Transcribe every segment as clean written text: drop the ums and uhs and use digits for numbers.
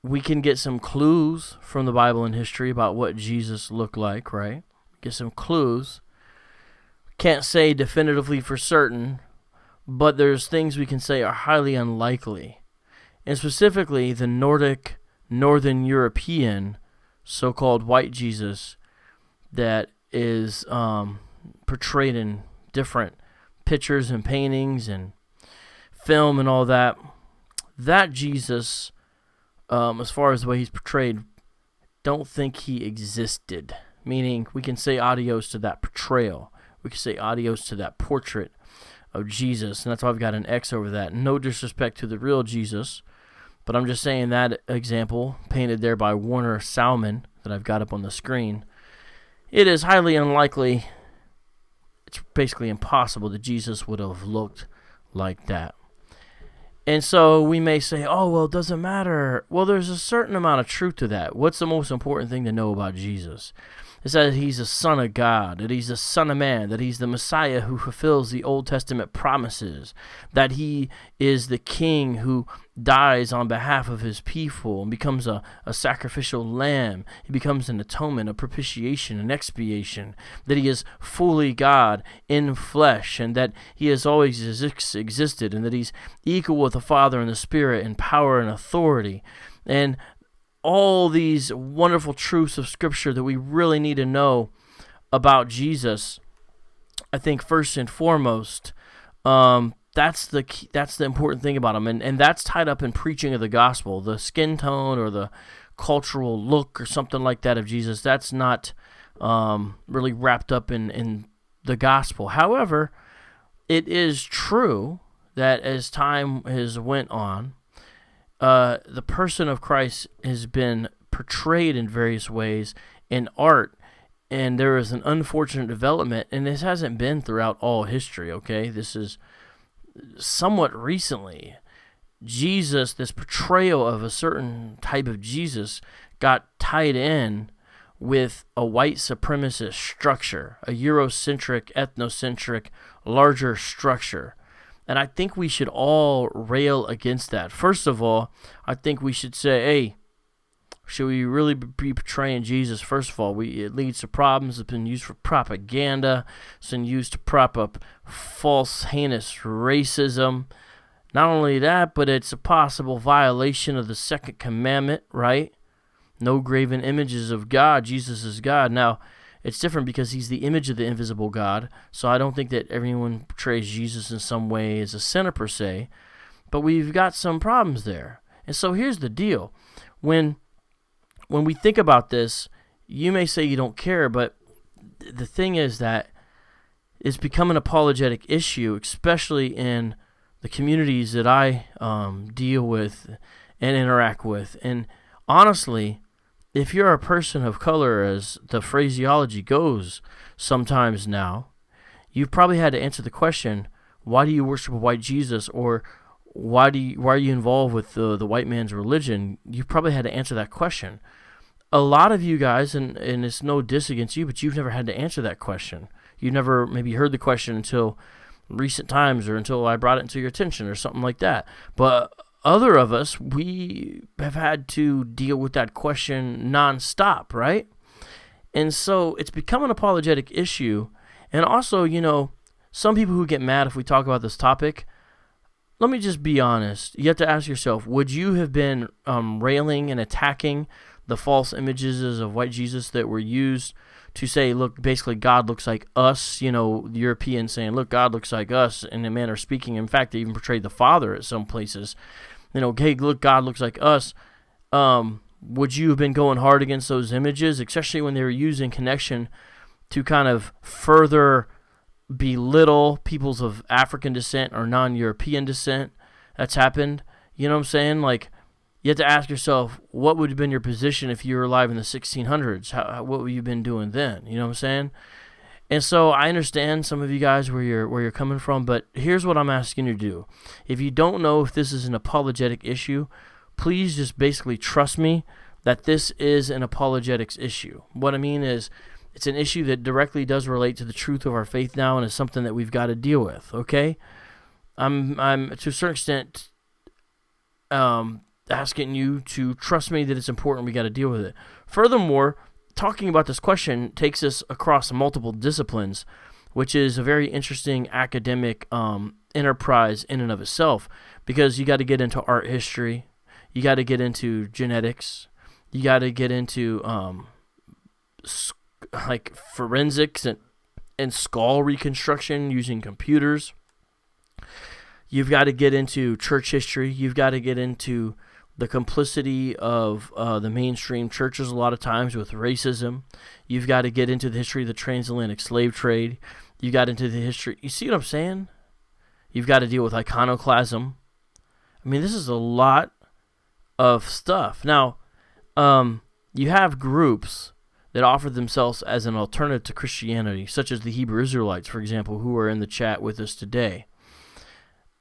we can get some clues from the Bible and history about what Jesus looked like, right? Get some clues. Can't say definitively for certain, but there's things we can say are highly unlikely. And specifically, the Nordic, Northern European, so-called white Jesus that is portrayed in different pictures and paintings and film and all that. That Jesus, as far as the way he's portrayed, don't think he existed. Meaning, we can say adios to that portrayal. We can say adios to that portrait of Jesus, and that's why I've got an X over that. No disrespect to the real Jesus, but I'm just saying that example, painted there by Warner Salmon, that I've got up on the screen, it is highly unlikely, it's basically impossible that Jesus would have looked like that. And so we may say, oh, well, it doesn't matter. Well, there's a certain amount of truth to that. What's the most important thing to know about Jesus? It's that he's the Son of God, that he's the Son of Man, that he's the Messiah who fulfills the Old Testament promises, that he is the King who dies on behalf of his people and becomes a sacrificial lamb. He becomes an atonement, a propitiation, an expiation, that he is fully God in flesh, and that he has always existed, and that he's equal with the Father and the Spirit in power and authority. And all these wonderful truths of Scripture that we really need to know about Jesus. I think first and foremost, that's the key, that's the important thing about him, and that's tied up in preaching of the gospel. The skin tone or the cultural look or something like that of Jesus, that's not really wrapped up in the gospel. However, it is true that as time has went on, the person of Christ has been portrayed in various ways in art, and there is an unfortunate development, and this hasn't been throughout all history, okay? This is somewhat recently. Jesus, this portrayal of a certain type of Jesus, got tied in with a white supremacist structure, a Eurocentric, ethnocentric, larger structure. And I think we should all rail against that. First of all, I think we should say, hey, should we really be portraying Jesus? First of all, it leads to problems. It's been used for propaganda. It's been used to prop up false, heinous racism. Not only that, but it's a possible violation of the second commandment, right? No graven images of God. Jesus is God. Now, it's different because he's the image of the invisible God, so I don't think that everyone portrays Jesus in some way as a sinner per se, but we've got some problems there. And so here's the deal. When we think about this, you may say you don't care, but the thing is that it's become an apologetic issue, especially in the communities that I deal with and interact with. And honestly, if you're a person of color, as the phraseology goes sometimes now, you've probably had to answer the question, why do you worship a white Jesus, or why are you involved with the white man's religion? You've probably had to answer that question. A lot of you guys, and it's no diss against you, but you've never had to answer that question. You've never maybe heard the question until recent times or until I brought it to your attention or something like that. But other of us, we have had to deal with that question nonstop, right? And so it's become an apologetic issue. And also, some people who get mad if we talk about this topic, let me just be honest. You have to ask yourself, would you have been railing and attacking the false images of white Jesus that were used to say, look, basically God looks like us, the Europeans saying, look, God looks like us in a manner of speaking. In fact, they even portrayed the Father at some places. Hey, look, God looks like us. Would you have been going hard against those images, especially when they were used in connection to kind of further belittle peoples of African descent or non-European descent? That's happened. You know what I'm saying? Like, you have to ask yourself, what would have been your position if you were alive in the 1600s? What would you have been doing then? You know what I'm saying? And so I understand some of you guys where you're coming from, but here's what I'm asking you to do. If you don't know if this is an apologetic issue, please just basically trust me that this is an apologetics issue. What I mean is, it's an issue that directly does relate to the truth of our faith now, and is something that we've got to deal with. Okay, I'm to a certain extent asking you to trust me that it's important. We got to deal with it. Furthermore, talking about this question takes us across multiple disciplines, which is a very interesting academic enterprise in and of itself, because you got to get into art history, you got to get into genetics, you got to get into like forensics and skull reconstruction using computers. You've got to get into church history. You've got to get into the complicity of the mainstream churches a lot of times with racism. You've got to get into the history of the transatlantic slave trade. You got into the history. You see what I'm saying? You've got to deal with iconoclasm. I mean, this is a lot of stuff. Now, you have groups that offer themselves as an alternative to Christianity, such as the Hebrew Israelites, for example, who are in the chat with us today.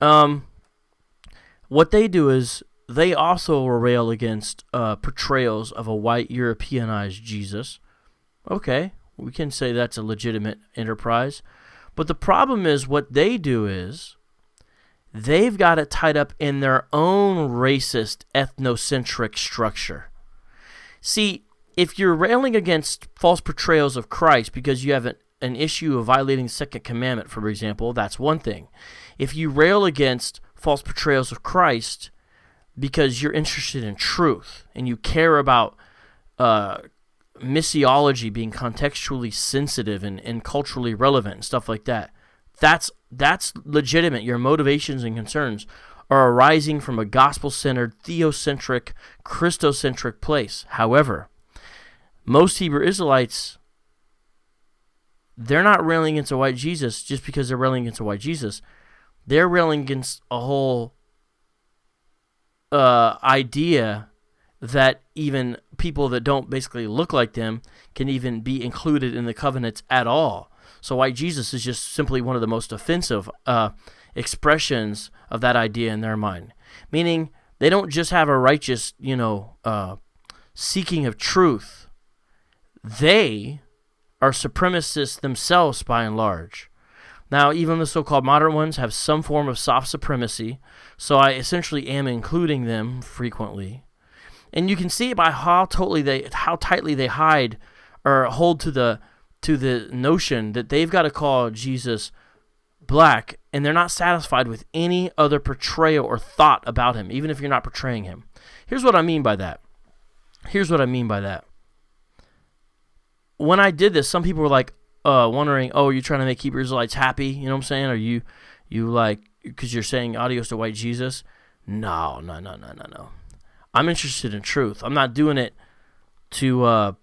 What they do is they also rail against portrayals of a white Europeanized Jesus. Okay, we can say that's a legitimate enterprise. But the problem is what they do is they've got it tied up in their own racist, ethnocentric structure. See, if you're railing against false portrayals of Christ because you have an issue of violating the second commandment, for example, that's one thing. If you rail against false portrayals of Christ because you're interested in truth and you care about missiology being contextually sensitive and culturally relevant and stuff like that, that's legitimate. Your motivations and concerns are arising from a gospel-centered, theocentric, Christocentric place. However, most Hebrew Israelites, they're not railing against a white Jesus just because they're railing against a white Jesus. They're railing against a whole idea that even people that don't basically look like them can even be included in the covenants at all. So white Jesus is just simply one of the most offensive expressions of that idea in their mind. Meaning they don't just have a righteous, seeking of truth. They are supremacists themselves by and large. Now, even the so-called modern ones have some form of soft supremacy, so I essentially am including them frequently. And you can see it by how tightly they hide or hold to the notion that they've got to call Jesus black, and they're not satisfied with any other portrayal or thought about him, even if you're not portraying him. Here's what I mean by that. When I did this, some people were like wondering, oh, you're trying to make Hebrew Israelites happy? You know what I'm saying? Are you like, because you're saying adios to white Jesus? No. I'm interested in truth. I'm not doing it to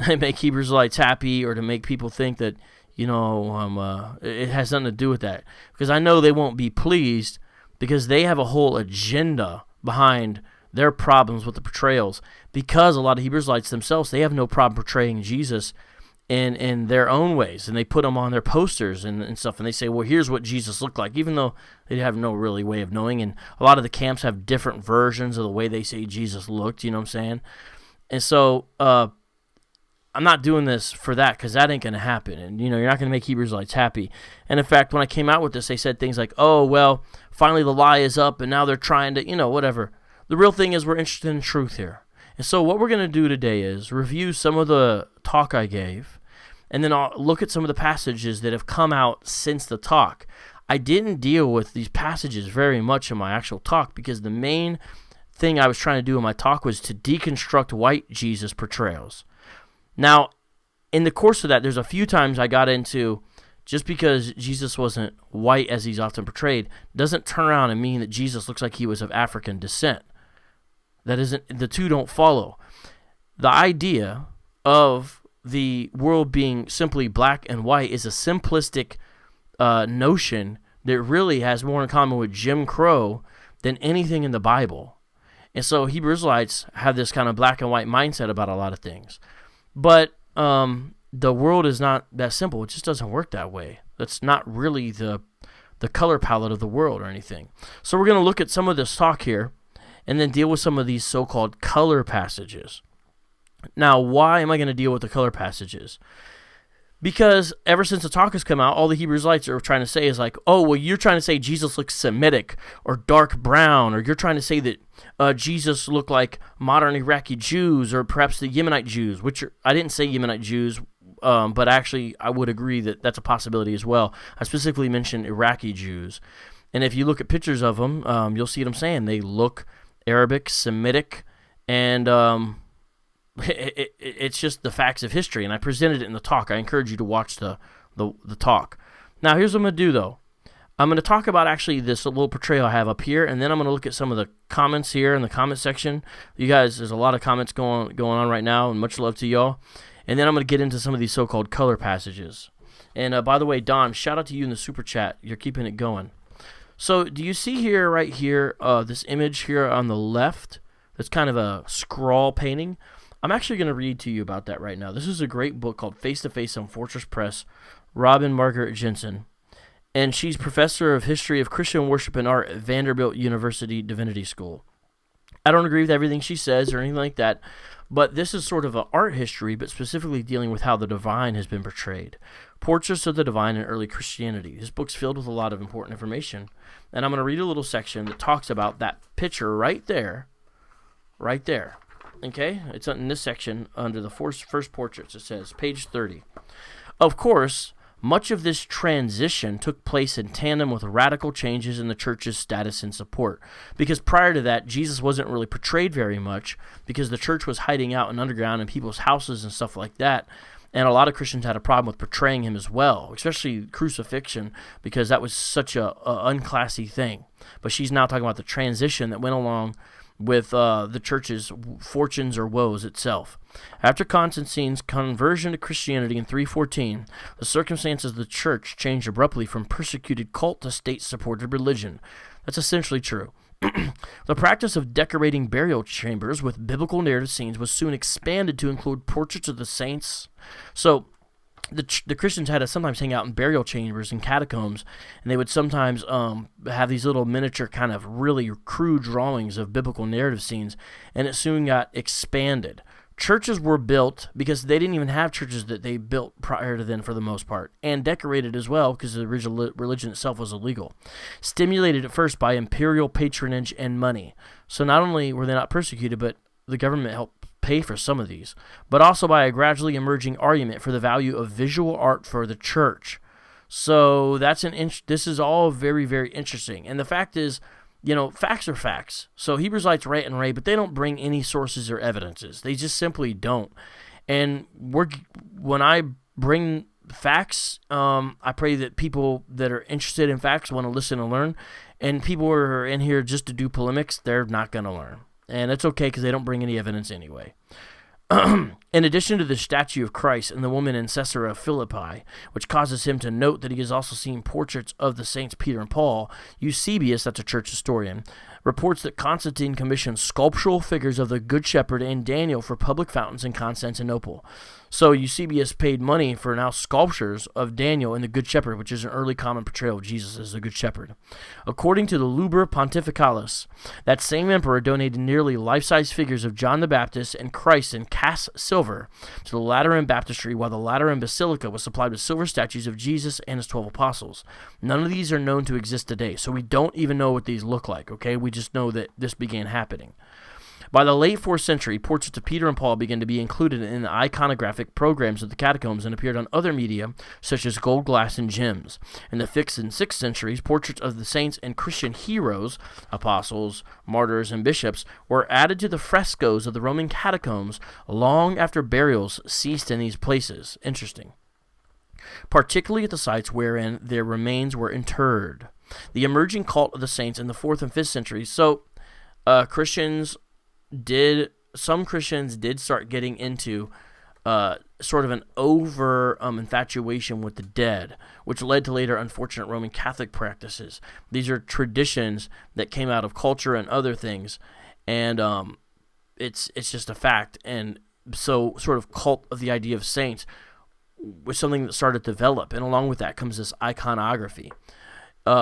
make Hebrew Israelites happy or to make people think that, it has nothing to do with that. Because I know they won't be pleased because they have a whole agenda behind their problems with the portrayals. Because a lot of Hebrew Israelites themselves, they have no problem portraying Jesus in their own ways, and they put them on their posters and stuff, and they say, well, here's what Jesus looked like, even though they have no really way of knowing, and a lot of the camps have different versions of the way they say Jesus looked, you know what I'm saying? And so I'm not doing this for that, because that ain't going to happen, and you're not going to make Hebrew Israelites happy. And in fact, when I came out with this, they said things like, oh, well, finally the lie is up, and now they're trying to, whatever. The real thing is we're interested in truth here. And so what we're going to do today is review some of the talk I gave, and then I'll look at some of the passages that have come out since the talk. I didn't deal with these passages very much in my actual talk because the main thing I was trying to do in my talk was to deconstruct white Jesus portrayals. Now, in the course of that, there's a few times I got into just because Jesus wasn't white as he's often portrayed doesn't turn around and mean that Jesus looks like he was of African descent. The two don't follow. The idea of the world being simply black and white is a simplistic notion that really has more in common with Jim Crow than anything in the Bible. And so Hebrew Israelites have this kind of black and white mindset about a lot of things. But the world is not that simple. It just doesn't work that way. That's not really the color palette of the world or anything. So we're going to look at some of this talk here and then deal with some of these so-called color passages. Now, why am I going to deal with the color passages? Because ever since the talk has come out, all the Hebrew Israelites are trying to say is like, oh, well, you're trying to say Jesus looks Semitic or dark brown, or you're trying to say that Jesus looked like modern Iraqi Jews or perhaps the Yemenite Jews, I didn't say Yemenite Jews, but actually I would agree that that's a possibility as well. I specifically mentioned Iraqi Jews. And if you look at pictures of them, you'll see what I'm saying. They look Arabic, Semitic, and it's just the facts of history, and I presented it in the talk. I encourage you to watch the talk. Now, here's what I'm going to do, though. I'm going to talk about actually this little portrayal I have up here, and then I'm going to look at some of the comments here in the comment section. You guys, there's a lot of comments going on right now, and much love to y'all. And then I'm going to get into some of these so-called color passages. And by the way, Don, shout out to you in the super chat. You're keeping it going. So do you see here, right here, this image here on the left? That's kind of a scrawl painting. I'm actually going to read to you about that right now. This is a great book called Face to Face on Fortress Press, Robin Margaret Jensen. And she's professor of history of Christian worship and art at Vanderbilt University Divinity School. I don't agree with everything she says or anything like that, but this is sort of an art history, but specifically dealing with how the divine has been portrayed. Portraits of the Divine in Early Christianity. This book's filled with a lot of important information. And I'm going to read a little section that talks about that picture right there. Right there. Okay, it's in this section under the first portraits. It says, page 30. Of course, much of this transition took place in tandem with radical changes in the church's status and support. Because prior to that, Jesus wasn't really portrayed very much because the church was hiding out and underground in people's houses and stuff like that. And a lot of Christians had a problem with portraying him as well, especially crucifixion, because that was such a unclassy thing. But she's now talking about the transition that went along with the church's fortunes or woes itself. After Constantine's conversion to Christianity in 314, the circumstances of the church changed abruptly from persecuted cult to state-supported religion. That's essentially true. The practice of decorating burial chambers with biblical narrative scenes was soon expanded to include portraits of the saints. So the Christians had to sometimes hang out in burial chambers and catacombs, and they would sometimes have these little miniature kind of really crude drawings of biblical narrative scenes, and it soon got expanded. Churches were built because they didn't even have churches that they built prior to then for the most part, and decorated as well because the original religion itself was illegal. Stimulated at first by imperial patronage and money. So not only were they not persecuted, but the government helped pay for some of these, but also by a gradually emerging argument for the value of visual art for the church. So that's this is all very, very interesting. And the fact is, facts are facts. So Hebrews Lights rant and rave, but they don't bring any sources or evidences. They just simply don't. And when I bring facts, I pray that people that are interested in facts want to listen and learn. And people who are in here just to do polemics, they're not going to learn. And it's okay because they don't bring any evidence anyway. In addition to the statue of Christ and the woman in Caesarea Philippi, which causes him to note that he has also seen portraits of the saints Peter and Paul, Eusebius, that's a church historian, reports that Constantine commissioned sculptural figures of the Good Shepherd and Daniel for public fountains in Constantinople. So Eusebius paid money for now sculptures of Daniel and the Good Shepherd, which is an early common portrayal of Jesus as the Good Shepherd. According to the Liber Pontificalis, that same emperor donated nearly life-size figures of John the Baptist and Christ in cast silver to the Lateran Baptistry, while the Lateran Basilica was supplied with silver statues of Jesus and his 12 apostles. None of these are known to exist today, so we don't even know what these look like, okay? We just know that this began happening. By the late 4th century, portraits of Peter and Paul began to be included in the iconographic programs of the catacombs and appeared on other media, such as gold, glass, and gems. In the 5th and 6th centuries, portraits of the saints and Christian heroes, apostles, martyrs, and bishops, were added to the frescoes of the Roman catacombs long after burials ceased in these places. Interesting. Particularly at the sites wherein their remains were interred. The emerging cult of the saints in the 4th and 5th centuries. So, some Christians did start getting into sort of an infatuation with the dead, which led to later unfortunate Roman Catholic practices. These are traditions that came out of culture and other things, and it's just a fact. And so sort of cult of the idea of saints was something that started to develop, and along with that comes this iconography.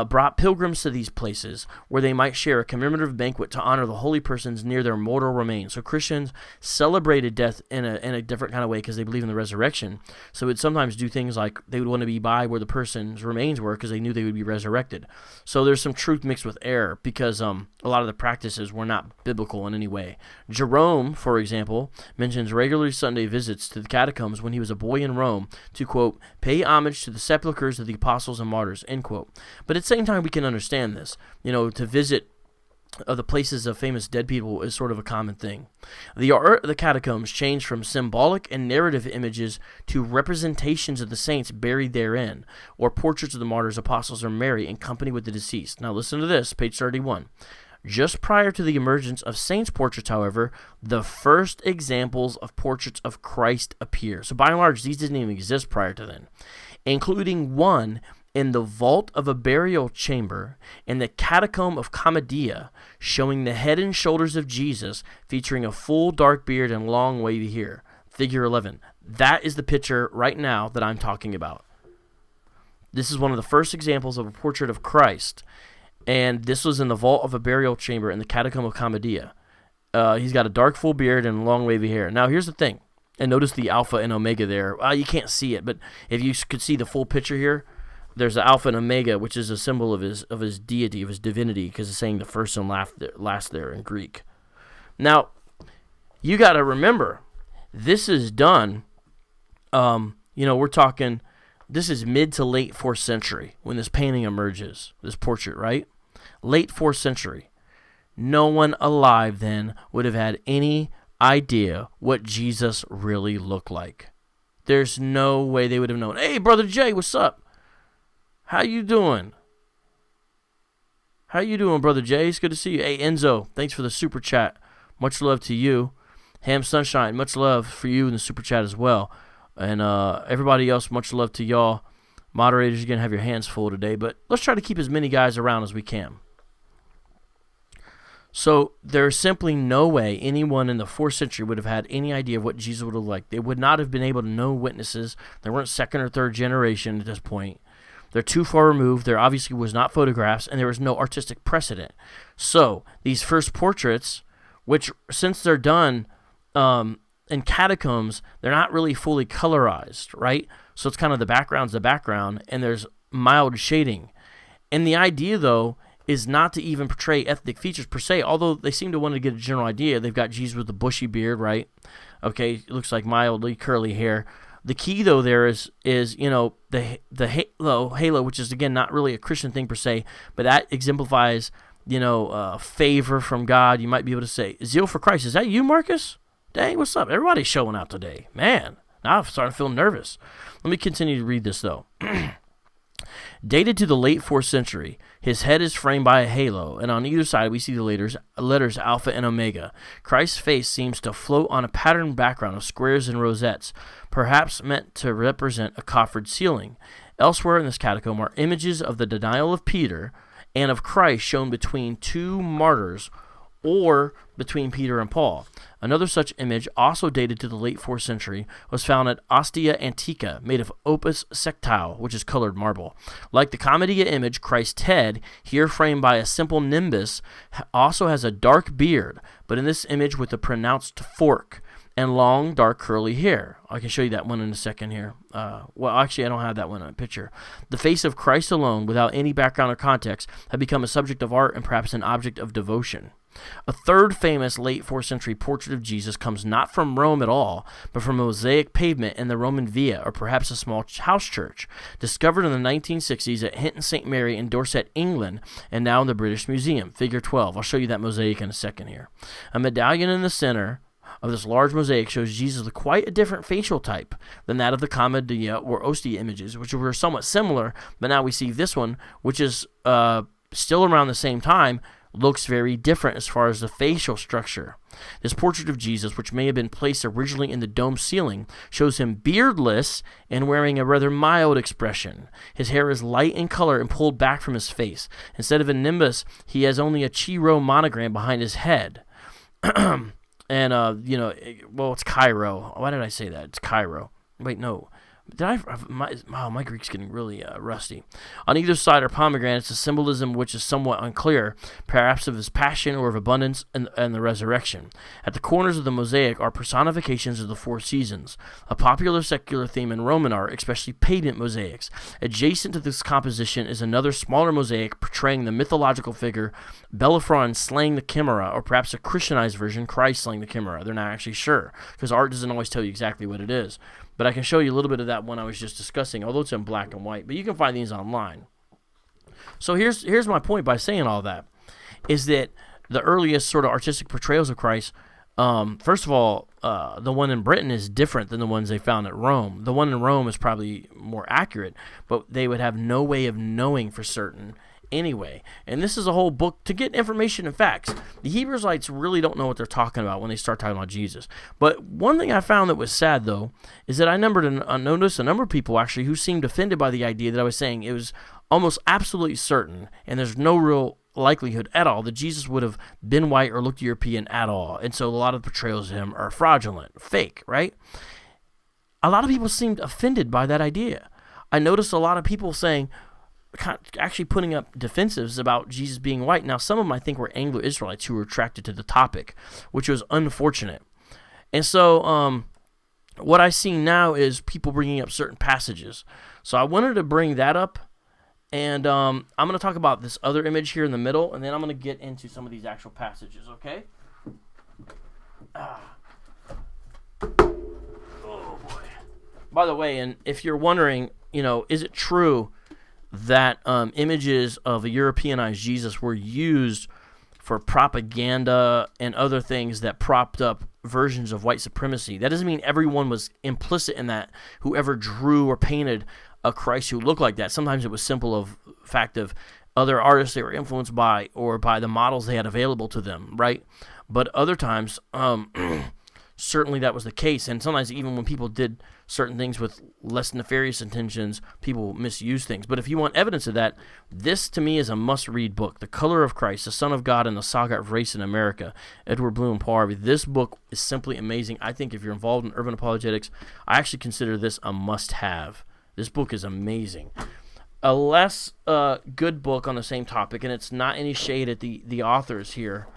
brought pilgrims to these places where they might share a commemorative banquet to honor the holy persons near their mortal remains. So Christians celebrated death in a different kind of way because they believe in the resurrection. So would sometimes do things like they would want to be by where the person's remains were because they knew they would be resurrected. So there's some truth mixed with error because a lot of the practices were not biblical in any way. Jerome, for example, mentions regular Sunday visits to the catacombs when he was a boy in Rome to, quote, pay homage to the sepulchres of the apostles and martyrs, end quote. But at the same time, we can understand this. To visit the places of famous dead people is sort of a common thing. The art of the catacombs changed from symbolic and narrative images to representations of the saints buried therein, or portraits of the martyrs, apostles, or Mary in company with the deceased. Now listen to this, page 31. Just prior to the emergence of saints' portraits, however, the first examples of portraits of Christ appear. So by and large, these didn't even exist prior to then, including one in the vault of a burial chamber in the catacomb of Commedia, showing the head and shoulders of Jesus, featuring a full dark beard and long wavy hair. Figure 11. That is the picture right now that I'm talking about. This is one of the first examples of a portrait of Christ, and this was in the vault of a burial chamber in the catacomb of Commedia. He's got a dark full beard and long wavy hair. Now here's the thing, and notice the Alpha and Omega there. You can't see it, but if you could see the full picture here, there's the Alpha and Omega, which is a symbol of his deity, of his divinity, because it's saying the first and last there in Greek. Now, you got to remember, this is done, we're talking, this is mid to late 4th century when this painting emerges, this portrait, right? Late 4th century. No one alive then would have had any idea what Jesus really looked like. There's no way they would have known. Hey, Brother Jay, what's up? How you doing? How you doing, Brother Jay? It's good to see you. Hey, Enzo, thanks for the super chat. Much love to you. Ham Sunshine, much love for you in the super chat as well. And everybody else, much love to y'all. Moderators, you're going to have your hands full today, but let's try to keep as many guys around as we can. So there's simply no way anyone in the 4th century would have had any idea of what Jesus would look like. They would not have been able to know witnesses. They weren't 2nd or 3rd generation at this point. They're too far removed. There obviously was not photographs, and there was no artistic precedent. So these first portraits, which since they're done in catacombs, they're not really fully colorized, right? So it's kind of the background's the background, and there's mild shading. And the idea, though, is not to even portray ethnic features per se, although they seem to want to get a general idea. They've got Jesus with a bushy beard, right? Okay, it looks like mildly curly hair. The key, though, there is the halo, which is, again, not really a Christian thing per se, but that exemplifies, favor from God. You might be able to say, zeal for Christ. Is that you, Marcus? Dang, what's up? Everybody's showing out today. Man, now I'm starting to feel nervous. Let me continue to read this, though. Dated to the late 4th century, his head is framed by a halo, and on either side we see the letters Alpha and Omega. Christ's face seems to float on a patterned background of squares and rosettes, perhaps meant to represent a coffered ceiling. Elsewhere in this catacomb are images of the denial of Peter and of Christ shown between two martyrs, or between Peter and Paul. Another such image, also dated to the late 4th century, was found at Ostia Antica, made of opus sectile, which is colored marble. Like the Commedia image, Christ's head, here framed by a simple nimbus, also has a dark beard, but in this image with a pronounced fork and long, dark, curly hair. I can show you that one in a second here. Actually, I don't have that one in a picture. The face of Christ alone, without any background or context, had become a subject of art and perhaps an object of devotion. A third famous late 4th century portrait of Jesus comes not from Rome at all, but from a mosaic pavement in the Roman Via, or perhaps a small house church, discovered in the 1960s at Hinton St. Mary in Dorset, England, and now in the British Museum. Figure 12. I'll show you that mosaic in a second here. A medallion in the center of this large mosaic shows Jesus with quite a different facial type than that of the Commedia or Ostia images, which were somewhat similar, but now we see this one, which is still around the same time, looks very different as far as the facial structure. This portrait of Jesus, which may have been placed originally in the dome ceiling, shows him beardless and wearing a rather mild expression. His hair is light in color and pulled back from his face. Instead of a nimbus, he has only a Chi-Rho monogram behind his head. And, it's Cairo. Why did I say that? It's Cairo. Wait, no. My Greek's getting really rusty. On either side are pomegranates, a symbolism which is somewhat unclear, perhaps of his passion or of abundance and the resurrection. At the corners of the mosaic are personifications of the four seasons, a popular secular theme in Roman art, especially pagan mosaics. Adjacent to this composition is another smaller mosaic portraying the mythological figure Bellerophon slaying the chimera, or perhaps a Christianized version, Christ slaying the chimera. They're not actually sure, because art doesn't always tell you exactly what it is. But I can show you a little bit of that one I was just discussing, although it's in black and white. But you can find these online. So here's my point by saying all that, is that the earliest sort of artistic portrayals of Christ, first of all, the one in Britain is different than the ones they found at Rome. The one in Rome is probably more accurate, but they would have no way of knowing for certain anyway. And this is a whole book to get information and facts. The Hebrewites really don't know what they're talking about when they start talking about Jesus. But one thing I found that was sad, though, is that I noticed a number of people actually who seemed offended by the idea that I was saying it was almost absolutely certain, and there's no real likelihood at all that Jesus would have been white or looked European at all. And so a lot of portrayals of him are fraudulent, fake, right? A lot of people seemed offended by that idea. I noticed a lot of people saying, actually putting up defensives about Jesus being white. Now, some of them I think were Anglo-Israelites who were attracted to the topic, which was unfortunate. And so what I see now is people bringing up certain passages. So I wanted to bring that up, and I'm going to talk about this other image here in the middle, and then I'm going to get into some of these actual passages, okay? Oh, boy. By the way, and if you're wondering, is it true that images of a Europeanized Jesus were used for propaganda and other things that propped up versions of white supremacy? That doesn't mean everyone was implicit in that, whoever drew or painted a Christ who looked like that. Sometimes it was simple of fact of other artists they were influenced by or by the models they had available to them, right? But other times, certainly that was the case. And sometimes even when people did certain things with less nefarious intentions, people misuse things. But if you want evidence of that, this to me is a must-read book. The Color of Christ, the Son of God, and the Saga of Race in America, Edward Bloom Paul Harvey. This book is simply amazing. I think if you're involved in urban apologetics, I actually consider this a must-have. This book is amazing. A less good book on the same topic, and it's not any shade at the authors here,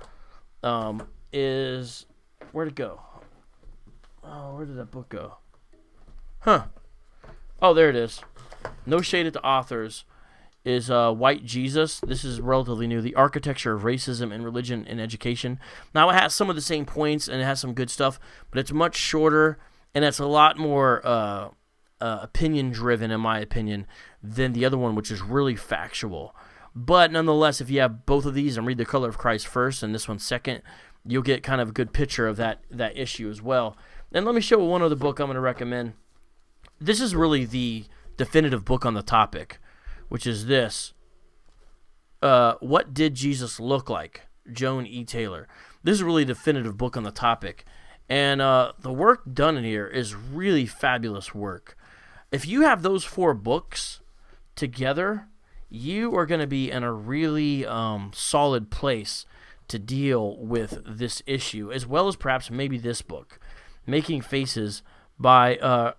is... Where'd it go? Oh, where did that book go? Oh, there it is. No shade at the authors. Is White Jesus. This is relatively new. The Architecture of Racism in Religion and Education. Now, it has some of the same points, and it has some good stuff, but it's much shorter, and it's a lot more opinion-driven, in my opinion, than the other one, which is really factual. But nonetheless, if you have both of these and read The Color of Christ first and this one second, you'll get kind of a good picture of that issue as well. And let me show one other book I'm going to recommend. This is really the definitive book on the topic, which is this. What Did Jesus Look Like? Joan E. Taylor. This is really a definitive book on the topic. And the work done in here is really fabulous work. If you have those four books together, you are going to be in a really solid place to deal with this issue, as well as perhaps maybe this book, Making Faces by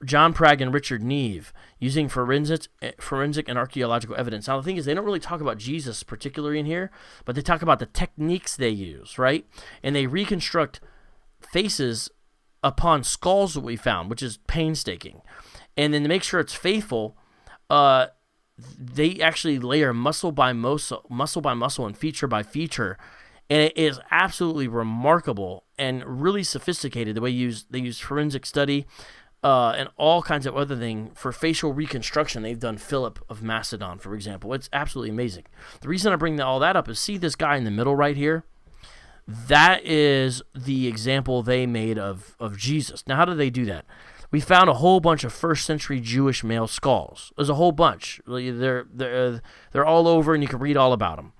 John Pragg and Richard Neve, using forensic and archaeological evidence. Now, the thing is, they don't really talk about Jesus particularly in here, but they talk about the techniques they use, right? And they reconstruct faces upon skulls that we found, which is painstaking. And then to make sure it's faithful, they actually layer muscle by muscle and feature by feature. And it is absolutely remarkable and really sophisticated the way they use forensic study and all kinds of other things for facial reconstruction. They've done Philip of Macedon, for example. It's absolutely amazing. The reason I bring all that up is, see this guy in the middle right here? That is the example they made of Jesus. Now, how did they do that? We found a whole bunch of first-century Jewish male skulls. There's a whole bunch. They're all over, and you can read all about them.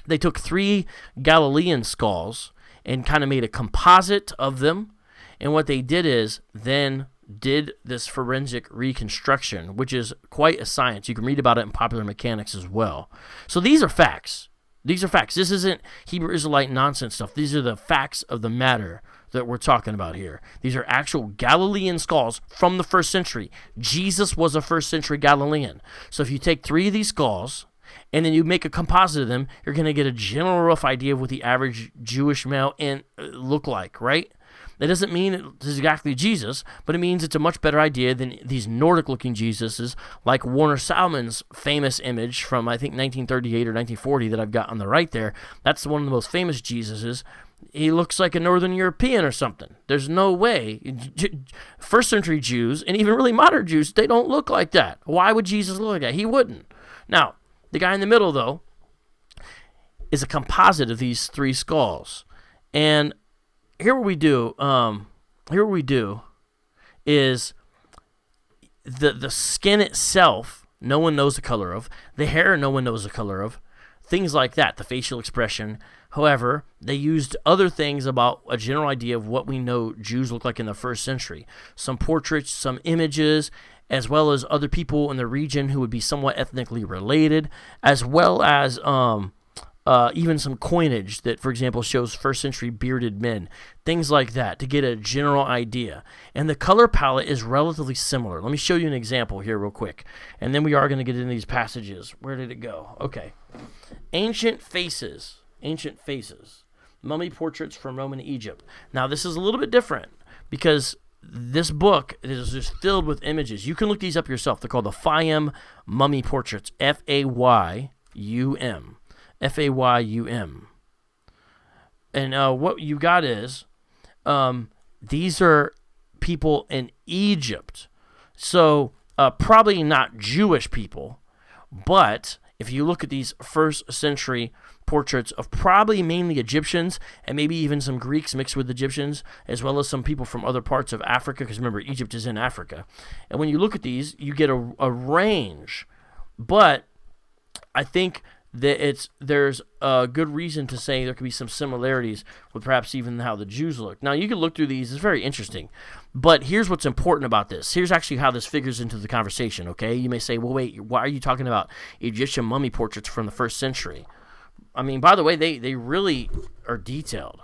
They took 3 Galilean skulls and kind of made a composite of them. And what they did is then did this forensic reconstruction, which is quite a science. You can read about it in Popular Mechanics as well. So these are facts. These are facts. This isn't Hebrew Israelite nonsense stuff. These are the facts of the matter that we're talking about here. These are actual Galilean skulls from the first century. Jesus was a first century Galilean. So if you take 3 of these skulls and then you make a composite of them, you're going to get a general rough idea of what the average Jewish male look like, right? That doesn't mean it's exactly Jesus, but it means it's a much better idea than these Nordic-looking Jesuses, like Warner Salmon's famous image from, I think, 1938 or 1940 that I've got on the right there. That's one of the most famous Jesuses. He looks like a Northern European or something. There's no way. First century Jews, and even really modern Jews, they don't look like that. Why would Jesus look like that? He wouldn't. Now, the guy in the middle, though, is a composite of these 3 skulls. And here what we do is the skin itself, no one knows the color of. The hair, no one knows the color of. Things like that, the facial expression. However, they used other things about a general idea of what we know Jews look like in the first century. Some portraits, some images, as well as other people in the region who would be somewhat ethnically related, as well as even some coinage that, for example, shows first century bearded men, things like that, to get a general idea. And the color palette is relatively similar. Let me show you an example here real quick, and then we are going to get into these passages. Where did it go? Okay. Ancient faces, mummy portraits from Roman Egypt. Now, this is a little bit different because this book is just filled with images. You can look these up yourself. They're called the Fayum mummy portraits, F-A-Y-U-M. F-A-Y-U-M. And what you got is, these are people in Egypt. So, probably not Jewish people, but if you look at these first century portraits of probably mainly Egyptians and maybe even some Greeks mixed with Egyptians, as well as some people from other parts of Africa, because remember, Egypt is in Africa. And when you look at these, you get a range. But I think that there's a good reason to say there could be some similarities with perhaps even how the Jews look. Now, you can look through these. It's very interesting. But here's what's important about this. Here's actually how this figures into the conversation, okay? You may say, well, wait, why are you talking about Egyptian mummy portraits from the first century? I mean, by the way, they really are detailed.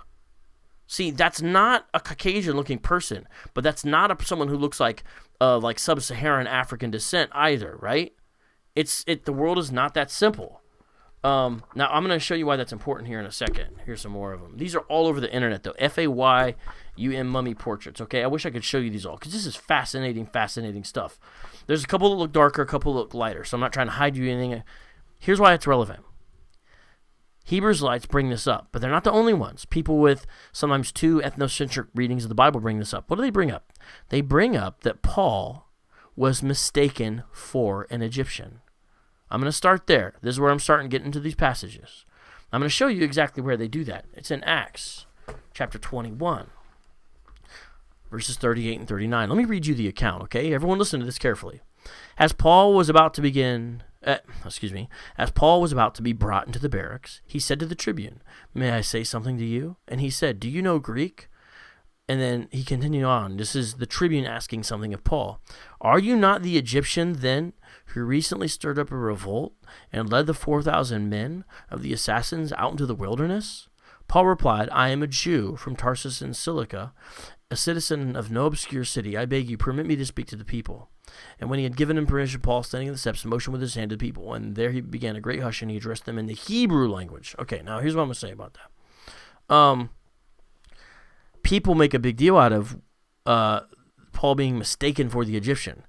See, that's not a Caucasian-looking person, but that's not someone who looks like sub-Saharan African descent either, right? The world is not that simple. Now, I'm going to show you why that's important here in a second. Here's some more of them. These are all over the internet, though. F-A-Y-U-M mummy portraits, okay? I wish I could show you these all, because this is fascinating stuff. There's a couple that look darker, a couple that look lighter, so I'm not trying to hide you anything. Here's why it's relevant. Hebrew Israelites bring this up, but they're not the only ones. People with sometimes 2 ethnocentric readings of the Bible bring this up. What do they bring up? They bring up that Paul was mistaken for an Egyptian. I'm going to start there. This is where I'm starting to get into these passages. I'm going to show you exactly where they do that. It's in Acts chapter 21, verses 38 and 39. Let me read you the account, okay? Everyone listen to this carefully. As Paul was about to be brought into the barracks, he said to the tribune, "May I say something to you?" And he said, "Do you know Greek?" And then he continued on. This is the tribune asking something of Paul. "Are you not the Egyptian then who recently stirred up a revolt and led the 4,000 men of the assassins out into the wilderness?" Paul replied, "I am a Jew from Tarsus in Cilicia, a citizen of no obscure city. I beg you, permit me to speak to the people." And when he had given him permission, Paul, standing on the steps, motioned with his hand to the people. And there he began a great hush, and he addressed them in the Hebrew language. Okay, now here's what I'm going to say about that. People make a big deal out of Paul being mistaken for the Egyptian.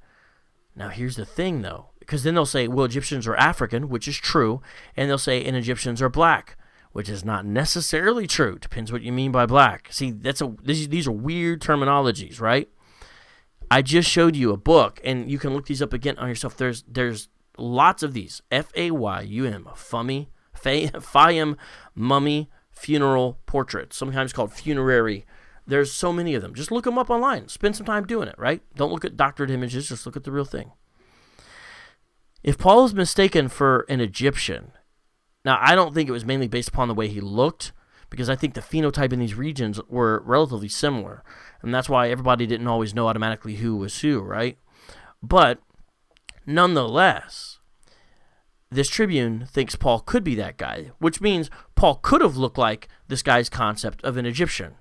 Now, here's the thing, though, because then they'll say, well, Egyptians are African, which is true, and they'll say, and Egyptians are black, which is not necessarily true. Depends what you mean by black. See, these are weird terminologies, right? I just showed you a book, and you can look these up again on yourself. There's lots of these. F-A-Y-U-M, Fayum mummy funeral portraits, sometimes called funerary. There's so many of them. Just look them up online. Spend some time doing it, right? Don't look at doctored images. Just look at the real thing. If Paul is mistaken for an Egyptian, now I don't think it was mainly based upon the way he looked, because I think the phenotype in these regions were relatively similar, and that's why everybody didn't always know automatically who was who, right? But nonetheless, this tribune thinks Paul could be that guy, which means Paul could have looked like this guy's concept of an Egyptian.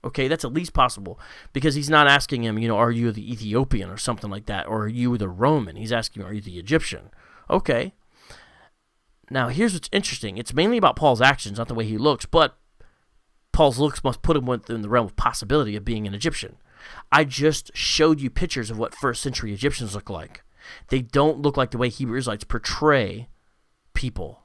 Okay, that's at least possible, because he's not asking him, are you the Ethiopian or something like that, or are you the Roman? He's asking him, are you the Egyptian? Okay. Now, here's what's interesting. It's mainly about Paul's actions, not the way he looks, but Paul's looks must put him within the realm of possibility of being an Egyptian. I just showed you pictures of what first century Egyptians look like. They don't look like the way Hebrew Israelites portray people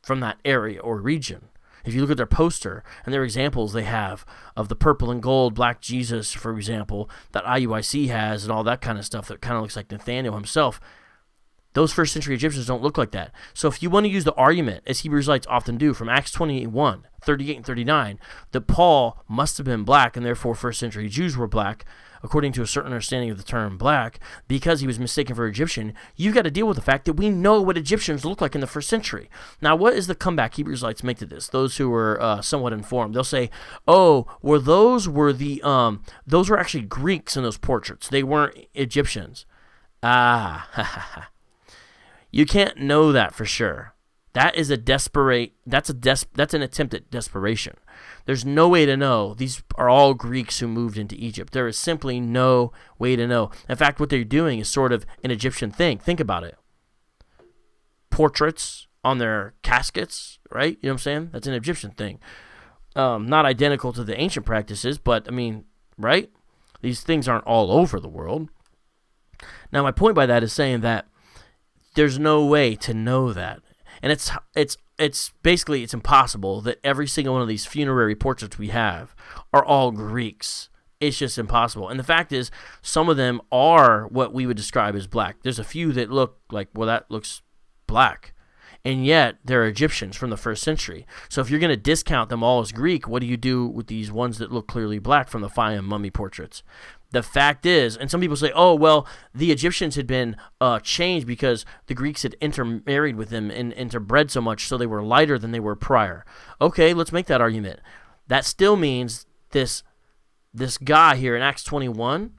from that area or region. If you look at their poster and their examples they have of the purple and gold black Jesus, for example, that IUIC has and all that kind of stuff that kind of looks like Nathaniel himself, those first century Egyptians don't look like that. So if you want to use the argument, as Hebrew Israelites often do, from Acts 28:1, 38 and 39, that Paul must have been black and therefore first century Jews were black, according to a certain understanding of the term black, because he was mistaken for Egyptian, you've got to deal with the fact that we know what Egyptians look like in the first century. Now, what is the comeback Hebrew Israelites make to this? Those who were somewhat informed, they'll say, "Oh, well, those were actually Greeks in those portraits. They weren't Egyptians." You can't know that for sure. That's an attempt at desperation. There's no way to know. These are all Greeks who moved into Egypt. There is simply no way to know. In fact, what they're doing is sort of an Egyptian thing. Think about it. Portraits on their caskets, right? You know what I'm saying? That's an Egyptian thing. Not identical to the ancient practices, but, right? These things aren't all over the world. Now, my point by that is saying that there's no way to know that. And it's basically impossible that every single one of these funerary portraits we have are all Greeks. It's just impossible. And the fact is, some of them are what we would describe as black. There's a few that look like, well, that looks black. And yet, they're Egyptians from the first century. So if you're going to discount them all as Greek, what do you do with these ones that look clearly black from the Fayum mummy portraits? The fact is, and some people say, oh, well, the Egyptians had been changed because the Greeks had intermarried with them and interbred so much, so they were lighter than they were prior. Okay, let's make that argument. That still means this guy here in Acts 21,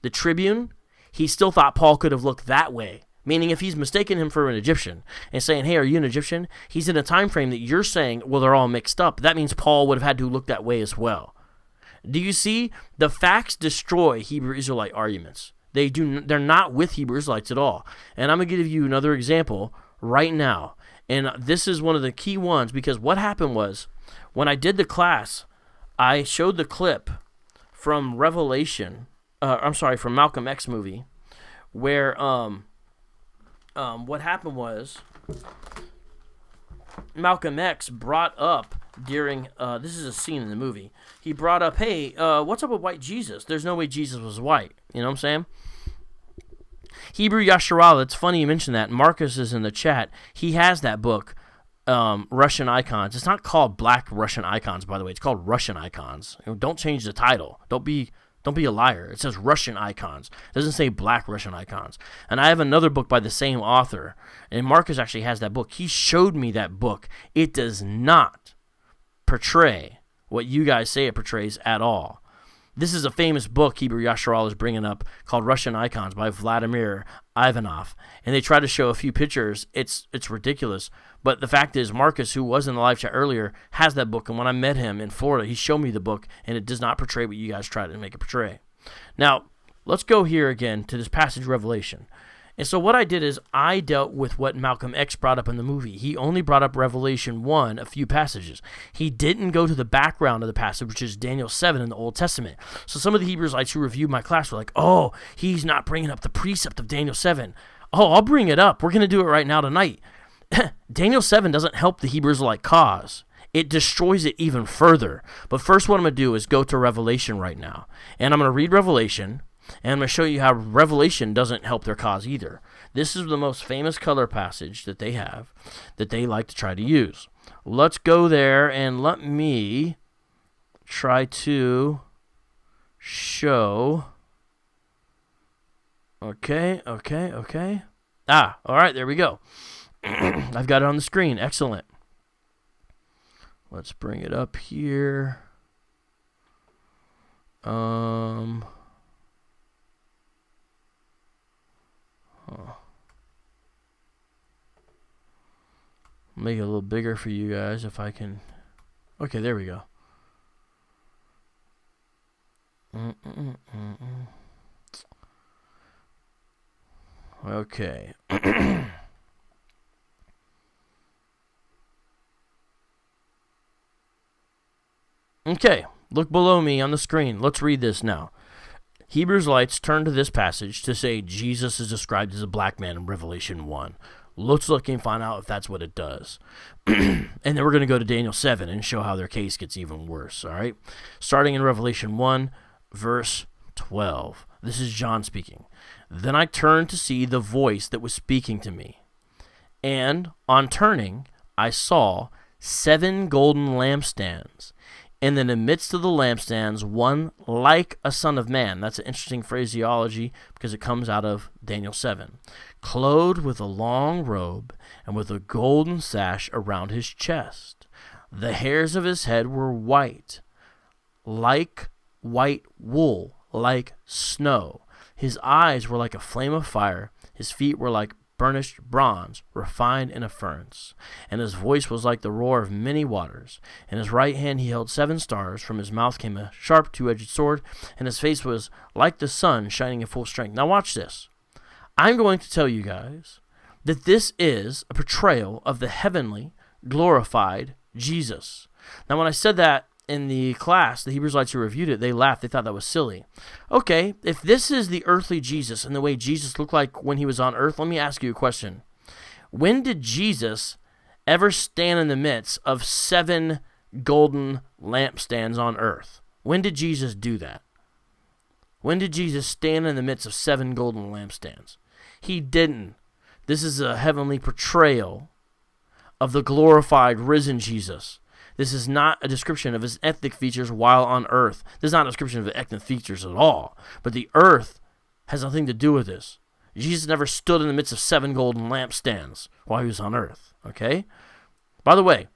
the tribune, he still thought Paul could have looked that way. Meaning if he's mistaken him for an Egyptian and saying, hey, are you an Egyptian? He's in a time frame that you're saying, well, they're all mixed up. That means Paul would have had to look that way as well. Do you see? The facts destroy Hebrew Israelite arguments. They're not with Hebrew Israelites at all. And I'm going to give you another example right now. And this is one of the key ones, because what happened was, when I did the class, I showed the clip from from Malcolm X movie, where what happened was Malcolm X brought up during, this is a scene in the movie, he brought up, hey, what's up with white Jesus? There's no way Jesus was white. You know what I'm saying? Hebrew Yasharallah, it's funny you mentioned that. Marcus is in the chat. He has that book, Russian Icons. It's not called Black Russian Icons, by the way. It's called Russian Icons. Don't change the title. Don't be a liar. It says Russian Icons. It doesn't say Black Russian Icons. And I have another book by the same author, and Marcus actually has that book. He showed me that book. It does not portray what you guys say it portrays at all. This is a famous book Hebrew Yasharal is bringing up called Russian Icons by Vladimir Ivanov, and they try to show a few pictures. It's ridiculous. But the fact is, Marcus, who was in the live chat earlier, has that book, and when I met him in Florida, he showed me the book, and it does not portray what you guys try to make it portray. Now, let's go here again to this passage Revelation. And so what I did is I dealt with what Malcolm X brought up in the movie. He only brought up Revelation 1, a few passages. He didn't go to the background of the passage, which is Daniel 7 in the Old Testament. So some of the Hebrew Israelites who reviewed my class were like, oh, he's not bringing up the precept of Daniel 7. Oh, I'll bring it up. We're going to do it right now tonight. Daniel 7 doesn't help the Hebrew Israelite cause. It destroys it even further. But first what I'm going to do is go to Revelation right now. And I'm going to read Revelation, and I'm going to show you how Revelation doesn't help their cause either. This is the most famous color passage that they have that they like to try to use. Let's go there, and let me try to show. Okay. All right, there we go. I've got it on the screen. Excellent. Let's bring it up here. make it a little bigger for you guys if I can. Okay, there we go. Okay. Okay, look below me on the screen. Let's read this now. Hebrews lights turn to this passage to say Jesus is described as a black man in Revelation 1. Let's look and find out if that's what it does. And then we're going to go to Daniel 7 and show how their case gets even worse, all right? Starting in Revelation 1, verse 12. This is John speaking. Then I turned to see the voice that was speaking to me. And on turning, I saw 7 golden lampstands. And in the midst of the lampstands, one like a son of man. That's an interesting phraseology because it comes out of Daniel 7. Clothed with a long robe and with a golden sash around his chest. The hairs of his head were white, like white wool, like snow. His eyes were like a flame of fire. His feet were like burnished bronze, refined in a furnace. And his voice was like the roar of many waters. In his right hand he held 7 stars. From his mouth came a sharp 2-edged sword, and his face was like the sun shining in full strength. Now watch this. I'm going to tell you guys that this is a portrayal of the heavenly, glorified Jesus. Now when I said that in the class, the Hebrews who reviewed it, they laughed. They thought that was silly. Okay, if this is the earthly Jesus and the way Jesus looked like when he was on earth, let me ask you a question. When did Jesus ever stand in the midst of 7 golden lampstands on earth? When did Jesus do that? When did Jesus stand in the midst of 7 golden lampstands? He didn't. This is a heavenly portrayal of the glorified, risen Jesus. This is not a description of his ethnic features while on earth. This is not a description of his ethnic features at all. But the earth has nothing to do with this. Jesus never stood in the midst of 7 golden lampstands while he was on earth. Okay? By the way,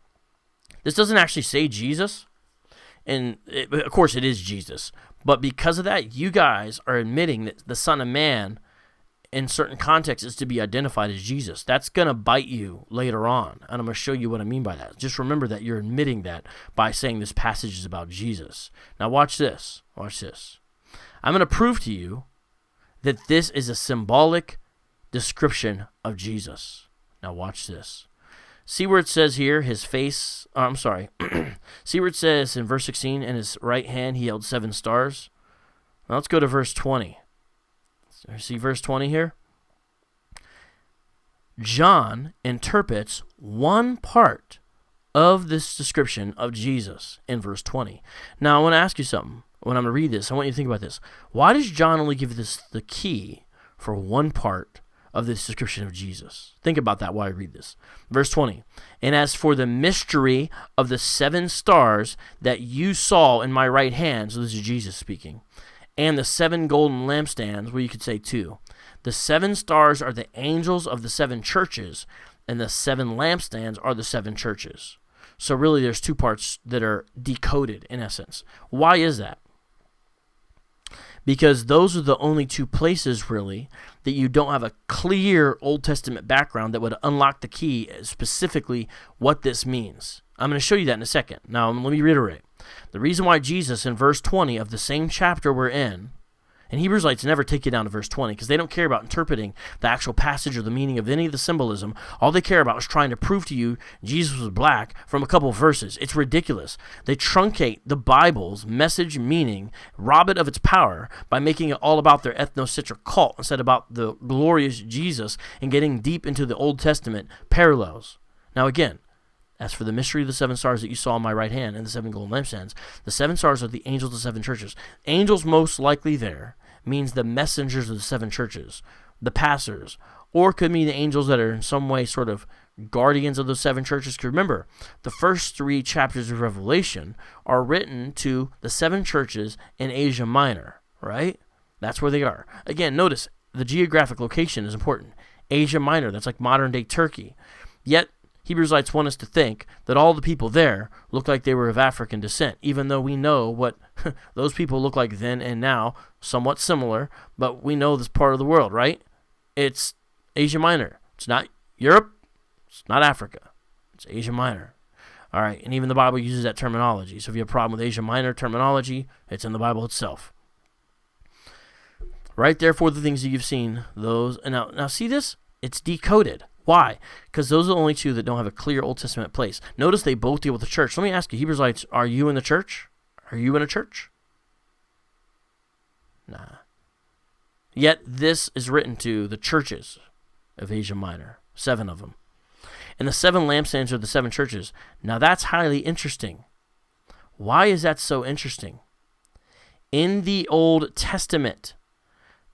this doesn't actually say Jesus. And of course it is Jesus. But because of that, you guys are admitting that the Son of Man in certain contexts is to be identified as Jesus. That's going to bite you later on, and I'm going to show you what I mean by that. Just remember that you're admitting that by saying this passage is about Jesus. Now watch this. Watch this. I'm going to prove to you that this is a symbolic description of Jesus. Now watch this. See where it says here, his face, see where it says in verse 16, in his right hand he held 7 stars. Now let's go to verse 20. See verse 20 here? John interprets one part of this description of Jesus in verse 20. Now, I want to ask you something. When I'm going to read this, I want you to think about this. Why does John only give this the key for one part of this description of Jesus? Think about that while I read this. Verse 20. And as for the mystery of the 7 stars that you saw in my right hand, so this is Jesus speaking, and the 7 golden lampstands, well, you could say 2. The 7 stars are the angels of the 7 churches, and the 7 lampstands are the 7 churches. So really, there's 2 parts that are decoded, in essence. Why is that? Because those are the only 2 places, really, that you don't have a clear Old Testament background that would unlock the key, specifically what this means. I'm going to show you that in a second. Now, let me reiterate. The reason why Jesus, in verse 20 of the same chapter we're in, and Hebrews never take you down to verse 20 because they don't care about interpreting the actual passage or the meaning of any of the symbolism. All they care about is trying to prove to you Jesus was black from a couple of verses. It's ridiculous. They truncate the Bible's message meaning, rob it of its power by making it all about their ethnocentric cult instead about the glorious Jesus and getting deep into the Old Testament parallels. Now again, as for the mystery of the 7 stars that you saw in my right hand and the 7 golden lampstands, the 7 stars are the angels of the 7 churches. Angels most likely there means the messengers of the 7 churches, the pastors, or could mean the angels that are in some way sort of guardians of the 7 churches. Because remember, the first 3 chapters of Revelation are written to the 7 churches in Asia Minor, right? That's where they are. Again, notice the geographic location is important. Asia Minor, that's like modern-day Turkey. Yet, Hebrews want us to think that all the people there look like they were of African descent, even though we know what those people look like then and now, somewhat similar, but we know this part of the world, right? It's Asia Minor. It's not Europe. It's not Africa. lampstands, Asia Minor. All right, and even the Bible uses that terminology. So if you have a problem with Asia Minor terminology, it's in the Bible itself. Right, therefore, the things that you've seen, those, and now see this? It's decoded. Why? Because those are the only two that don't have a clear Old Testament place. Notice they both deal with the church. Let me ask you, Hebrews, are you in the church? Are you in a church? Nah. Yet this is written to the churches of Asia Minor, 7 of them. And the 7 lampstands are the 7 churches. Now that's highly interesting. Why is that so interesting? In the Old Testament,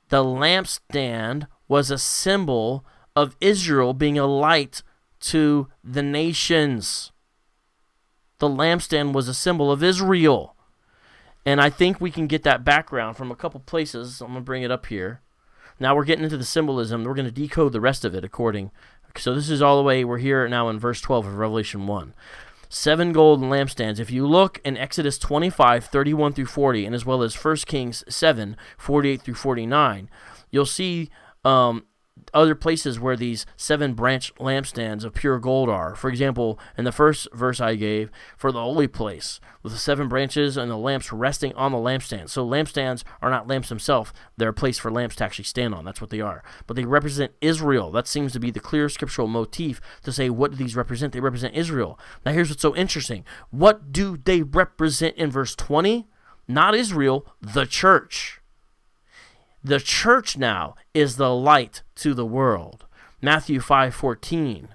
the lampstand was a symbol of Israel being a light to the nations. The lampstand was a symbol of Israel. And I think we can get that background from a couple places. I'm going to bring it up here. Now we're getting into the symbolism. We're going to decode the rest of it according. So this is all the way, we're here now in verse 12 of Revelation 1. 7 golden lampstands. If you look in Exodus 25, 31 through 40, and as well as 1 Kings 7, 48 through 49, you'll see other places where these 7 branch lampstands of pure gold are. For example, in the first verse I gave, for the holy place, with the 7 branches and the lamps resting on the lampstand. So lampstands are not lamps themselves. They're a place for lamps to actually stand on. That's what they are. But they represent Israel. That seems to be the clear scriptural motif to say, what do these represent? They represent Israel. Now here's what's so interesting. What do they represent in verse 20? Not Israel, the church. The church now is the light to the world. Matthew 5:14.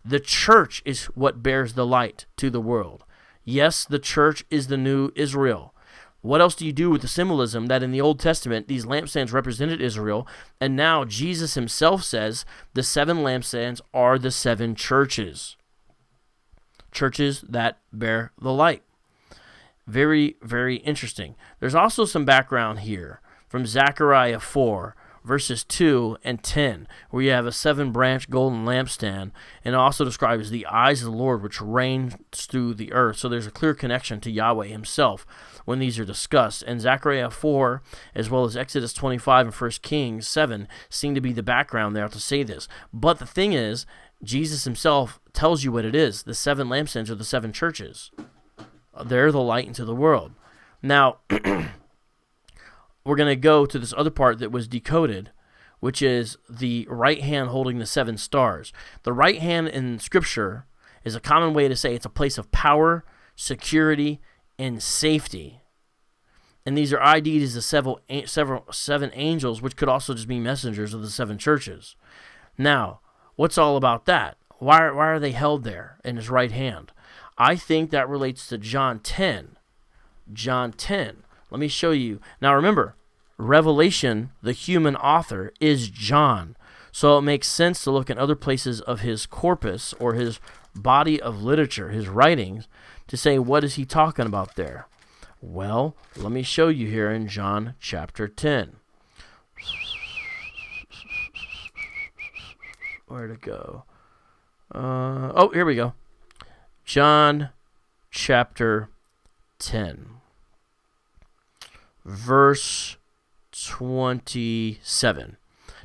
The church is what bears the light to the world. Yes, the church is the new Israel. What else do you do with the symbolism that in the Old Testament these lampstands represented Israel, and now Jesus himself says the 7 lampstands are the 7 churches. Churches that bear the light. Very, very interesting. There's also some background here from Zechariah 4, verses 2 and 10, where you have a 7-branch golden lampstand, and it also describes the eyes of the Lord which reigns through the earth. So there's a clear connection to Yahweh himself when these are discussed. And Zechariah 4, as well as Exodus 25 and 1 Kings 7, seem to be the background there to say this. But the thing is, Jesus himself tells you what it is. The 7 lampstands are the 7 churches. They're the light into the world. Now, we're going to go to this other part that was decoded, which is the right hand holding the 7 stars. The right hand in Scripture is a common way to say it's a place of power, security, and safety. And these are ID'd as the 7 angels, which could also just be messengers of the 7 churches. Now, what's all about that? Why are they held there in his right hand? I think that relates to John 10. John 10. Let me show you. Now remember, Revelation, the human author, is John. So it makes sense to look in other places of his corpus or his body of literature, his writings, to say, what is he talking about there? Well, let me show you here in John chapter 10. Where'd it go? Here we go. John chapter 10. Verse 27.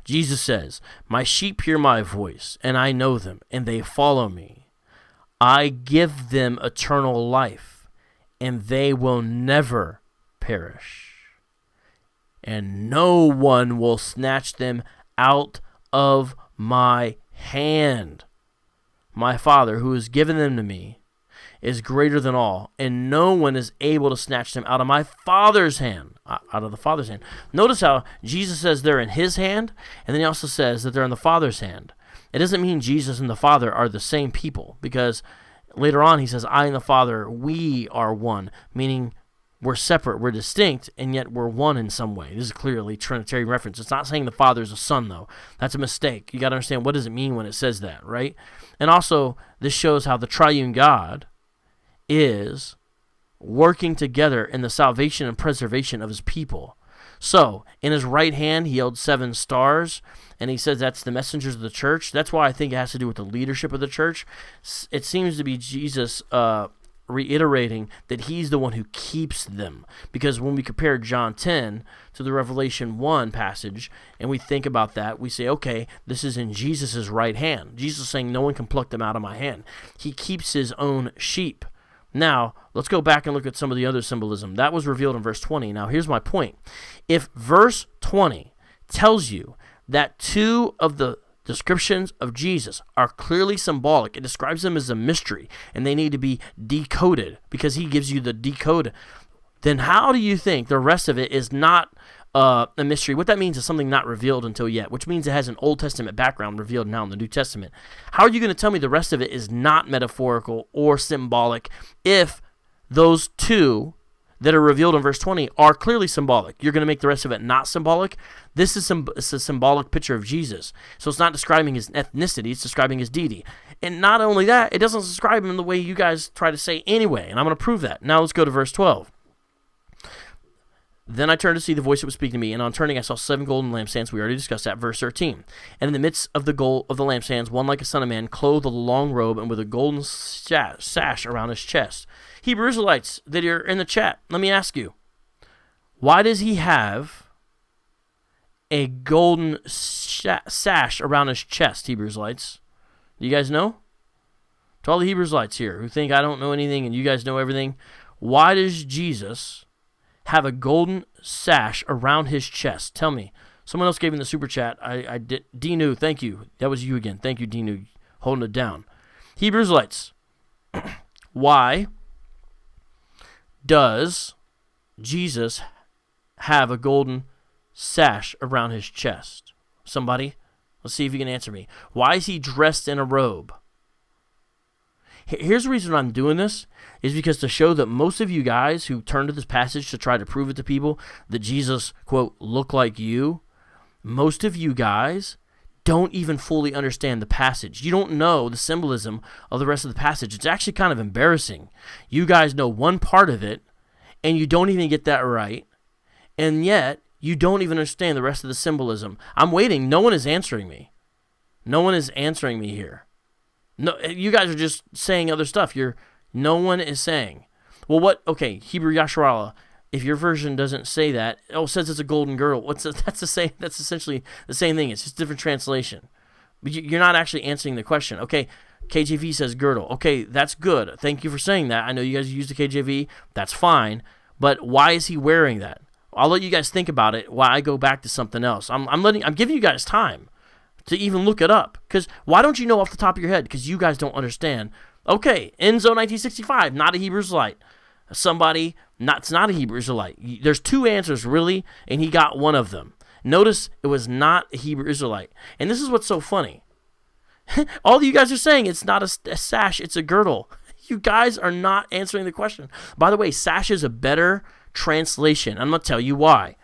Jesus says, "My sheep hear my voice, and I know them, and they follow me. I give them eternal life, and they will never perish. And no one will snatch them out of my hand. My Father, who has given them to me, is greater than all, and no one is able to snatch them out of my Father's hand." Out of the Father's hand. Notice how Jesus says they're in his hand, and then he also says that they're in the Father's hand. It doesn't mean Jesus and the Father are the same people, because later on he says, "I and the Father, we are one," meaning we're separate, we're distinct, and yet we're one in some way. This is clearly Trinitarian reference. It's not saying the Father is a son, though. That's a mistake. You got to understand, what does it mean when it says that, right? And also, this shows how the triune God is working together in the salvation and preservation of his people. So, in his right hand, he held 7 stars, and he says that's the messengers of the church. That's why I think it has to do with the leadership of the church. It seems to be Jesus reiterating that he's the one who keeps them. Because when we compare John 10 to the Revelation 1 passage, and we think about that, we say, okay, this is in Jesus' right hand. Jesus is saying, no one can pluck them out of my hand. He keeps his own sheep. Now, let's go back and look at some of the other symbolism. That was revealed in verse 20. Now, here's my point. If verse 20 tells you that two of the descriptions of Jesus are clearly symbolic, it describes them as a mystery, and they need to be decoded because he gives you the decode, then how do you think the rest of it is not a mystery? What that means is something not revealed until yet, which means it has an Old Testament background revealed now in the New Testament. How are you going to tell me the rest of it is not metaphorical or symbolic if those two that are revealed in verse 20 are clearly symbolic? You're going to make the rest of it not symbolic? This is it's a symbolic picture of Jesus. So it's not describing his ethnicity, it's describing his deity. And not only that, it doesn't describe him the way you guys try to say anyway, and I'm going to prove that. Now let's go to verse 12. Then I turned to see the voice that was speaking to me, and on turning I saw 7 golden lampstands. We already discussed that, verse 13. And in the midst of the lampstands, one like a son of man, clothed with a long robe and with a golden sash around his chest. Hebrew Israelites that are in the chat, let me ask you, why does he have a golden sash around his chest, Hebrew Israelites? Do you guys know? To all the Hebrew Israelites here who think I don't know anything and you guys know everything, why does Jesus have a golden sash around his chest? Tell me. Someone else gave him the super chat. I did. Dinu, thank you. That was you again. Thank you, Dinu, holding it down. Hebrew Israelites, why does Jesus have a golden sash around his chest? Somebody? Let's see if you can answer me. Why is he dressed in a robe? Here's the reason I'm doing this, is because to show that most of you guys who turn to this passage to try to prove it to people that Jesus, quote, looked like you, most of you guys don't even fully understand the passage. You don't know the symbolism of the rest of the passage. It's actually kind of embarrassing. You guys know one part of it, and you don't even get that right, and yet you don't even understand the rest of the symbolism. I'm waiting. No one is answering me. No one is answering me here. No, you guys are just saying other stuff. No one is saying. Well, what? Okay, Hebrew Yasharallah. If your version doesn't say that, it says it's a golden girdle. That's the same. That's essentially the same thing. It's just different translation. But you're not actually answering the question. Okay, KJV says girdle. Okay, that's good. Thank you for saying that. I know you guys use the KJV. That's fine. But why is he wearing that? I'll let you guys think about it while I go back to something else. I'm giving you guys time to even look it up. Because why don't you know off the top of your head? Because you guys don't understand. Okay, Enzo 1965, not a Hebrew Israelite. Somebody, it's not a Hebrew Israelite. There's two answers, really, and he got one of them. Notice it was not a Hebrew Israelite. And this is what's so funny. All you guys are saying it's not a sash, it's a girdle. You guys are not answering the question. By the way, sash is a better translation. I'm going to tell you why.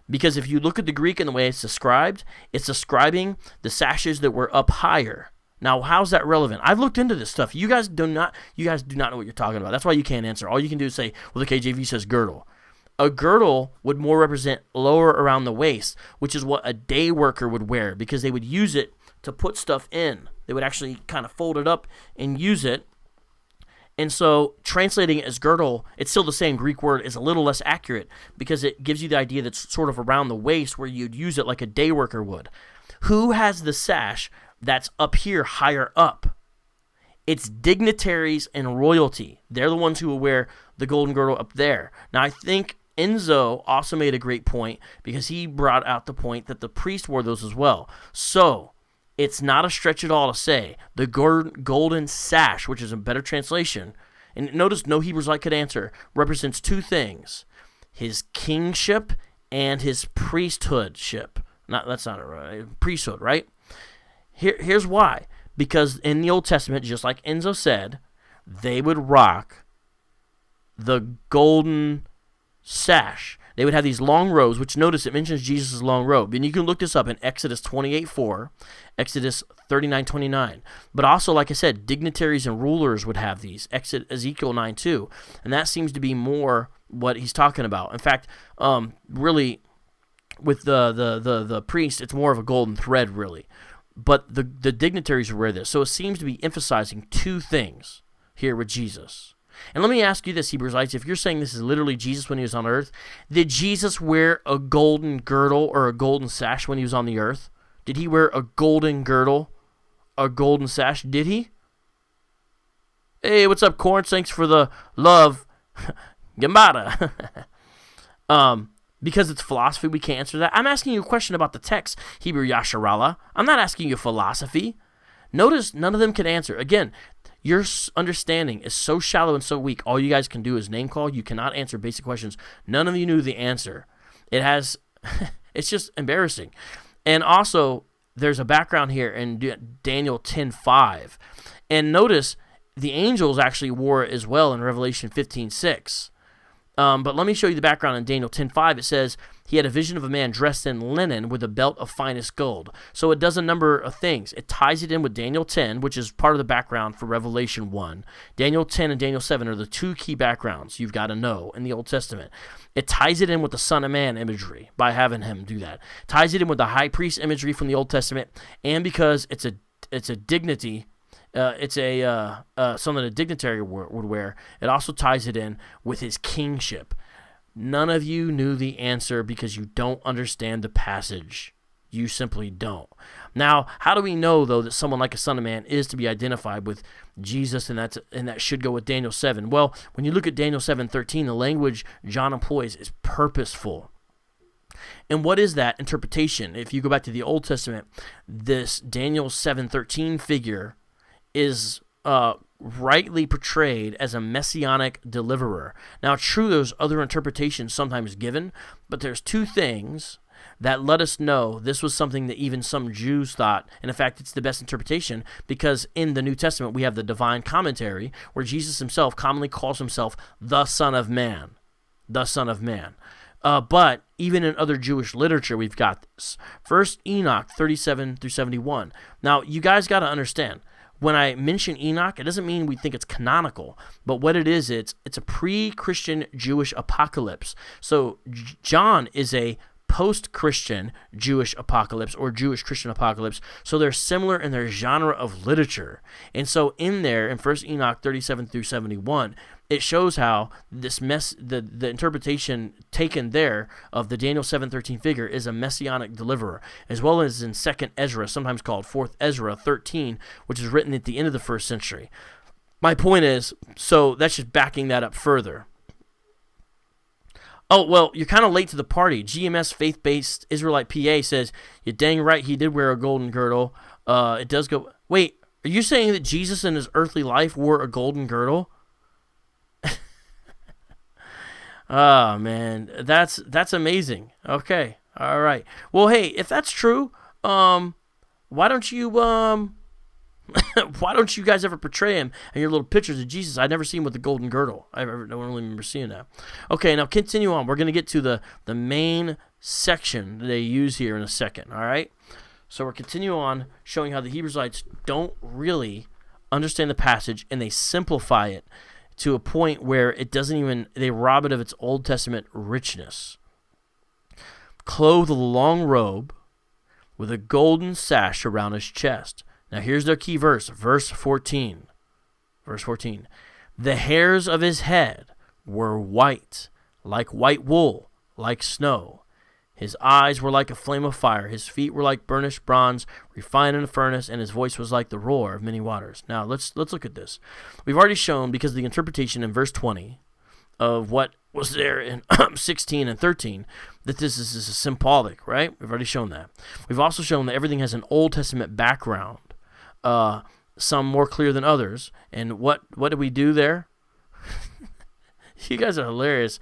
Because if you look at the Greek and the way it's described, it's describing the sashes that were up higher. Now, how's that relevant? I've looked into this stuff. You guys do not know what you're talking about. That's why you can't answer. All you can do is say, well, the KJV says girdle. A girdle would more represent lower around the waist, which is what a day worker would wear, because they would use it to put stuff in. They would actually kind of fold it up and use it. And so translating it as girdle, it's still the same Greek word, is a little less accurate because it gives you the idea that's sort of around the waist where you'd use it like a day worker would. Who has the sash that's up here higher up? It's dignitaries and royalty. They're the ones who will wear the golden girdle up there. Now, I think Enzo also made a great point because he brought out the point that the priest wore those as well. So it's not a stretch at all to say the golden sash, which is a better translation, and notice no Hebrew Israelite could answer, represents two things: his kingship and his priesthoodship. That's not a priesthood, right? Here's why. Because in the Old Testament, just like Enzo said, they would rock the golden sash. They would have these long robes, which notice it mentions Jesus' long robe. And you can look this up in Exodus 28:4, Exodus 39:29. But also, like I said, dignitaries and rulers would have these. Ezekiel 9:2. And that seems to be more what he's talking about. In fact, really, with the priest, it's more of a golden thread, really. But the dignitaries would wear this. So it seems to be emphasizing two things here with Jesus. And let me ask you this, Hebrewites, if you're saying this is literally Jesus when he was on earth, did Jesus wear a golden girdle or a golden sash when he was on the earth? Did he wear a golden girdle, a golden sash? Did he? Hey, what's up, Corn? Thanks for the love. Gambada. Because it's philosophy, we can't answer that. I'm asking you a question about the text, Hebrew Yasharallah. I'm not asking you philosophy. Notice none of them can answer. Again, your understanding is so shallow and so weak, all you guys can do is name call. You cannot answer basic questions. None of you knew the answer. It's just embarrassing. And also, there's a background here in Daniel 10:5. And notice, the angels actually wore it as well in Revelation 15:6. But let me show you the background in Daniel 10:5. It says, he had a vision of a man dressed in linen with a belt of finest gold. So it does a number of things. It ties it in with Daniel 10, which is part of the background for Revelation 1. Daniel 10 and Daniel 7 are the two key backgrounds you've got to know in the Old Testament. It ties it in with the Son of Man imagery by having him do that. Ties it in with the high priest imagery from the Old Testament, and because it's a dignity. It's something a dignitary would wear. It also ties it in with his kingship. None of you knew the answer because you don't understand the passage. You simply don't. Now, how do we know, though, that someone like a Son of Man is to be identified with Jesus, and that should go with Daniel 7? Well, when you look at Daniel 7:13, the language John employs is purposeful. And what is that interpretation? If you go back to the Old Testament, this Daniel 7:13 figure is rightly portrayed as a messianic deliverer. Now, true, there's other interpretations sometimes given, but there's two things that let us know this was something that even some Jews thought, and in fact, it's the best interpretation, because in the New Testament, we have the divine commentary, where Jesus himself commonly calls himself the Son of Man. The Son of Man. But even in other Jewish literature, we've got this. First Enoch 37-71. Now, you guys got to understand, when I mention Enoch, it doesn't mean we think it's canonical, but what it is, it's a pre-Christian Jewish apocalypse. So John is a post-Christian Jewish apocalypse or Jewish Christian apocalypse, so they're similar in their genre of literature. And so in there, in 1 Enoch 37-71, it shows how the interpretation taken there of the Daniel 7:13 figure is a messianic deliverer, as well as in 2nd Ezra, sometimes called 4th Ezra 13, which is written at the end of the 1st century. My point is, so that's just backing that up further. Oh, well, you're kind of late to the party. GMS Faith-Based Israelite PA says, you're dang right, he did wear a golden girdle. It does go... Wait, are you saying that Jesus in his earthly life wore a golden girdle? Oh, man, that's amazing. Okay, all right. Well, hey, if that's true, why don't you guys ever portray him in your little pictures of Jesus? I've never seen him with the golden girdle. I don't really remember seeing that. Okay, now continue on. We're going to get to the main section that they use here in a second, all right? So we're continuing on showing how the Hebrewites don't really understand the passage, and they simplify it to a point where it doesn't even, they rob it of its Old Testament richness. Clothed with a long robe with a golden sash around his chest. Now here's their key verse, verse 14. Verse 14. The hairs of his head were white, like white wool, like snow. His eyes were like a flame of fire. His feet were like burnished bronze, refined in a furnace, and his voice was like the roar of many waters. Now, let's look at this. We've already shown, because of the interpretation in verse 20 of what was there in 16 and 13, that this is symbolic, right? We've already shown that. We've also shown that everything has an Old Testament background, some more clear than others. And what did we do there? You guys are hilarious.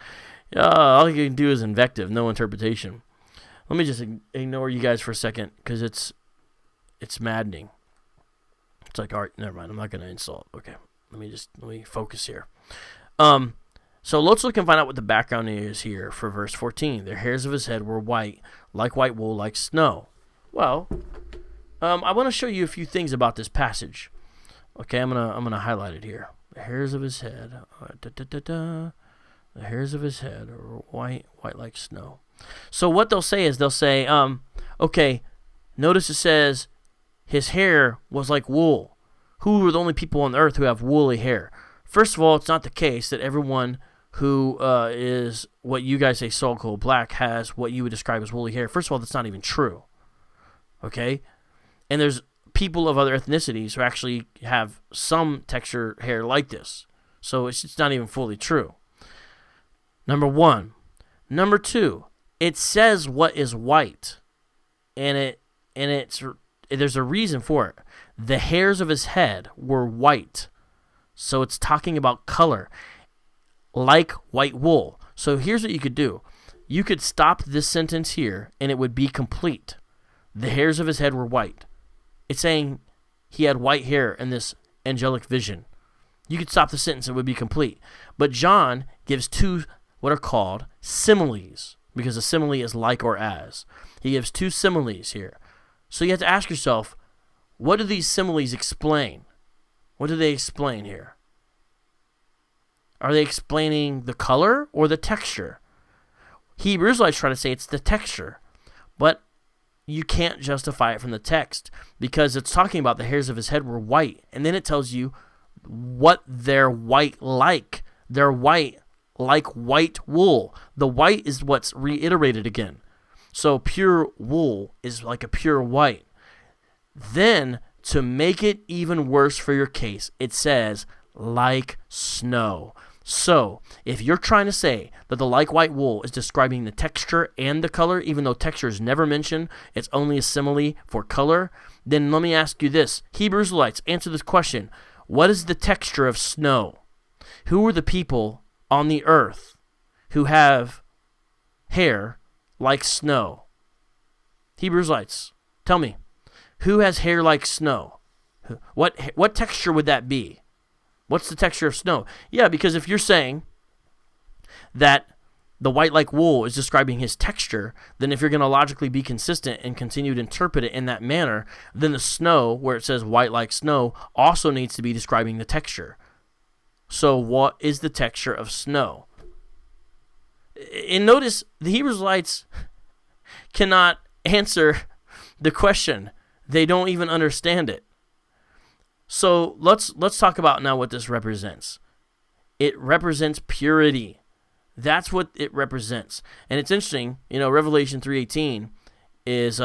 All you can do is invective, no interpretation. Let me just ignore you guys for a second, because it's maddening. It's like, all right, never mind. I'm not going to insult. Okay, let me focus here. So let's look and find out what the background is here for verse 14. The hairs of his head were white, like white wool, like snow. Well, I want to show you a few things about this passage. Okay, I'm gonna highlight it here. The hairs of his head. The hairs of his head are white like snow. So what they'll say is, okay, notice it says his hair was like wool. Who are the only people on earth who have woolly hair? First of all, it's not the case that everyone who is what you guys say so-called black has what you would describe as woolly hair. First of all, that's not even true. Okay? And there's people of other ethnicities who actually have some texture hair like this. So it's just not even fully true. Number one. Number two, it says what is white. And there's a reason for it. The hairs of his head were white. So it's talking about color, like white wool. So here's what you could do. You could stop this sentence here, and it would be complete. The hairs of his head were white. It's saying he had white hair in this angelic vision. You could stop the sentence, it would be complete. But John gives two what are called similes, because a simile is like or as. He gives two similes here. So you have to ask yourself, what do these similes explain? What do they explain here? Are they explaining the color or the texture? Hebrew Israelites try to say it's the texture, but you can't justify it from the text because it's talking about the hairs of his head were white, and then it tells you what they're white like. They're white like white wool. The white is what's reiterated again. So pure wool is like a pure white. Then, to make it even worse for your case, it says like snow. So, if you're trying to say that the like white wool is describing the texture and the color, even though texture is never mentioned, it's only a simile for color, then let me ask you this. Hebrew Israelites, answer this question. What is the texture of snow? Who are the people on the earth who have hair like snow? Hebrew Israelites, tell me. Who has hair like snow? What texture would that be? What's the texture of snow? Yeah, because if you're saying that the white like wool is describing his texture, then if you're going to logically be consistent and continue to interpret it in that manner, then the snow, where it says white like snow, also needs to be describing the texture. So what is the texture of snow? And notice the Hebrew Israelites cannot answer the question. They don't even understand it. So let's talk about now what this represents. It represents purity. That's what it represents. And it's interesting, Revelation 3:18 is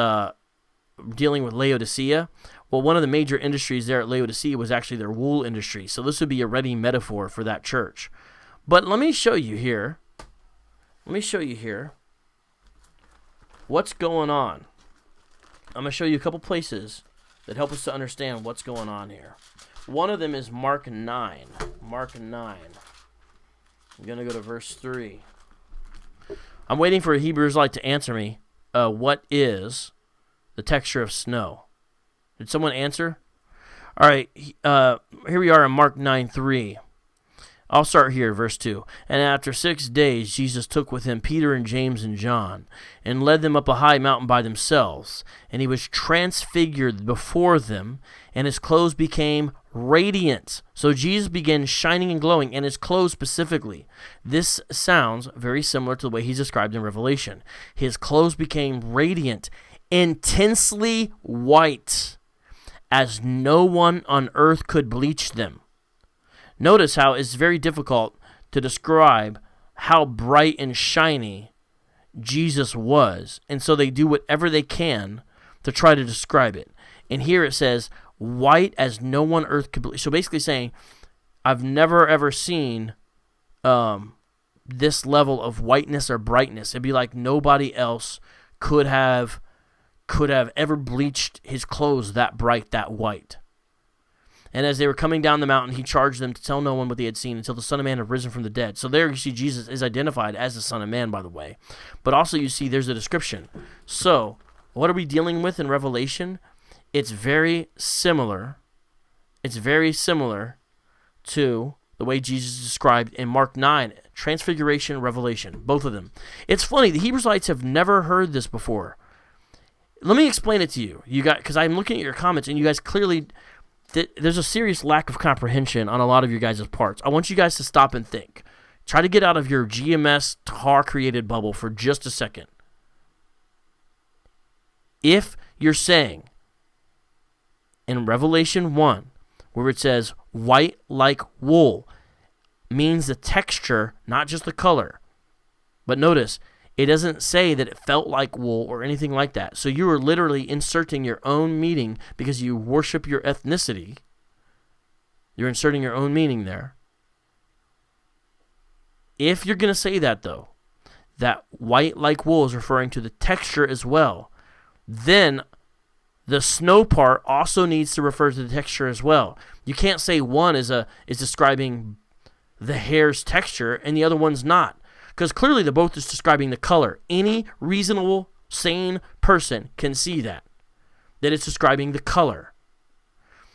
dealing with Laodicea. Well, one of the major industries there at Laodicea was actually their wool industry. So this would be a ready metaphor for that church. But let me show you here. What's going on. I'm going to show you a couple places that help us to understand what's going on here. One of them is Mark 9. Mark 9. I'm going to go to verse 3. I'm waiting for a Hebrew Israelite to answer me. What is the texture of snow? Did someone answer? All right. Here we are in Mark 9:3. I'll start here, verse 2. And after 6 days, Jesus took with him Peter and James and John, and led them up a high mountain by themselves. And he was transfigured before them, and his clothes became radiant. So Jesus began shining and glowing, and his clothes specifically. This sounds very similar to the way he's described in Revelation. His clothes became radiant, intensely white, as no one on earth could bleach them. Notice how it's very difficult to describe how bright and shiny Jesus was. And so they do whatever they can to try to describe it. And here it says, white as no one on earth could bleach. So basically saying, I've never ever seen this level of whiteness or brightness. It'd be like nobody else could have ever bleached his clothes that bright, that white. And as they were coming down the mountain, he charged them to tell no one what they had seen until the Son of Man had risen from the dead. So there you see Jesus is identified as the Son of Man, by the way. But also you see there's a description. So what are we dealing with in Revelation? It's very similar. It's very similar to the way Jesus described in Mark 9, Transfiguration, Revelation, both of them. It's funny, the Hebrew Israelites have never heard this before. Let me explain it to you. You got, because I'm looking at your comments, and you guys clearly... There's a serious lack of comprehension on a lot of your guys' parts. I want you guys to stop and think. Try to get out of your GMS tar-created bubble for just a second. If you're saying in Revelation 1, where it says white like wool, means the texture, not just the color. But notice, it doesn't say that it felt like wool or anything like that. So you are literally inserting your own meaning because you worship your ethnicity. You're inserting your own meaning there. If you're going to say that, though, that white like wool is referring to the texture as well, then the snow part also needs to refer to the texture as well. You can't say one is describing the hair's texture and the other one's not, because clearly they're both just describing the color. Any reasonable, sane person can see that it's describing the color.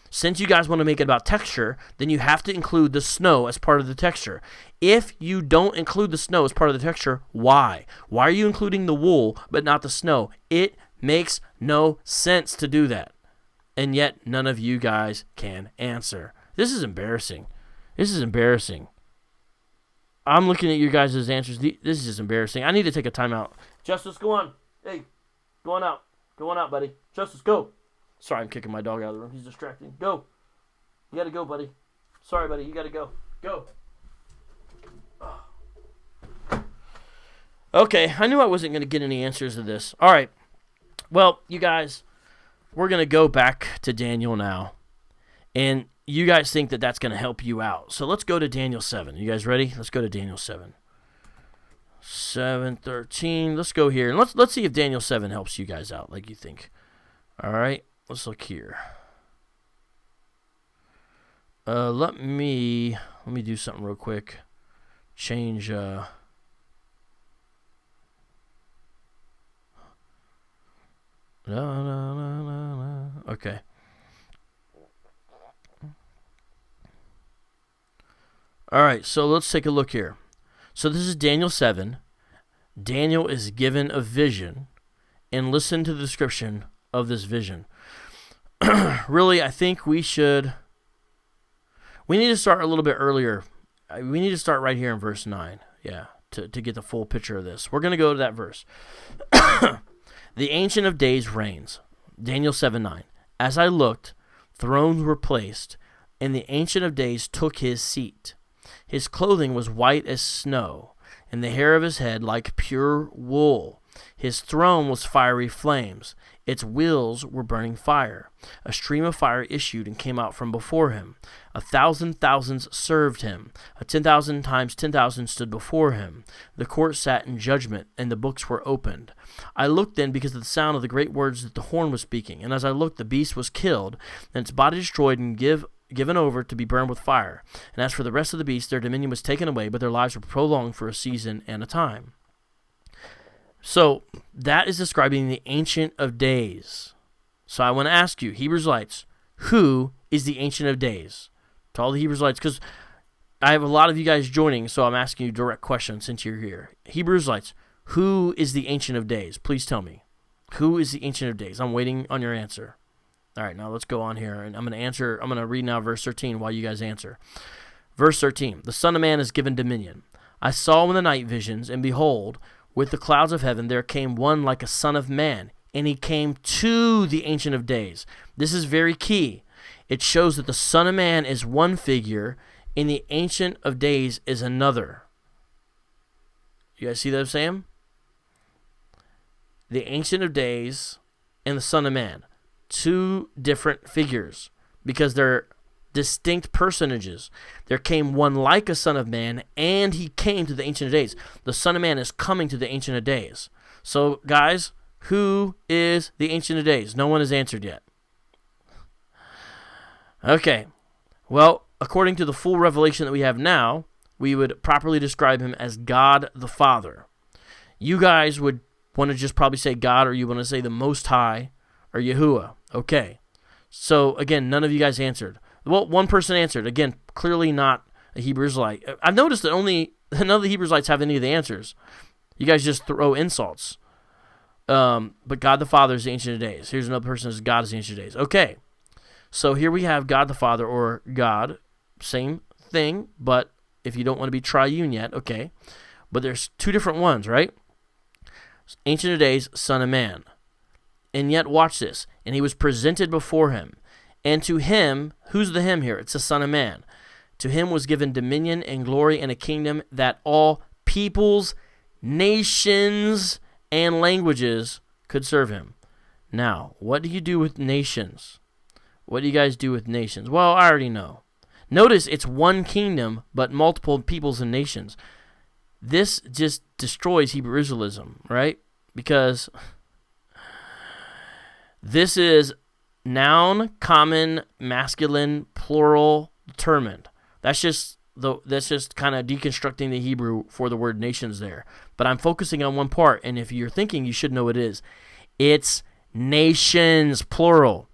Since you guys want to make it about texture, then you have to include the snow as part of the texture. If you don't include the snow as part of the texture, why? Why are you including the wool but not the snow? It makes no sense to do that. And yet, none of you guys can answer. This is embarrassing. This is embarrassing. I'm looking at you guys' answers. This is just embarrassing. I need to take a timeout. Justice, go on. Hey, go on out. Go on out, buddy. Justice, go. Sorry, I'm kicking my dog out of the room. He's distracting. Go. You gotta go, buddy. Sorry, buddy. You gotta go. Go. Okay, I knew I wasn't going to get any answers to this. All right. Well, you guys, we're going to go back to Daniel now. And you guys think that that's going to help you out. So let's go to Daniel 7. You guys ready? Let's go to Daniel 7. 7:13. Let's go here. And let's see if Daniel 7 helps you guys out like you think. All right. Let's look here. Let me do something real quick. Change No. Okay. All right, so let's take a look here. So this is Daniel 7. Daniel is given a vision, and listen to the description of this vision. Really, I think we need to start a little bit earlier. We need to start right here in verse 9, to get the full picture of this. We're going to go to that verse. The Ancient of Days reigns. Daniel 7:9. As I looked, thrones were placed, and the Ancient of Days took his seat. His clothing was white as snow, and the hair of his head like pure wool. His throne was fiery flames. Its wheels were burning fire. A stream of fire issued and came out from before him. 1,000 thousands served him. 10,000 times 10,000 stood before him. The court sat in judgment, and the books were opened. I looked then because of the sound of the great words that the horn was speaking. And as I looked, the beast was killed, and its body destroyed and given over to be burned with fire. And as for the rest of the beasts, their dominion was taken away, but their lives were prolonged for a season and a time. So that is describing the Ancient of Days. So I want to ask you, Hebrews-lites, who is the Ancient of Days? To all the Hebrews-lites, because I have a lot of you guys joining, so I'm asking you direct questions since you're here. Hebrews-lites, who is the Ancient of Days? Please tell me. Who is the Ancient of Days? I'm waiting on your answer. All right, now let's go on here, and I'm going to read now verse 13 while you guys answer. Verse 13, the Son of Man is given dominion. I saw in the night visions, and behold, with the clouds of heaven there came one like a son of man, and he came to the Ancient of Days. This is very key. It shows that the Son of Man is one figure, and the Ancient of Days is another. You guys see that I'm saying? The Ancient of Days and the Son of Man. Two different figures, because they're distinct personages. There came one like a Son of Man, and he came to the Ancient of Days. The Son of Man is coming to the Ancient of Days. So, guys, who is the Ancient of Days? No one has answered yet. Okay. Well, according to the full revelation that we have now, we would properly describe him as God the Father. You guys would want to just probably say God, or you want to say the Most High, or Yahuwah. Okay. So, again, none of you guys answered. Well, one person answered. Again, clearly not a Hebrews-lite. I've noticed that none of the Hebrews-lites have any of the answers. You guys just throw insults. But God the Father is the Ancient of Days. Here's another person who says God is the Ancient of Days. Okay. So here we have God the Father, or God. Same thing, but if you don't want to be triune yet, okay. But there's two different ones, right? Ancient of Days, Son of Man. And yet, watch this. And he was presented before him. And to him, who's the him here? It's the Son of Man. To him was given dominion and glory and a kingdom that all peoples, nations, and languages could serve him. Now, what do you do with nations? What do you guys do with nations? Well, I already know. Notice it's one kingdom, but multiple peoples and nations. This just destroys Hebrew Israelism, right? Because this is noun, common, masculine, plural, determined. That's just kind of deconstructing the Hebrew for the word nations there. But I'm focusing on one part, and if you're thinking, you should know what it is. It's nations, plural.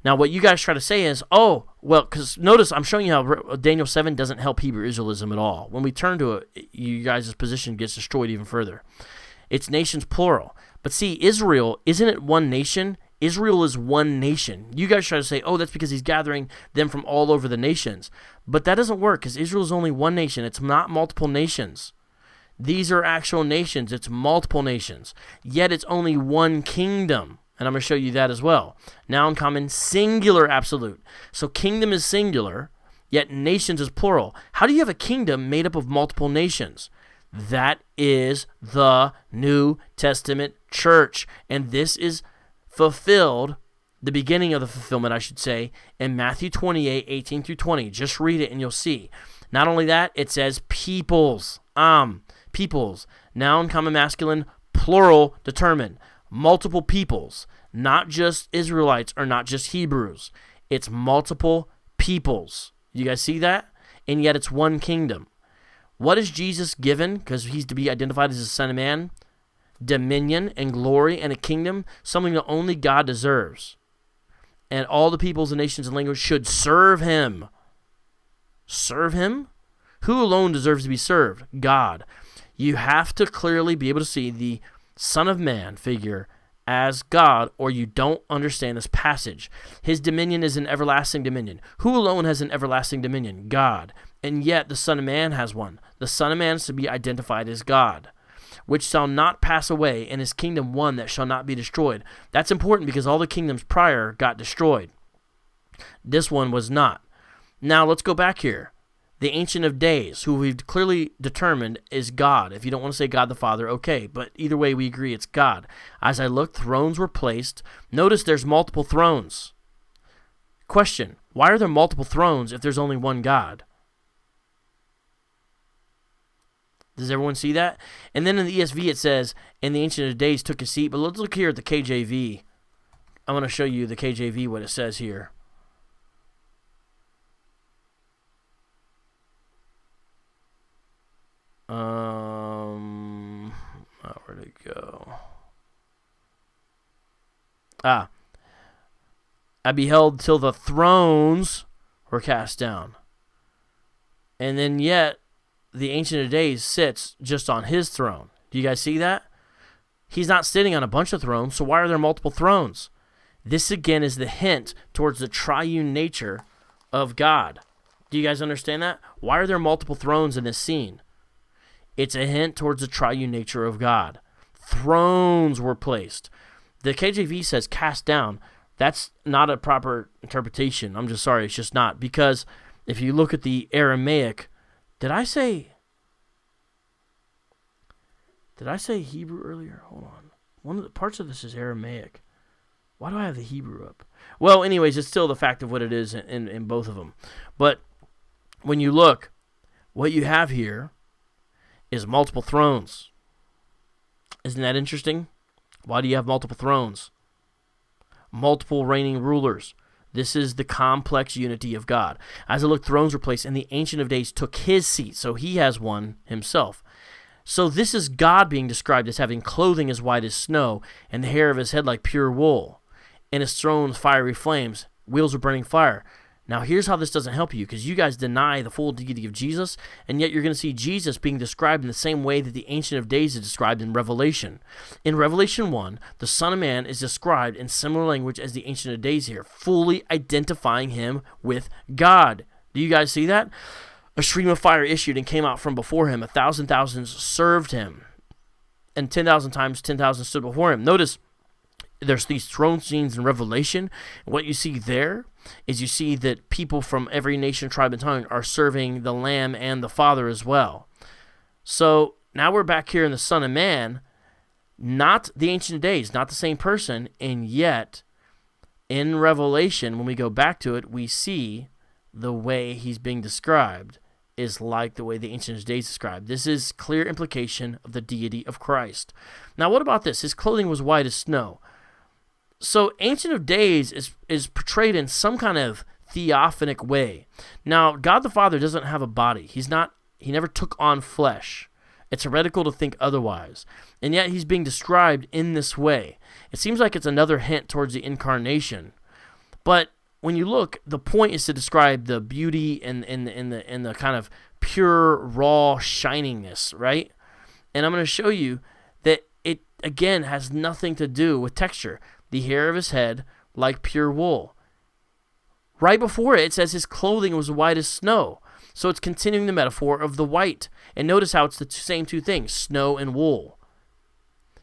Now, what you guys try to say is, oh, well, because notice I'm showing you how Daniel 7 doesn't help Hebrew Israelism at all. When we turn to it, you guys' position gets destroyed even further. It's nations, plural. But see, Israel, isn't it one nation? Israel is one nation. You guys try to say, oh, that's because he's gathering them from all over the nations. But that doesn't work because Israel is only one nation. It's not multiple nations. These are actual nations. It's multiple nations. Yet it's only one kingdom. And I'm going to show you that as well. Noun, common, singular, absolute. So kingdom is singular, yet nations is plural. How do you have a kingdom made up of multiple nations? That is the New Testament church. And this is fulfilled, the beginning of the fulfillment, I should say, in Matthew 28, 18 through 20. Just read it and you'll see. Not only that, it says peoples. Peoples. Noun, common, masculine, plural, determined. Multiple peoples, not just Israelites or not just Hebrews. It's multiple peoples. You guys see that? And yet it's one kingdom. What is Jesus given? Because he's to be identified as the Son of Man. Dominion and glory and a kingdom, something that only God deserves. And all the peoples and nations and languages should serve him. Serve him? Who alone deserves to be served? God. You have to clearly be able to see the Son of Man figure as God, or you don't understand this passage. His dominion is an everlasting dominion. Who alone has an everlasting dominion? God. And yet the Son of Man has one. The Son of Man is to be identified as God, which shall not pass away, and his kingdom one that shall not be destroyed. That's important because all the kingdoms prior got destroyed. This one was not. Now let's go back here. The Ancient of Days, who we've clearly determined is God. If you don't want to say God the Father, okay. But either way, we agree it's God. As I looked, thrones were placed. Notice there's multiple thrones. Question, why are there multiple thrones if there's only one God? Does everyone see that? And then in the ESV it says, and the Ancient of Days took a seat. But let's look here at the KJV. I'm going to show you the KJV, what it says here. Where'd it go? I beheld till the thrones were cast down. And then yet, the Ancient of Days sits just on his throne. Do you guys see that? He's not sitting on a bunch of thrones, so why are there multiple thrones? This again is the hint towards the triune nature of God. Do you guys understand that? Why are there multiple thrones in this scene? It's a hint towards the triune nature of God. Thrones were placed. The KJV says cast down. That's not a proper interpretation. I'm just sorry, it's just not. Because if you look at the Aramaic, did I say Hebrew earlier? Hold on. One of the parts of this is Aramaic. Why do I have the Hebrew up? Well, anyways, it's still the fact of what it is in both of them. But when you look, what you have here is multiple thrones. Isn't that interesting? Why do you have multiple thrones? Multiple reigning rulers. This is the complex unity of God. As I looked, thrones were placed, and the Ancient of Days took his seat. So he has one himself. So this is God being described as having clothing as white as snow, and the hair of his head like pure wool. And his throne fiery flames, wheels of burning fire. Now here's how this doesn't help you, because you guys deny the full deity of Jesus, and yet you're going to see Jesus being described in the same way that the Ancient of Days is described in Revelation. In Revelation 1, the Son of Man is described in similar language as the Ancient of Days here, fully identifying him with God. Do you guys see that? A stream of fire issued and came out from before him. 1,000 thousands served him, and 10,000 times 10,000 stood before him. Notice there's these throne scenes in Revelation. What you see there is you see that people from every nation, tribe, and tongue are serving the Lamb and the Father as well. So now we're back here in the Son of Man, not the Ancient of Days, not the same person, and yet in Revelation, when we go back to it, we see the way he's being described is like the way the Ancient of Days described. This is clear implication of the deity of Christ. Now, what about this? His clothing was white as snow. So, Ancient of Days is portrayed in some kind of theophanic way. Now, God the Father doesn't have a body. He never took on flesh. It's heretical to think otherwise. And yet, he's being described in this way. It seems like it's another hint towards the incarnation. But when you look, the point is to describe the beauty and the kind of pure, raw shiningness, right? And I'm going to show you that it, again, has nothing to do with texture. The hair of his head like pure wool. Right before it says his clothing was white as snow. So it's continuing the metaphor of the white. And notice how it's the same two things, snow and wool.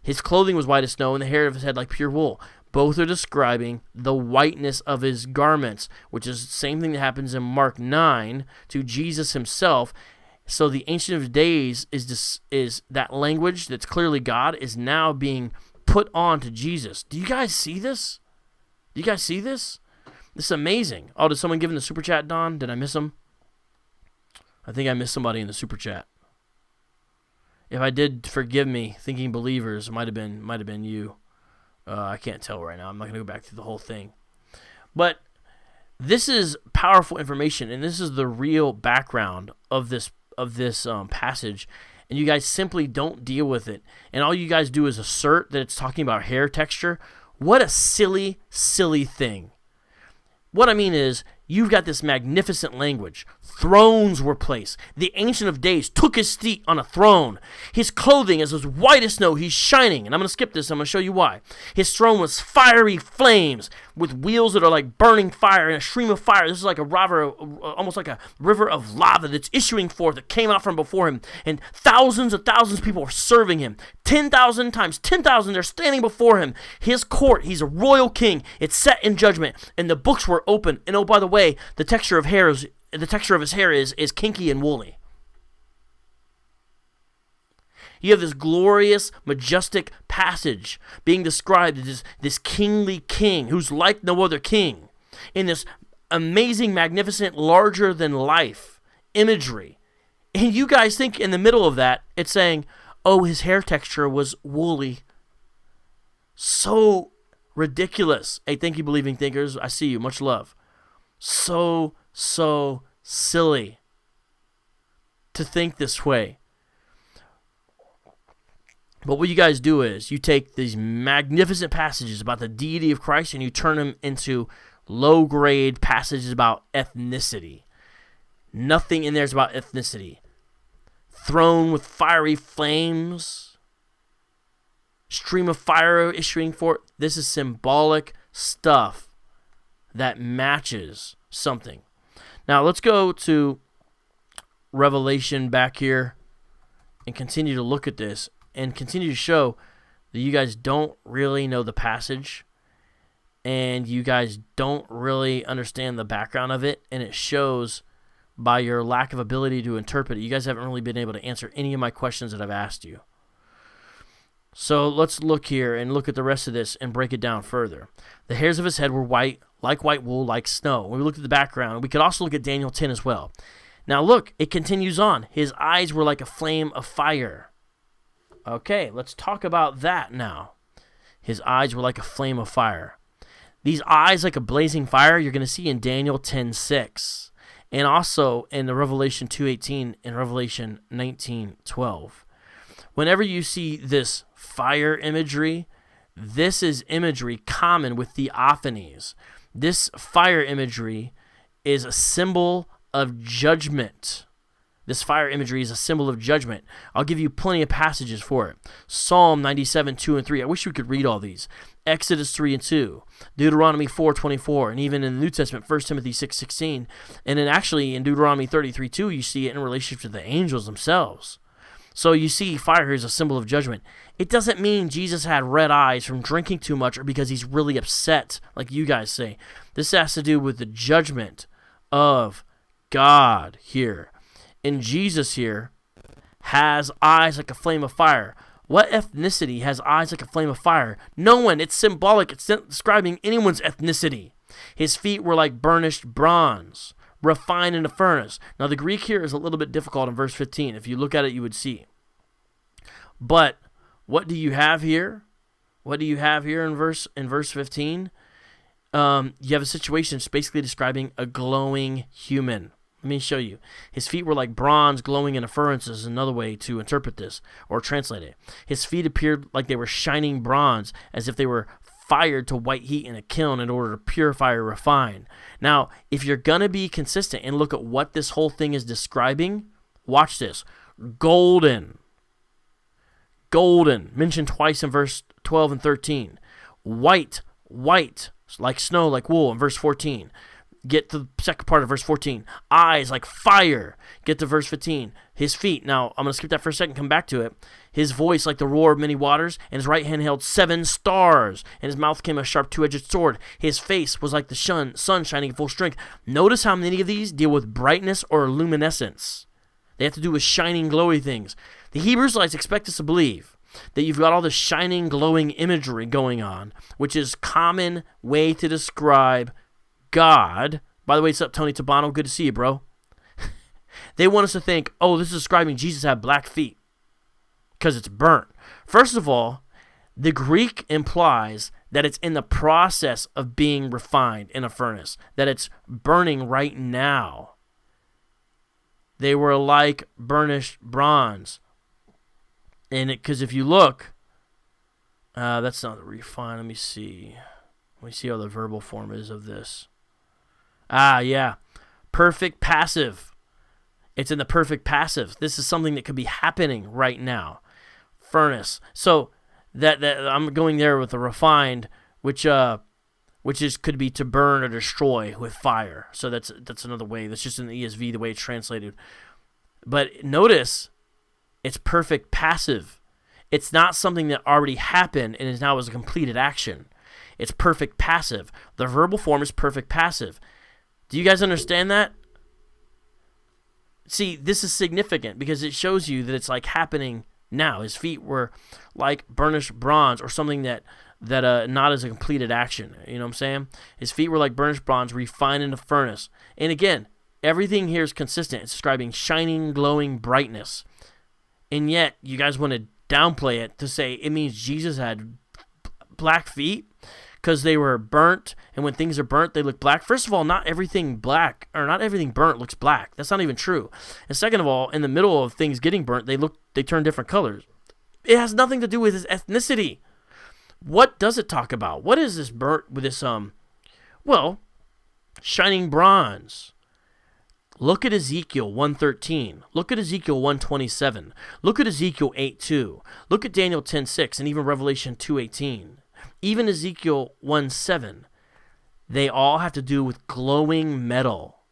His clothing was white as snow, and the hair of his head like pure wool. Both are describing the whiteness of his garments, which is the same thing that happens in Mark 9 to Jesus himself. So the Ancient of Days is that language that's clearly God is now being put on to Jesus. Do you guys see this? Do you guys see this? This is amazing. Oh, did someone give him the super chat, Don? Did I miss him? I think I missed somebody in the super chat. If I did, forgive me. Thinking believers might have been you. I can't tell right now. I'm not going to go back through the whole thing. But this is powerful information, and this is the real background of this passage. And you guys simply don't deal with it. And all you guys do is assert that it's talking about hair texture. What a silly, silly thing. What I mean is, you've got this magnificent language. Thrones were placed. The Ancient of Days took his seat on a throne. His clothing is as white as snow. He's shining. And I'm going to skip this. I'm going to show you why. His throne was fiery flames with wheels that are like burning fire and a stream of fire. This is like a river, almost like a river of lava that's issuing forth that came out from before him. And thousands of people are serving him. 10,000 times 10,000, they're standing before him. His court, he's a royal king. It's set in judgment. And the books were open. And oh, by the way, the texture of his hair is kinky and woolly. You have this glorious, majestic passage being described as this kingly king who's like no other king in this amazing, magnificent, larger-than-life imagery. And you guys think in the middle of that, it's saying, oh, his hair texture was woolly. So ridiculous. Hey, thank you, believing thinkers. I see you. Much love. So silly to think this way. But what you guys do is you take these magnificent passages about the deity of Christ and you turn them into low-grade passages about ethnicity. Nothing in there is about ethnicity. Throne with fiery flames, stream of fire issuing forth. This is symbolic stuff that matches something. Now let's go to Revelation back here and continue to look at this and continue to show that you guys don't really know the passage and you guys don't really understand the background of it, and it shows by your lack of ability to interpret it. You guys haven't really been able to answer any of my questions that I've asked you. So let's look here and look at the rest of this and break it down further. The hairs of his head were white, like white wool, like snow. When we looked at the background, we could also look at Daniel 10 as well. Now look, it continues on. His eyes were like a flame of fire. Okay, let's talk about that now. His eyes were like a flame of fire. These eyes like a blazing fire you're going to see in Daniel 10:6. And also in the Revelation 2:18 and Revelation 19:12. Whenever you see this fire imagery, this is imagery common with theophanies. This fire imagery is a symbol of judgment. This fire imagery is a symbol of judgment. I'll give you plenty of passages for it. Psalm 97:2-3. I wish we could read all these. Exodus 3:2. Deuteronomy 4:24. And even in the New Testament, 1 Timothy 6:16. And then actually in Deuteronomy 33:2, you see it in relationship to the angels themselves. So you see fire is a symbol of judgment. It doesn't mean Jesus had red eyes from drinking too much or because he's really upset, like you guys say. This has to do with the judgment of God here. And Jesus here has eyes like a flame of fire. What ethnicity has eyes like a flame of fire? No one. It's symbolic. It's not describing anyone's ethnicity. His feet were like burnished bronze, refined in a furnace. Now, the Greek here is a little bit difficult in verse 15. If you look at it, you would see. But what do you have here? What do you have here in verse 15? You have a situation that's basically describing a glowing human. Let me show you. His feet were like bronze glowing in a furnace is another way to interpret this or translate it. His feet appeared like they were shining bronze, as if they were fired to white heat in a kiln in order to purify or refine. Now, if you're going to be consistent and look at what this whole thing is describing, watch this. Golden. Golden, mentioned twice in verse 12 and 13. White, like snow, like wool in verse 14. Get to the second part of verse 14. Eyes like fire. Get to verse 15. His feet. Now, I'm going to skip that for a second, come back to it. His voice like the roar of many waters, and his right hand held 7 stars, and his mouth came a sharp two-edged sword. His face was like the sun shining in full strength. Notice how many of these deal with brightness or luminescence. They have to do with shining, glowy things. The Hebrew Israelites expect us to believe that you've got all this shining, glowing imagery going on, which is common way to describe God. By the way, what's up, Tony Tabano? Good to see you, bro. They want us to think, oh, this is describing Jesus had black feet because it's burnt. First of all, the Greek implies that it's in the process of being refined in a furnace, that it's burning right now. They were like burnished bronze. And because if you look, that's not refined. Let me see. Let me see how the verbal form is of this. Yeah. Perfect passive. It's in the perfect passive. This is something that could be happening right now. Furnace. So that I'm going there with the refined, which could be to burn or destroy with fire. So that's another way. That's just in the ESV the way it's translated. But notice it's perfect passive. It's not something that already happened and is now as a completed action. It's perfect passive. The verbal form is perfect passive. Do you guys understand that? See, this is significant because it shows you that it's like happening now. His feet were like burnished bronze or something that not as a completed action. You know what I'm saying? His feet were like burnished bronze refined in a furnace. And again, everything here is consistent. It's describing shining, glowing brightness. And yet, you guys want to downplay it to say it means Jesus had black feet because they were burnt, and when things are burnt, they look black. First of all, not everything black, or not everything burnt looks black. That's not even true. And second of all, in the middle of things getting burnt, they turn different colors. It has nothing to do with his ethnicity. What does it talk about? What is this burnt with this, shining bronze? Look at Ezekiel 1:13. Look at Ezekiel 1:27. Look at Ezekiel 8:2. Look at Daniel 10:6 and even Revelation 2:18. Even Ezekiel 1:7. They all have to do with glowing metal.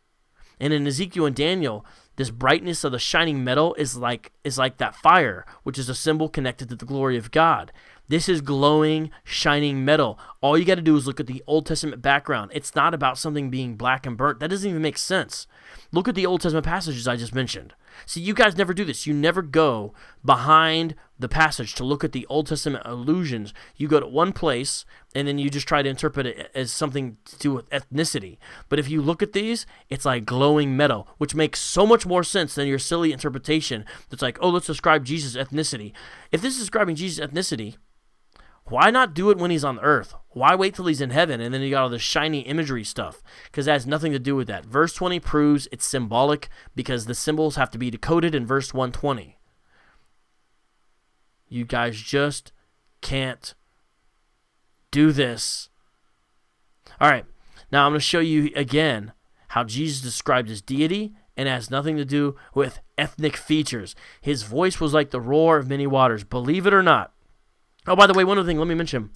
And in Ezekiel and Daniel, this brightness of the shining metal is like that fire, which is a symbol connected to the glory of God. This is glowing, shining metal. All you got to do is look at the Old Testament background. It's not about something being black and burnt. That doesn't even make sense. Look at the Old Testament passages I just mentioned. See, you guys never do this. You never go behind the passage to look at the Old Testament allusions. You go to one place, and then you just try to interpret it as something to do with ethnicity. But if you look at these, it's like glowing metal, which makes so much more sense than your silly interpretation that's like, oh, let's describe Jesus' ethnicity. If this is describing Jesus' ethnicity, why not do it when he's on earth? Why wait till he's in heaven and then you got all this shiny imagery stuff? Because that has nothing to do with that. Verse 20 proves it's symbolic because the symbols have to be decoded in verse 120. You guys just can't do this. All right, now I'm going to show you again how Jesus described his deity, and it has nothing to do with ethnic features. His voice was like the roar of many waters. Believe it or not. Oh, by the way, one other thing, let me mention.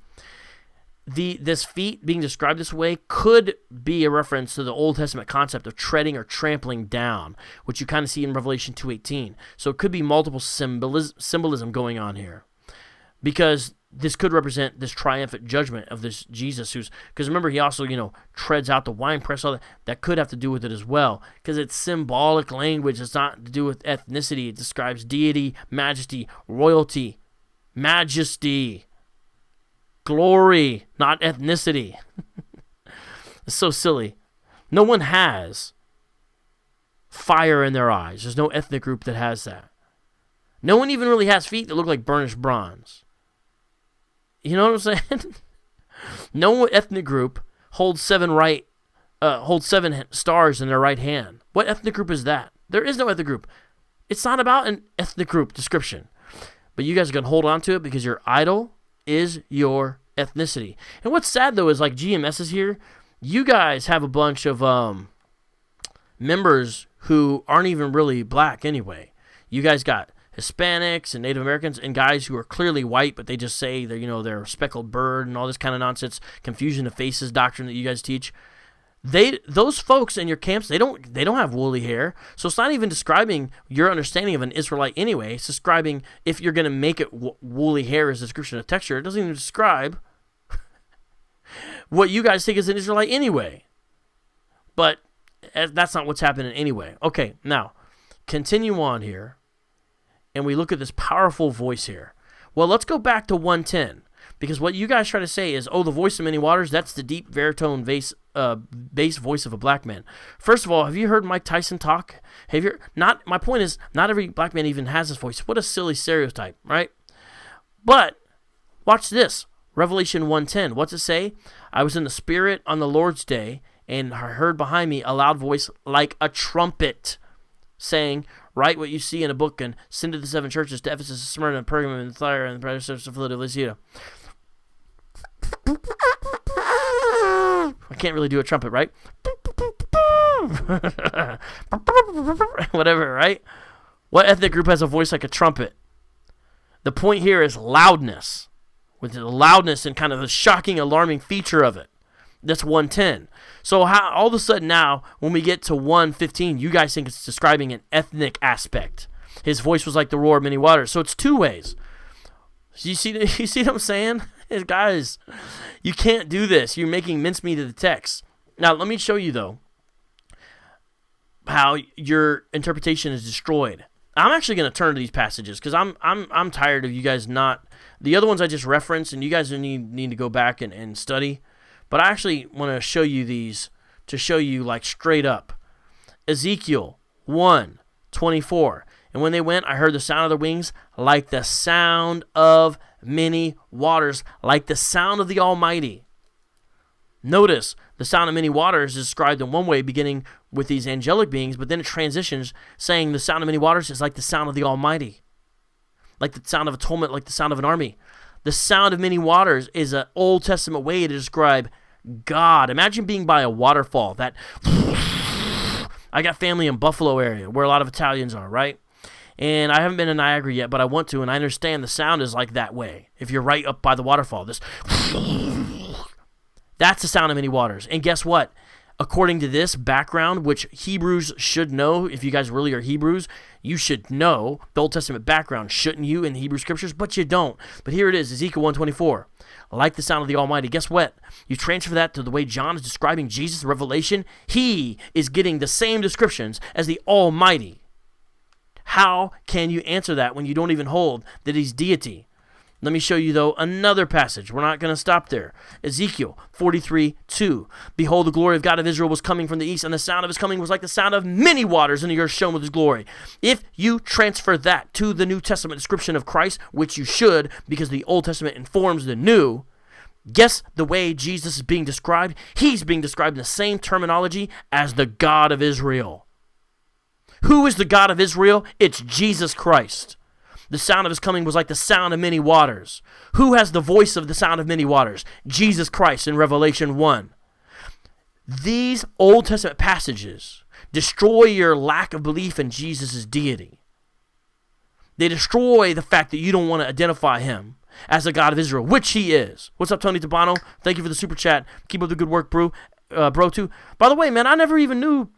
this feet being described this way could be a reference to the Old Testament concept of treading or trampling down, which you kind of see in Revelation 2:18. So it could be multiple symbolism going on here, because this could represent this triumphant judgment of this Jesus because remember, he also, treads out the winepress. All that could have to do with it as well, because it's symbolic language. It's not to do with ethnicity. It describes deity, majesty, royalty, majesty, glory, not ethnicity. It's so silly. No one has fire in their eyes. There's no ethnic group that has that. No one even really has feet that look like burnished bronze. You know what I'm saying? No ethnic group holds seven stars in their right hand. What ethnic group is that? There is no ethnic group. It's not about an ethnic group description. But you guys are going to hold on to it because your idol is your ethnicity. And what's sad, though, is like GMS is here. You guys have a bunch of members who aren't even really black anyway. You guys got Hispanics and Native Americans and guys who are clearly white, but they just say they're a speckled bird and all this kind of nonsense, confusion of faces doctrine that you guys teach. Those folks in your camps, they don't have woolly hair, so it's not even describing your understanding of an Israelite anyway. It's describing, if you're going to make it woolly hair as a description of texture, it doesn't even describe what you guys think is an Israelite anyway. But that's not what's happening anyway. Okay, now continue on here. And we look at this powerful voice here. Well, let's go back to 110. Because what you guys try to say is, the voice of many waters, that's the deep baritone bass voice of a black man. First of all, have you heard Mike Tyson talk? My point is, not every black man even has this voice. What a silly stereotype, right? But watch this. Revelation 1:10. What's it say? I was in the Spirit on the Lord's day, and I heard behind me a loud voice like a trumpet, saying, write what you see in a book and send to the seven churches, to Ephesus, Smyrna, and Pergamum, and Thyatira, and the Philadelphia. I can't really do a trumpet, right? Whatever, right? What ethnic group has a voice like a trumpet? The point here is loudness, with the loudness and kind of the shocking, alarming feature of it. That's 110. So how all of a sudden now, when we get to 115, you guys think it's describing an ethnic aspect. His voice was like the roar of many waters. So it's two ways. You see what I'm saying? Guys, you can't do this. You're making mincemeat of the text. Now, let me show you, though, how your interpretation is destroyed. I'm actually going to turn to these passages because I'm tired of you guys not. The other ones I just referenced, and you guys need to go back and study. But I actually want to show you these to show you like straight up. Ezekiel 1:24. And when they went, I heard the sound of their wings like the sound of many waters, like the sound of the Almighty. Notice the sound of many waters is described in one way, beginning with these angelic beings, but then it transitions saying the sound of many waters is like the sound of the Almighty, like the sound of a tumult, like the sound of an army. The sound of many waters is an Old Testament way to describe God. Imagine being by a waterfall. That I got family in Buffalo area where a lot of Italians are, right? And I haven't been to Niagara yet, but I want to, and I understand the sound is like that way. If you're right up by the waterfall, that's the sound of many waters. And guess what? According to this background, which Hebrews should know, if you guys really are Hebrews, you should know the Old Testament background, shouldn't you, in the Hebrew Scriptures? But you don't. But here it is, Ezekiel 1:24. Like the sound of the Almighty. Guess what? You transfer that to the way John is describing Jesus in Revelation. He is getting the same descriptions as the Almighty. How can you answer that when you don't even hold that he's deity? Let me show you, though, another passage. We're not going to stop there. Ezekiel 43:2. Behold, the glory of God of Israel was coming from the east, and the sound of his coming was like the sound of many waters, and the earth shone with his glory. If you transfer that to the New Testament description of Christ, which you should, because the Old Testament informs the New, guess the way Jesus is being described? He's being described in the same terminology as the God of Israel. Who is the God of Israel? It's Jesus Christ. The sound of his coming was like the sound of many waters. Who has the voice of the sound of many waters? Jesus Christ in Revelation 1. These Old Testament passages destroy your lack of belief in Jesus' deity. They destroy the fact that you don't want to identify him. as the God of Israel, which he is. What's up, Tony Tabano? Thank you for the super chat. Keep up the good work, bro, too. By the way, man, I never even knew,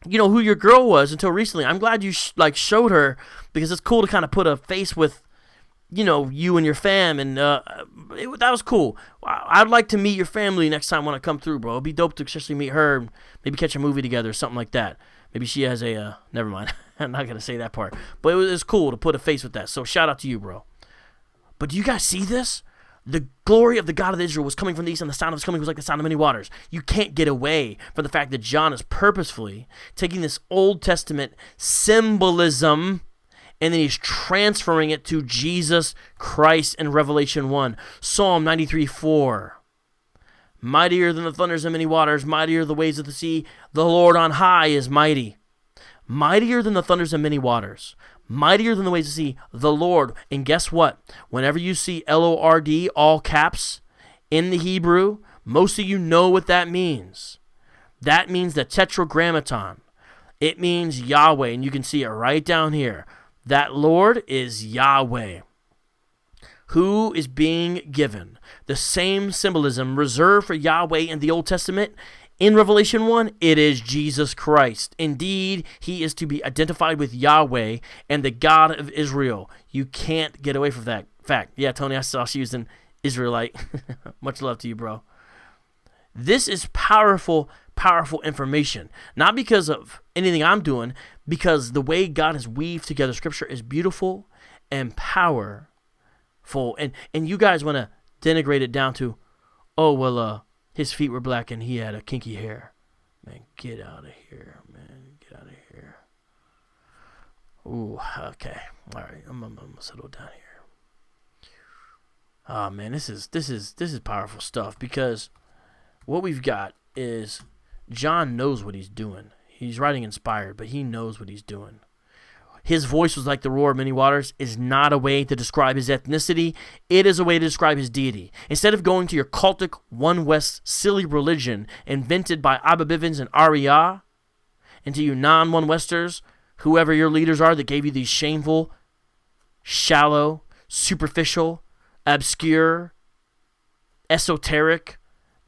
who your girl was until recently. I'm glad you showed her, because it's cool to kind of put a face with, you and your fam, and that was cool. I'd like to meet your family next time when I come through, bro. It'd be dope to especially meet her, maybe catch a movie together or something like that. Maybe she has a, never mind. I'm not going to say that part. But it was cool to put a face with that. So shout out to you, bro. But do you guys see this? The glory of the God of Israel was coming from the east, and the sound of his coming was like the sound of many waters. You can't get away from the fact that John is purposefully taking this Old Testament symbolism, and then he's transferring it to Jesus Christ in Revelation 1. Psalm 93:4. Mightier than the thunders and many waters, mightier the waves of the sea, the Lord on high is mighty. Mightier than the thunders and many waters, mightier than the waves of the sea, the Lord. And guess what? Whenever you see Lord, all caps, in the Hebrew, most of you know what that means. That means the tetragrammaton. It means Yahweh, and you can see it right down here. That Lord is Yahweh, who is being given the same symbolism reserved for Yahweh in the Old Testament. In Revelation 1, it is Jesus Christ. Indeed, he is to be identified with Yahweh and the God of Israel. You can't get away from that fact. Yeah, Tony, I saw she used an Israelite. Much love to you, bro. This is powerful, powerful information. Not because of anything I'm doing, because the way God has weaved together Scripture is beautiful and powerful. And you guys want to denigrate it down to, his feet were black and he had a kinky hair. Man, get out of here, man. Get out of here. Ooh, okay. All right, I'm gonna settle down here. Oh man, this is powerful stuff, because what we've got is John knows what he's doing. He's writing inspired, but he knows what he's doing. His voice was like the roar of many waters is not a way to describe his ethnicity. It is a way to describe his deity. Instead of going to your cultic One West silly religion invented by Abba Bivens and Arya, and to you non-One Westers, whoever your leaders are that gave you these shameful, shallow, superficial, obscure, esoteric,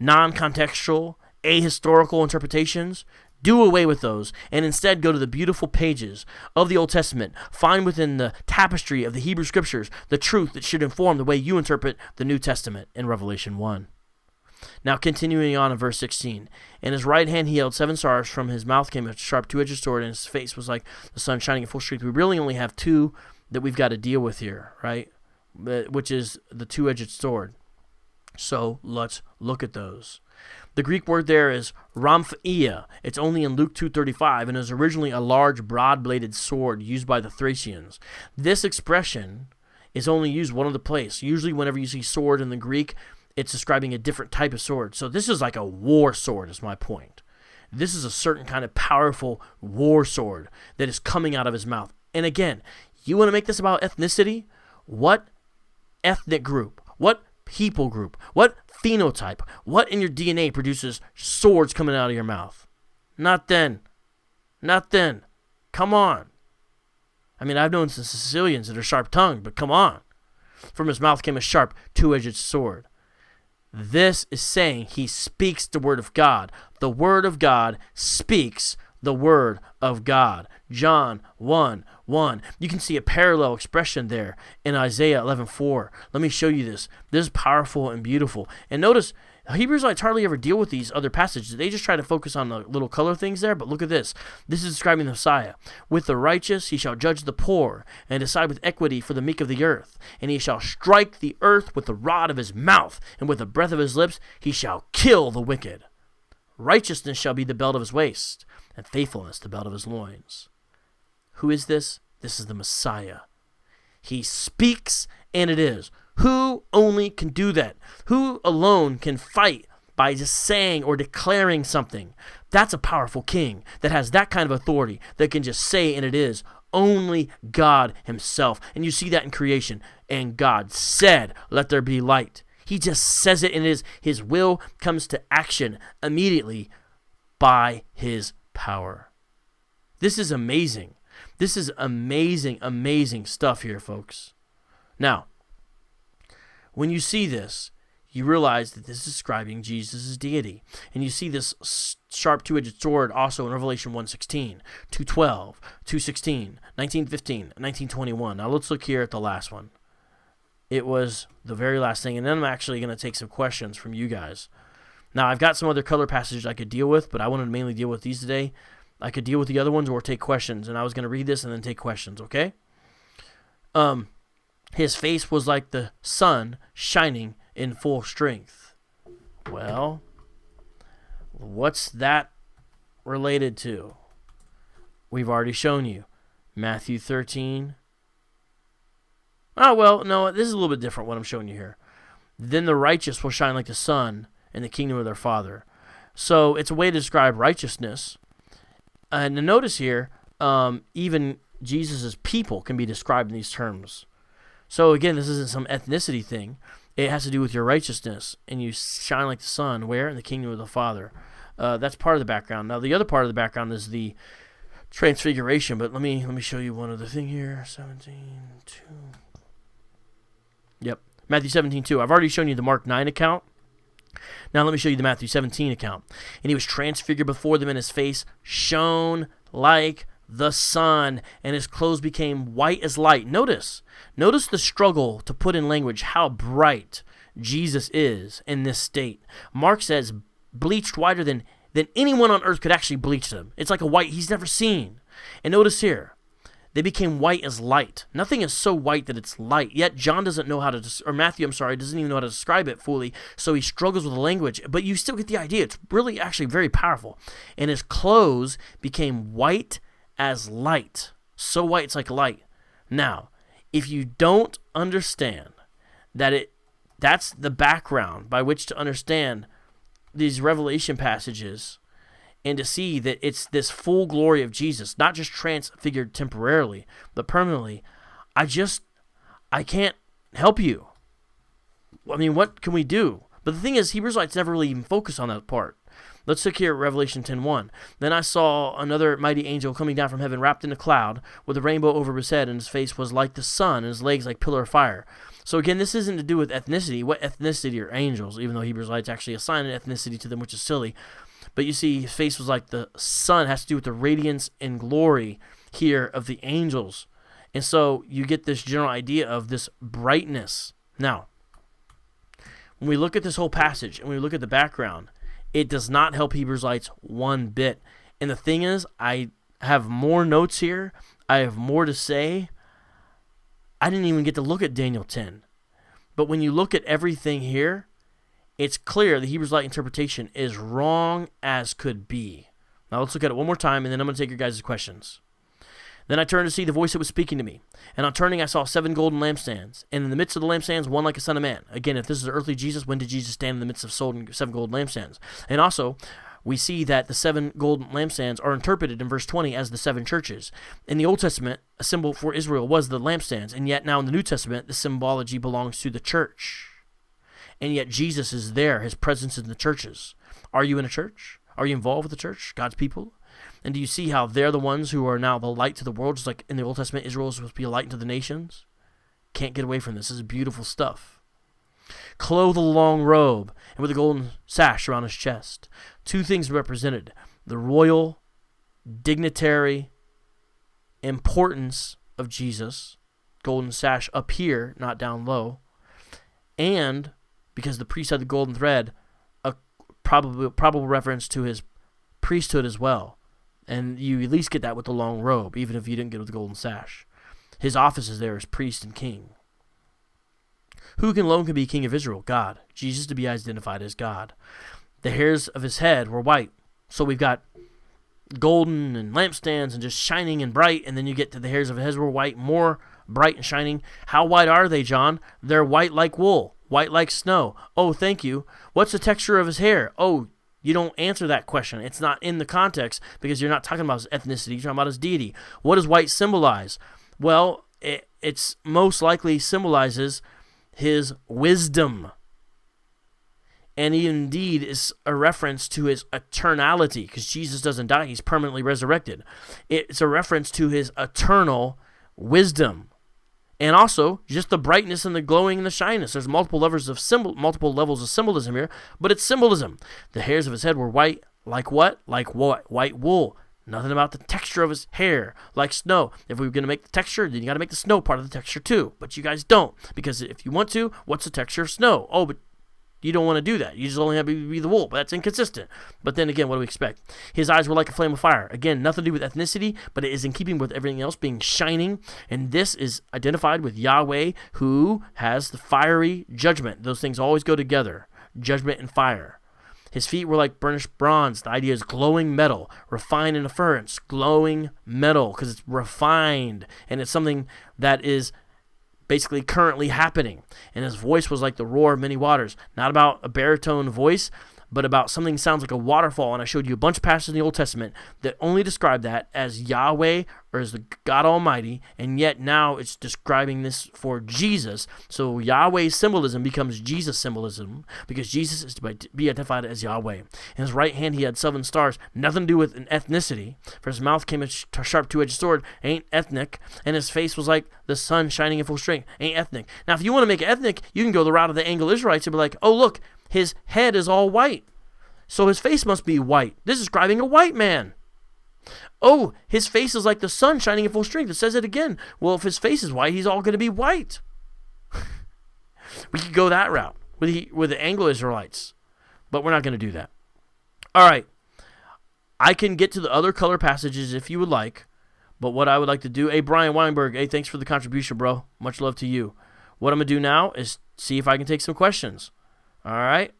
non-contextual, ahistorical interpretations, do away with those, and instead go to the beautiful pages of the Old Testament. Find within the tapestry of the Hebrew Scriptures the truth that should inform the way you interpret the New Testament in Revelation 1. Now, continuing on in verse 16. In his right hand he held 7 stars. From his mouth came a sharp two-edged sword, and his face was like the sun shining in full strength. We really only have 2 that we've got to deal with here, right? Which is the two-edged sword. So let's look at those. The Greek word there is rhamphia. It's only in Luke 2:35 and is originally a large broad-bladed sword used by the Thracians. This expression is only used one other place. Usually whenever you see sword in the Greek, it's describing a different type of sword. So this is like a war sword is my point. This is a certain kind of powerful war sword that is coming out of his mouth. And again, you want to make this about ethnicity? What ethnic group? What people group? What phenotype? What in your DNA produces swords coming out of your mouth? Not then. Not then. Come on. I mean, I've known some Sicilians that are sharp-tongued, but come on. From his mouth came a sharp, two-edged sword. This is saying he speaks the word of God. The word of God speaks the word of God. John 1:1. You can see a parallel expression there in Isaiah 11:4. Let me show you this. This is powerful and beautiful. And notice, Hebrews hardly ever deal with these other passages. They just try to focus on the little color things there, but look at this. This is describing the Messiah. With the righteous he shall judge the poor, and decide with equity for the meek of the earth. And he shall strike the earth with the rod of his mouth, and with the breath of his lips he shall kill the wicked. Righteousness shall be the belt of his waist, and faithfulness the belt of his loins. Who is this? This is the Messiah. He speaks, and it is. Who only can do that? Who alone can fight by just saying or declaring something? That's a powerful king that has that kind of authority that can just say, and it is. Only God himself. And you see that in creation. And God said, let there be light. He just says it, and it is. His will comes to action immediately by his power. This is amazing. This is amazing, amazing stuff here, folks. Now, when you see this, you realize that this is describing Jesus' deity. And you see this sharp two-edged sword also in Revelation 1:16, 2:12, 2:16, 19:15, 19:21. Now let's look here at the last one. It was the very last thing, and then I'm actually going to take some questions from you guys. Now, I've got some other color passages I could deal with, but I wanted to mainly deal with these today. I could deal with the other ones or take questions, and I was going to read this and then take questions, okay? His face was like the sun shining in full strength. Well, what's that related to? We've already shown you. Matthew 13. Oh, well, no, this is a little bit different what I'm showing you here. Then the righteous will shine like the sun in the kingdom of their Father. So it's a way to describe righteousness. And notice here, even Jesus' people can be described in these terms. So again, this isn't some ethnicity thing. It has to do with your righteousness. And you shine like the sun, where? In the kingdom of the Father. That's part of the background. Now, the other part of the background is the transfiguration. But let me show you one other thing here. 17:2. Yep. Matthew 17:2. I've already shown you the Mark 9 account. Now let me show you the Matthew 17 account. And he was transfigured before them, and his face shone like the sun, and his clothes became white as light. Notice the struggle to put in language how bright Jesus is in this state. Mark says bleached whiter than anyone on earth could actually bleach them. It's like a white he's never seen. And notice here, they became white as light. Nothing is so white that it's light. Yet John doesn't know how to, or Matthew, doesn't even know how to describe it fully. So he struggles with the language. But you still get the idea. It's really actually very powerful. And his clothes became white as light. So white it's like light. Now, if you don't understand that's the background by which to understand these Revelation passages, and to see that it's this full glory of Jesus, not just transfigured temporarily, but permanently, I can't help you. I mean, what can we do? But the thing is, Hebrews Lights never really even focus on that part. Let's look here at Revelation 10:1. Then I saw another mighty angel coming down from heaven, wrapped in a cloud, with a rainbow over his head, and his face was like the sun, and his legs like pillar of fire. So again, this isn't to do with ethnicity. What ethnicity are angels? Even though Hebrews Lights actually assign an ethnicity to them, which is silly. But you see, his face was like the sun. It has to do with the radiance and glory here of the angels. And so you get this general idea of this brightness. Now, when we look at this whole passage and we look at the background, it does not help Hebrews Lights one bit. And the thing is, I have more notes here. I have more to say. I didn't even get to look at Daniel 10. But when you look at everything here, it's clear the Hebrews Light interpretation is wrong as could be. Now let's look at it one more time, and then I'm going to take your guys' questions. Then I turned to see the voice that was speaking to me. And on turning, I saw 7 golden lampstands. And in the midst of the lampstands, one like a son of man. Again, if this is earthly Jesus, when did Jesus stand in the midst of 7 golden lampstands? And also, we see that the 7 golden lampstands are interpreted in verse 20 as the 7 churches. In the Old Testament, a symbol for Israel was the lampstands. And yet now in the New Testament, the symbology belongs to the church. And yet Jesus is there. His presence is in the churches. Are you in a church? Are you involved with the church, God's people? And do you see how they're the ones who are now the light to the world? Just like in the Old Testament, Israel is supposed to be a light to the nations. Can't get away from this. This is beautiful stuff. Clothed with a long robe and with a golden sash around his chest. 2 things represented. The royal, dignitary importance of Jesus. Golden sash up here, not down low. And because the priest had the golden thread, a probable reference to his priesthood as well. And you at least get that with the long robe, even if you didn't get it with the golden sash. His office is there as priest and king. Who alone can be king of Israel? God. Jesus to be identified as God. The hairs of his head were white. So we've got golden and lampstands and just shining and bright, and then you get to the hairs of his head were white, more bright and shining. How white are they, John? They're white like wool. White like snow. Oh, thank you. What's the texture of his hair? Oh, you don't answer that question. It's not in the context because you're not talking about his ethnicity. You're talking about his deity. What does white symbolize? Well, it's most likely symbolizes his wisdom. And he indeed is a reference to his eternality because Jesus doesn't die. He's permanently resurrected. It's a reference to his eternal wisdom. And also, just the brightness and the glowing and the shininess. There's multiple levels of symbolism here, but it's symbolism. The hairs of his head were white, like what? Like what? White wool. Nothing about the texture of his hair, like snow. If we were going to make the texture, then you got to make the snow part of the texture too. But you guys don't, because if you want to, what's the texture of snow? Oh, but you don't want to do that. You just only have to be the wool, but that's inconsistent. But then again, what do we expect? His eyes were like a flame of fire. Again, nothing to do with ethnicity, but it is in keeping with everything else being shining. And this is identified with Yahweh, who has the fiery judgment. Those things always go together, judgment and fire. His feet were like burnished bronze. The idea is glowing metal, refined in a furnace, glowing metal, because it's refined, and it's something that is basically currently happening. And his voice was like the roar of many waters. Not about a baritone voice, but about something that sounds like a waterfall. And I showed you a bunch of passages in the Old Testament that only describe that as Yahweh or as the God Almighty, and yet now it's describing this for Jesus. So Yahweh's symbolism becomes Jesus' symbolism, because Jesus is to be identified as Yahweh. In his right hand he had 7 stars, nothing to do with an ethnicity. For his mouth came a sharp two-edged sword, ain't ethnic. And his face was like the sun shining in full strength, ain't ethnic. Now if you want to make it ethnic, you can go the route of the Anglo-Israelites and be like, oh look, his head is all white, so his face must be white. This is describing a white man. Oh, his face is like the sun shining in full strength. It says it again. Well, if his face is white, he's all going to be white. We could go that route with the Anglo-Israelites, but we're not going to do that. All right. I can get to the other color passages if you would like, but what I would like to do, hey, Brian Weinberg, hey, thanks for the contribution, bro. Much love to you. What I'm going to do now is see if I can take some questions. All right?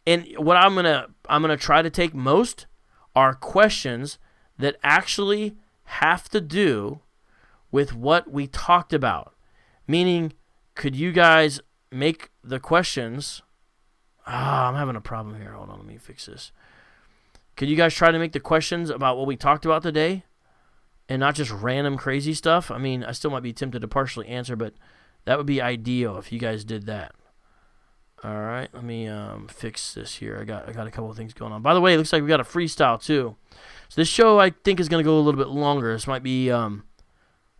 And what I'm gonna try to take most are questions that actually have to do with what we talked about. Meaning, could you guys make the questions? I'm having a problem here. Hold on, let me fix this. Could you guys try to make the questions about what we talked about today and not just random crazy stuff? I mean, I still might be tempted to partially answer, but that would be ideal if you guys did that. All right, let me fix this here. I got a couple of things going on. By the way, it looks like we got a freestyle too. So this show I think is going to go a little bit longer. This might be this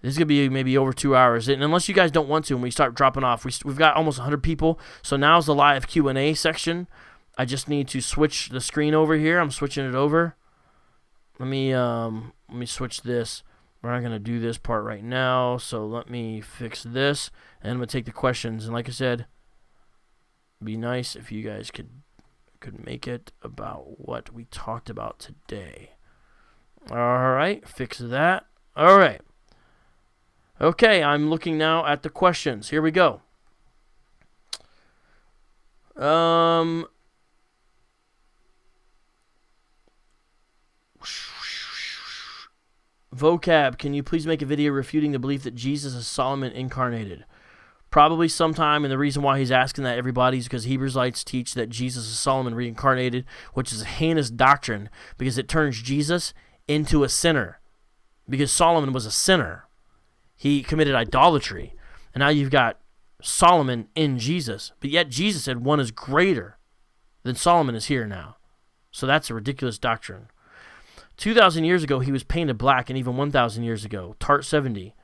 is going to be maybe over 2 hours. And unless you guys don't want to, and we start dropping off, we've got almost 100 people. So now's the live Q&A section. I just need to switch the screen over here. I'm switching it over. Let me switch this. We're not going to do this part right now. So let me fix this, and I'm going to take the questions. And like I said, be nice if you guys could make it about what we talked about today. All right, fix that. All right. Okay, I'm looking now at the questions. Here we go. Vocab, can you please make a video refuting the belief that Jesus is Solomon incarnated? Probably sometime, and the reason why he's asking that, everybody, is because Hebrewites teach that Jesus is Solomon reincarnated, which is a heinous doctrine because it turns Jesus into a sinner. Because Solomon was a sinner. He committed idolatry. And now you've got Solomon in Jesus. But yet Jesus said one is greater than Solomon is here now. So that's a ridiculous doctrine. 2,000 years ago, he was painted black, and even 1,000 years ago, Tart 70.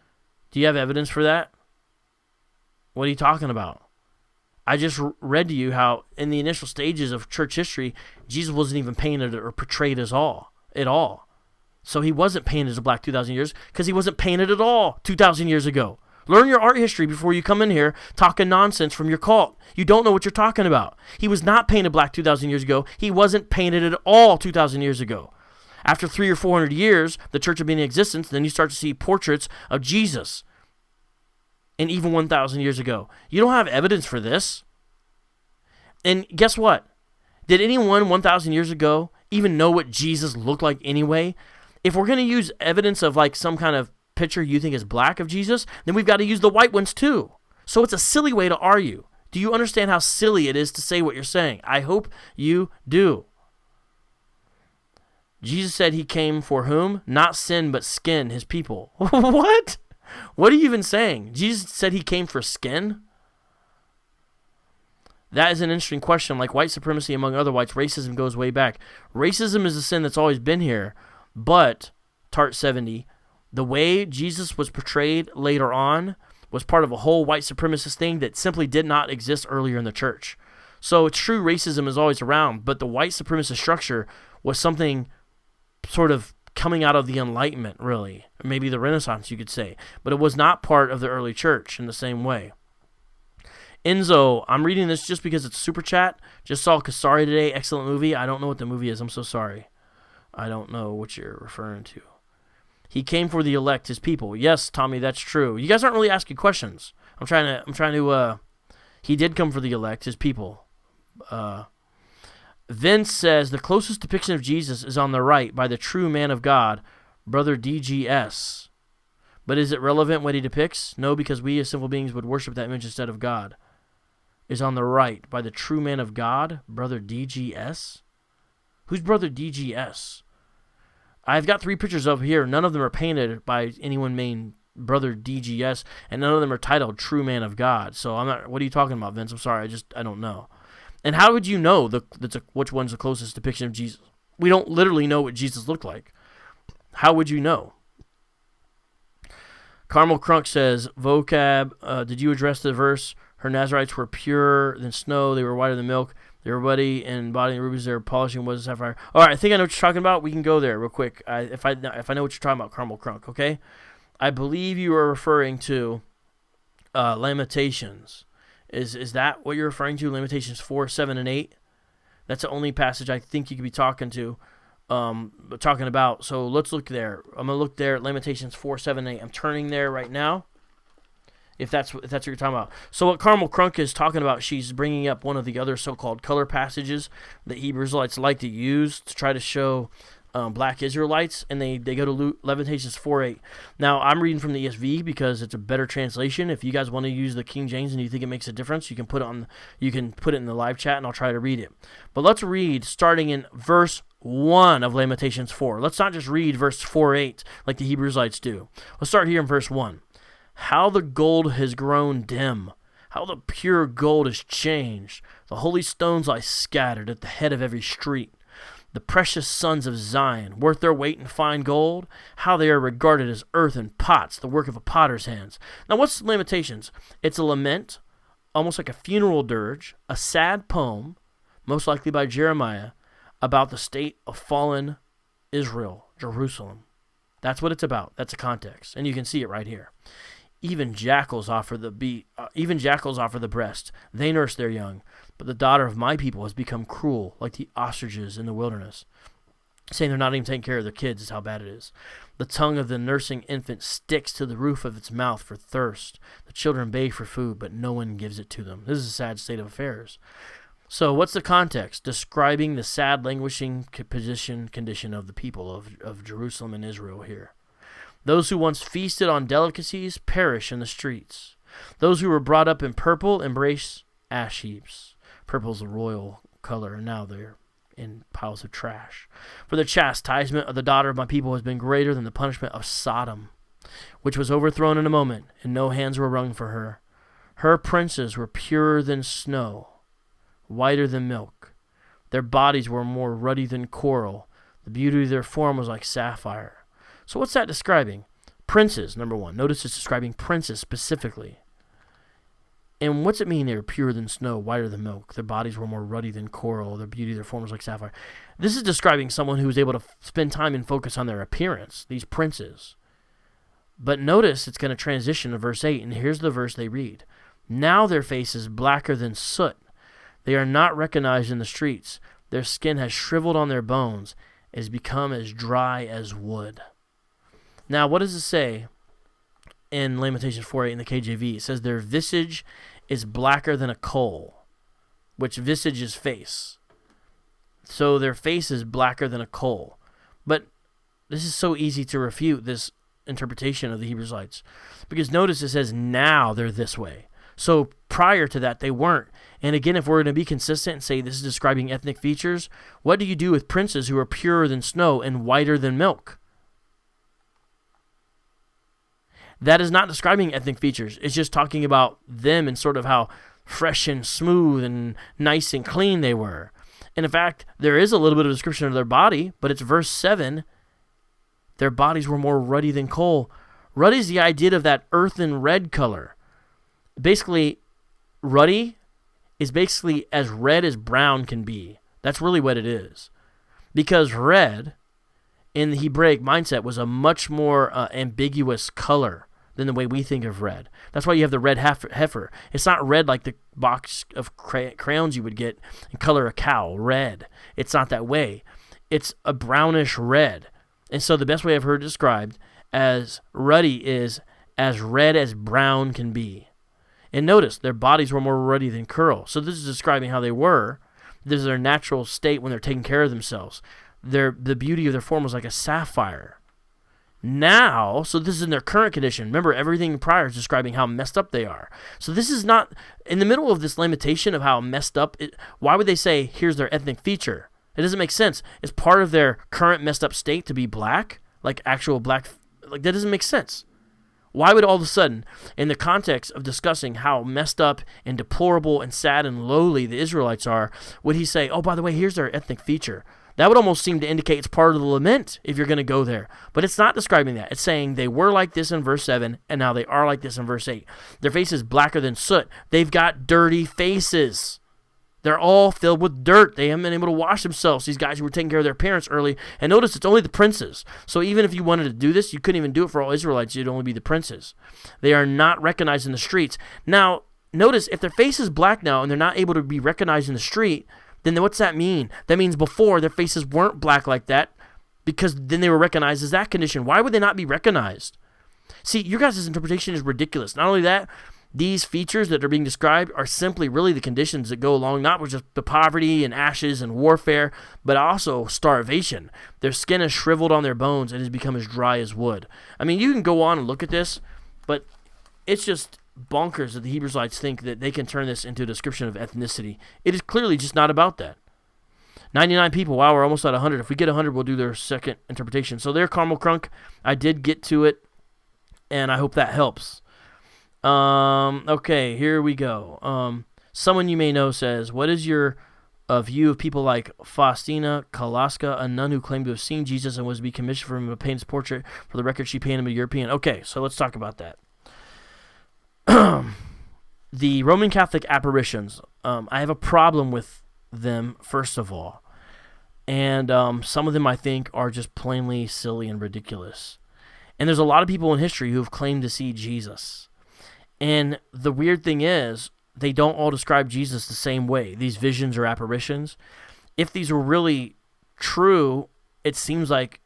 Do you have evidence for that? What are you talking about? I just read to you how in the initial stages of church history, Jesus wasn't even painted or portrayed at all. So he wasn't painted as black 2,000 years because he wasn't painted at all 2,000 years ago. Learn your art history before you come in here talking nonsense from your cult. You don't know what you're talking about. He was not painted black 2,000 years ago. He wasn't painted at all 2,000 years ago. After 300 or 400 years, the church will be in existence, then you start to see portraits of Jesus. And even 1,000 years ago. You don't have evidence for this. And guess what? Did anyone 1,000 years ago even know what Jesus looked like anyway? If we're going to use evidence of like some kind of picture you think is black of Jesus, then we've got to use the white ones too. So it's a silly way to argue. Do you understand how silly it is to say what you're saying? I hope you do. Jesus said he came for whom? Not sin, but skin, his people. What? What are you even saying? Jesus said he came for skin? That is an interesting question. Like white supremacy among other whites, racism goes way back. Racism is a sin that's always been here, but, Tart 70, the way Jesus was portrayed later on was part of a whole white supremacist thing that simply did not exist earlier in the church. So true racism is always around, but the white supremacist structure was something sort of coming out of the Enlightenment, really. Or maybe the Renaissance, you could say. But it was not part of the early church in the same way. Enzo, I'm reading this just because it's super chat. Just saw Kasari today. Excellent movie. I don't know what the movie is. I'm so sorry. I don't know what you're referring to. He came for the elect, his people. Yes, Tommy, that's true. You guys aren't really asking questions. I'm trying to, he did come for the elect, his people. Vince says, the closest depiction of Jesus is on the right by the true man of God, Brother DGS. But is it relevant what he depicts? No, because we as sinful beings would worship that image instead of God. Is on the right by the true man of God, Brother DGS? Who's Brother DGS? I've got 3 pictures over here. None of them are painted by anyone named Brother DGS, and none of them are titled True Man of God. So I'm not. What are you talking about, Vince? I'm sorry. I don't know. And how would you know which one's the closest depiction of Jesus? We don't literally know what Jesus looked like. How would you know? Carmel Crunk says, Vocab, did you address the verse? Her Nazarites were purer than snow. They were whiter than milk. They were ruddy and body and rubies. They were polishing was sapphire. All right, I think I know what you're talking about. We can go there real quick. If I know what you're talking about, Carmel Crunk, okay? I believe you are referring to Lamentations. Is that what you're referring to? Lamentations 4, 7, and 8? That's the only passage I think you could be talking about. So let's look there. I'm going to look there at Lamentations 4, 7, and 8. I'm turning there right now. If that's what you're talking about. So what Carmel Crunk is talking about, she's bringing up one of the other so-called color passages that Hebrew Israelites like to use to try to show black Israelites, and they go to Lamentations 4:8. Now, I'm reading from the ESV because it's a better translation. If you guys want to use the King James and you think it makes a difference, you can put it in the live chat, and I'll try to read it. But let's read starting in verse 1 of Lamentations 4. Let's not just read verse 4:8 like the Hebrew Israelites do. Let's start here in verse 1. How the gold has grown dim, how the pure gold is changed. The holy stones lie scattered at the head of every street. The precious sons of Zion, worth their weight in fine gold, how they are regarded as earthen pots, the work of a potter's hands. Now, what's Lamentations? It's a lament, almost like a funeral dirge, a sad poem, most likely by Jeremiah, about the state of fallen Israel, Jerusalem. That's what it's about. That's the context, and you can see it right here. Even jackals offer the breast. They nurse their young. But the daughter of my people has become cruel, like the ostriches in the wilderness. Saying they're not even taking care of their kids is how bad it is. The tongue of the nursing infant sticks to the roof of its mouth for thirst. The children beg for food, but no one gives it to them. This is a sad state of affairs. So what's the context? Describing the sad, languishing condition of the people of Jerusalem and Israel here. Those who once feasted on delicacies perish in the streets. Those who were brought up in purple embrace ash heaps. Purple's a royal color, and now they're in piles of trash. For the chastisement of the daughter of my people has been greater than the punishment of Sodom, which was overthrown in a moment, and no hands were wrung for her. Her princes were purer than snow, whiter than milk. Their bodies were more ruddy than coral. The beauty of their form was like sapphire. So what's that describing? Princes, number one. Notice it's describing princes specifically. And what's it mean they were purer than snow, whiter than milk? Their bodies were more ruddy than coral. Their beauty, their form was like sapphire. This is describing someone who was able to spend time and focus on their appearance, these princes. But notice it's going to transition to verse 8, and here's the verse they read. Now their face is blacker than soot. They are not recognized in the streets. Their skin has shriveled on their bones. It has become as dry as wood. Now, what does it say in Lamentations 4:8 in the KJV? It says their visage is blacker than a coal, which visage is face. So their face is blacker than a coal. But this is so easy to refute this interpretation of the Hebrew Israelites. Because notice it says now they're this way. So prior to that, they weren't. And again, if we're going to be consistent and say this is describing ethnic features, what do you do with princes who are purer than snow and whiter than milk? That is not describing ethnic features. It's just talking about them and sort of how fresh and smooth and nice and clean they were. And in fact, there is a little bit of description of their body, but it's verse 7. Their bodies were more ruddy than coal. Ruddy is the idea of that earthen red color. basically, ruddy is basically as red as brown can be. That's really what it is. Because red, in the Hebraic mindset, was a much more ambiguous color than the way we think of red. That's why you have the red heifer. It's not red like the box of crayons you would get and color a cow red. It's not that way. It's a brownish red. And so the best way I've heard described as ruddy is as red as brown can be. And notice, their bodies were more ruddy than curl. So this is describing how they were. This is their natural state when they're taking care of themselves. The beauty of their form was like a sapphire. Now, so this is in their current condition. Remember, everything prior is describing how messed up they are. So this is not, in the middle of this lamentation of how messed up, why would they say, here's their ethnic feature? It doesn't make sense. It's part of their current messed up state to be black, like actual black, like that doesn't make sense. Why would all of a sudden, in the context of discussing how messed up and deplorable and sad and lowly the Israelites are, would he say, oh, by the way, here's their ethnic feature? That would almost seem to indicate it's part of the lament if you're going to go there. But it's not describing that. It's saying they were like this in verse 7, and now they are like this in verse 8. Their face is blacker than soot. They've got dirty faces. They're all filled with dirt. They haven't been able to wash themselves, these guys who were taking care of their parents early. And notice it's only the princes. So even if you wanted to do this, you couldn't even do it for all Israelites. It'd only be the princes. They are not recognized in the streets. Now, notice if their face is black now and they're not able to be recognized in the street, then what's that mean? That means before their faces weren't black like that because then they were recognized as that condition. Why would they not be recognized? See, your guys' interpretation is ridiculous. Not only that, these features that are being described are simply really the conditions that go along, not with just the poverty and ashes and warfare, but also starvation. Their skin is shriveled on their bones and has become as dry as wood. I mean, you can go on and look at this, but it's just bonkers that the Hebrewites think that they can turn this into a description of ethnicity. It is clearly just not about that. 99 people. Wow, we're almost at 100. If we get 100, we'll do their second interpretation. So there, Carmel Crunk. I did get to it, and I hope that helps. Okay, here we go. Someone you may know says, what is your view of people like Faustina Kalaska, a nun who claimed to have seen Jesus and was to be commissioned for him to paint his portrait? For the record, she painted him a European. Okay, so let's talk about that. The Roman Catholic apparitions, I have a problem with them, first of all. And some of them, I think, are just plainly silly and ridiculous. And there's a lot of people in history who have claimed to see Jesus. And the weird thing is, they don't all describe Jesus the same way, these visions or apparitions. If these were really true, it seems like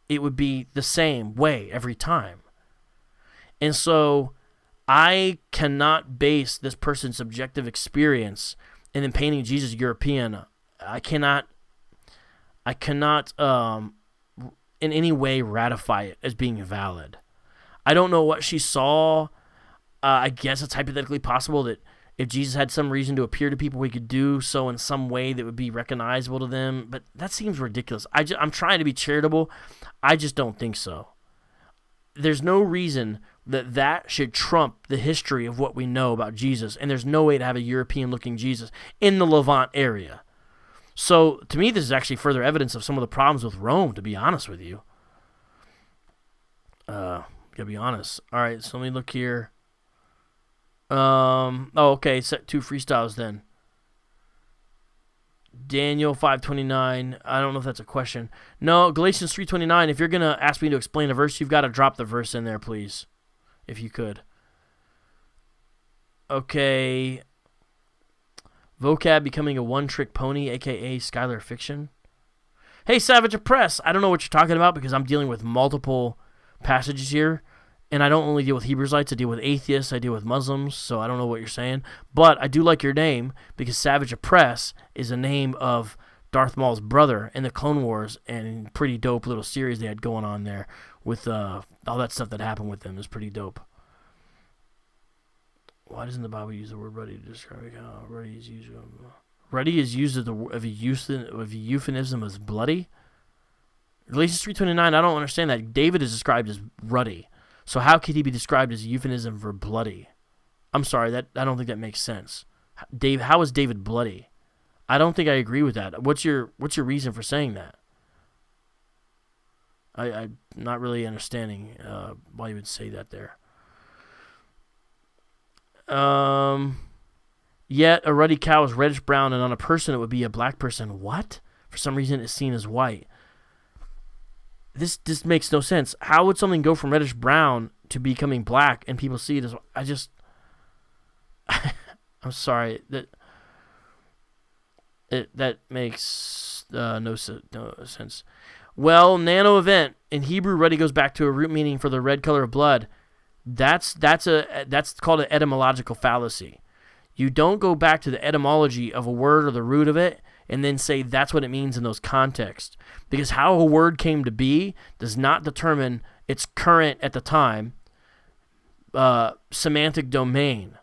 it would be the same way every time. And so I cannot base this person's subjective experience and then painting Jesus European. I cannot in any way ratify it as being valid. I don't know what she saw. I guess it's hypothetically possible that if Jesus had some reason to appear to people, he could do so in some way that would be recognizable to them. But that seems ridiculous. I'm trying to be charitable. I just don't think so. There's no reason that should trump the history of what we know about Jesus. And there's no way to have a European-looking Jesus in the Levant area. So, to me, this is actually further evidence of some of the problems with Rome, to be honest with you. Gotta be honest. All right, so let me look here. Okay, set 2 freestyles then. Daniel 5:29. I don't know if that's a question. No, Galatians 3:29. If you're going to ask me to explain a verse, you've got to drop the verse in there, please. If you could. Okay. Vocab becoming a one-trick pony, a.k.a. Skylar Fiction. Hey, Savage Press. I don't know what you're talking about because I'm dealing with multiple passages here. And I don't only deal with Hebrewites, I deal with atheists, I deal with Muslims, so I don't know what you're saying. But I do like your name, because Savage Press is a name of Darth Maul's brother in the Clone Wars, and pretty dope little series they had going on there with all that stuff that happened with them. It was pretty dope. Why doesn't the Bible use the word ruddy to describe how ruddy is used? Ruddy is used of a euphemism as bloody? Galatians 3:29, I don't understand that. David is described as ruddy. So how could he be described as a euphemism for bloody? I'm sorry, I don't think that makes sense. How is David bloody? I don't think I agree with that. What's your reason for saying that? I'm not really understanding why you would say that there. Yet a ruddy cow is reddish brown, and on a person it would be a black person. What? For some reason it's seen as white. This makes no sense. How would something go from reddish brown to becoming black and people see it as... I'm sorry. That makes no sense. Well, nano event. In Hebrew, ruddy goes back to a root meaning for the red color of blood. That's called an etymological fallacy. You don't go back to the etymology of a word or the root of it and then say that's what it means in those contexts. Because how a word came to be does not determine its current at the time semantic domain.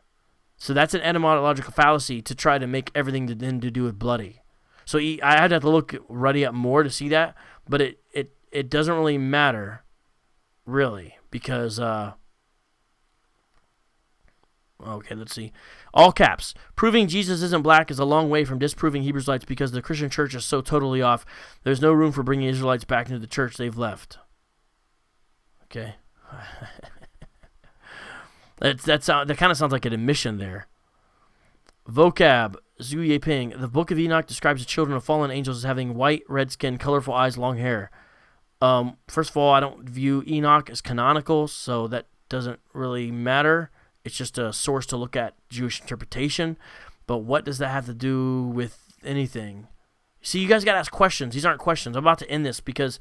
So that's an etymological fallacy to try to make everything to do with bloody. So I had to look ruddy up more to see that, but it doesn't really matter, really, because... Okay, let's see. All caps. Proving Jesus isn't black is a long way from disproving Hebrew Israelites because the Christian church is so totally off. There's no room for bringing Israelites back into the church they've left. Okay. That kind of sounds like an admission there. Vocab. Zhu Yeping. The Book of Enoch describes the children of fallen angels as having white, red skin, colorful eyes, long hair. First of all, I don't view Enoch as canonical, so that doesn't really matter. It's just a source to look at Jewish interpretation. But what does that have to do with anything? See, you guys got to ask questions. These aren't questions. I'm about to end this because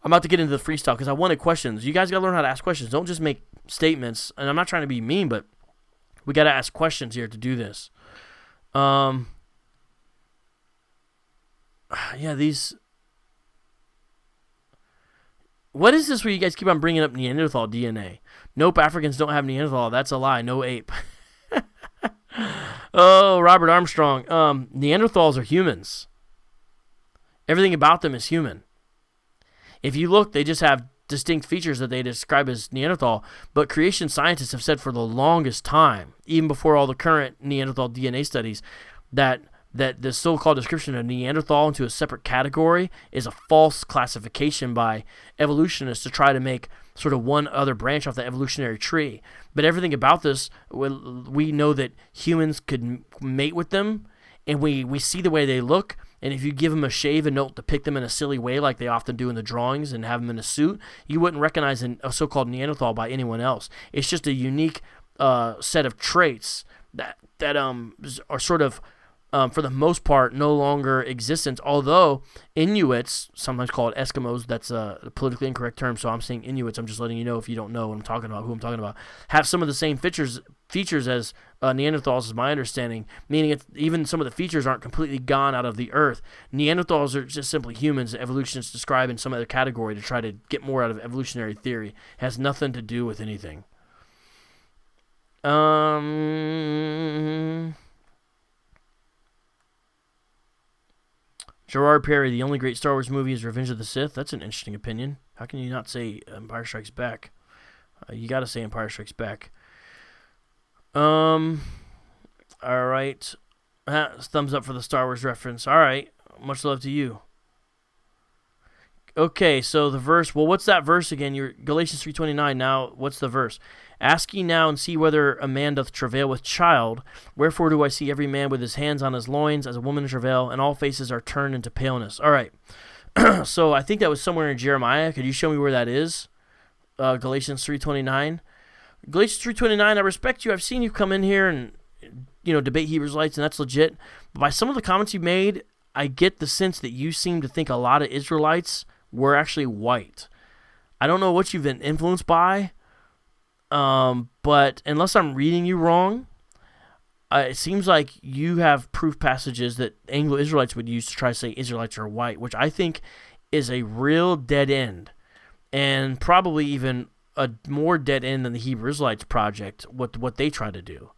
I'm about to get into the freestyle because I wanted questions. You guys got to learn how to ask questions. Don't just make statements. And I'm not trying to be mean, but we got to ask questions here to do this. These... What is this where you guys keep on bringing up Neanderthal DNA? Nope, Africans don't have Neanderthal. That's a lie. No ape. Oh, Robert Armstrong. Neanderthals are humans. Everything about them is human. If you look, they just have distinct features that they describe as Neanderthal. But creation scientists have said for the longest time, even before all the current Neanderthal DNA studies, that the so-called description of Neanderthal into a separate category is a false classification by evolutionists to try to make sort of one other branch off the evolutionary tree. But everything about this, we know that humans could mate with them, and we see the way they look, and if you give them a shave and don't depict them in a silly way like they often do in the drawings and have them in a suit, you wouldn't recognize a so-called Neanderthal by anyone else. It's just a unique set of traits that are sort of for the most part, no longer existence, although Inuits, sometimes called Eskimos, that's a politically incorrect term, so I'm saying Inuits, I'm just letting you know if you don't know what I'm talking about, who I'm talking about, have some of the same features as Neanderthals, is my understanding, meaning even some of the features aren't completely gone out of the earth. Neanderthals are just simply humans that evolutionists describe in some other category to try to get more out of evolutionary theory. It has nothing to do with anything. Gerard Perry, the only great Star Wars movie is Revenge of the Sith. That's an interesting opinion. How can you not say Empire Strikes Back? You got to say Empire Strikes Back. All right. Thumbs up for the Star Wars reference. All right. Much love to you. Okay, so the verse. Well, what's that verse again? Galatians 3:29. Now, what's the verse? Ask ye now and see whether a man doth travail with child. Wherefore do I see every man with his hands on his loins as a woman in travail, and all faces are turned into paleness. All right. So I think that was somewhere in Jeremiah. Could you show me where that is? Galatians 3:29. Galatians 3:29. I respect you. I've seen you come in here and debate Hebrew Israelites, and that's legit. But by some of the comments you made, I get the sense that you seem to think a lot of Israelites were actually white. I don't know what you've been influenced by. But unless I'm reading you wrong, it seems like you have proof passages that Anglo-Israelites would use to try to say Israelites are white, which I think is a real dead end, and probably even a more dead end than the Hebrew Israelites project, what they try to do.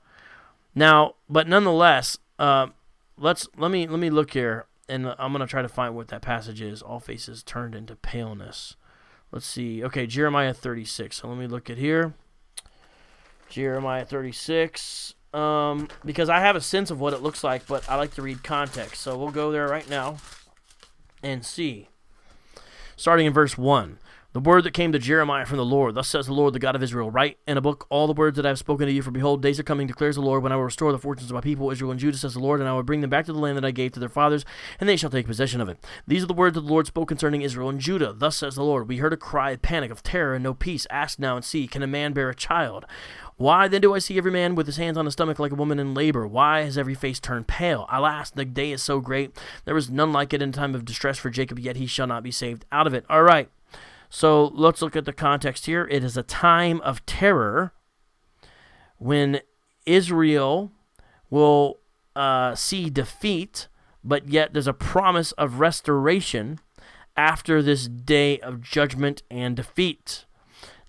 Now, but nonetheless, let me look here, and I'm going to try to find what that passage is. All faces turned into paleness. Let's see. Okay, Jeremiah 36. So let me look at here. Jeremiah 36, because I have a sense of what it looks like, but I like to read context. So we'll go there right now and see. Starting in verse 1. The word that came to Jeremiah from the Lord, thus says the Lord, the God of Israel, write in a book all the words that I have spoken to you, for behold, days are coming, declares the Lord, when I will restore the fortunes of my people, Israel and Judah, says the Lord, and I will bring them back to the land that I gave to their fathers, and they shall take possession of it. These are the words that the Lord spoke concerning Israel and Judah. Thus says the Lord, we heard a cry of panic, of terror, and no peace. Ask now and see, can a man bear a child? Why then do I see every man with his hands on his stomach like a woman in labor? Why has every face turned pale? Alas, the day is so great, there was none like it in time of distress for Jacob, yet he shall not be saved out of it. All right. So let's look at the context here. It is a time of terror when Israel will see defeat, but yet there's a promise of restoration after this day of judgment and defeat.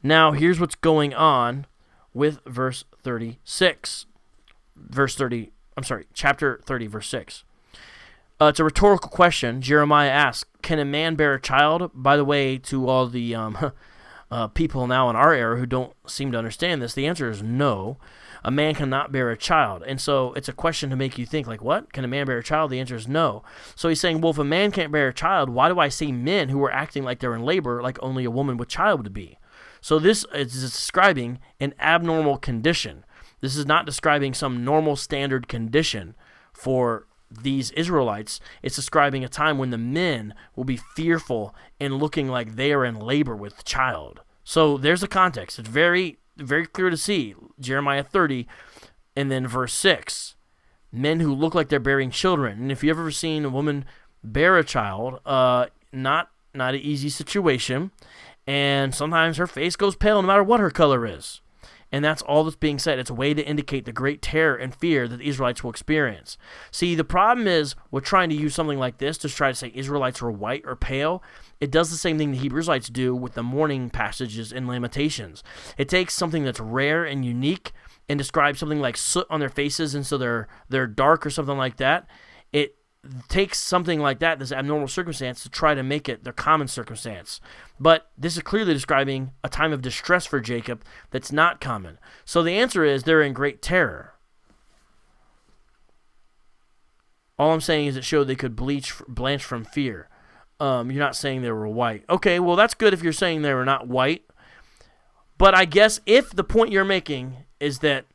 Now, here's what's going on with verse 36. Chapter 30, verse 6. It's a rhetorical question. Jeremiah asks, can a man bear a child? By the way, to all the people now in our era who don't seem to understand this, the answer is no. A man cannot bear a child. And so it's a question to make you think, like, what? Can a man bear a child? The answer is no. So he's saying, well, if a man can't bear a child, why do I see men who are acting like they're in labor like only a woman with child would be? So this is describing an abnormal condition. This is not describing some normal standard condition for these Israelites. It's describing a time when the men will be fearful and looking like they are in labor with child. So there's the context. It's very, very clear to see. Jeremiah 30 and then verse 6. Men who look like they're bearing children. And if you've ever seen a woman bear a child, not an easy situation. And sometimes her face goes pale no matter what her color is. And that's all that's being said. It's a way to indicate the great terror and fear that the Israelites will experience. See, the problem is we're trying to use something like this to try to say Israelites are white or pale. It does the same thing the Hebrew Israelites do with the mourning passages in Lamentations. It takes something that's rare and unique and describes something like soot on their faces, and so they're dark or something like that. It takes something like that, this abnormal circumstance, to try to make it their common circumstance. But this is clearly describing a time of distress for Jacob that's not common. So the answer is they're in great terror. All I'm saying is it showed they could blanch from fear. You're not saying they were white. Okay, well, that's good if you're saying they were not white. But I guess if the point you're making is that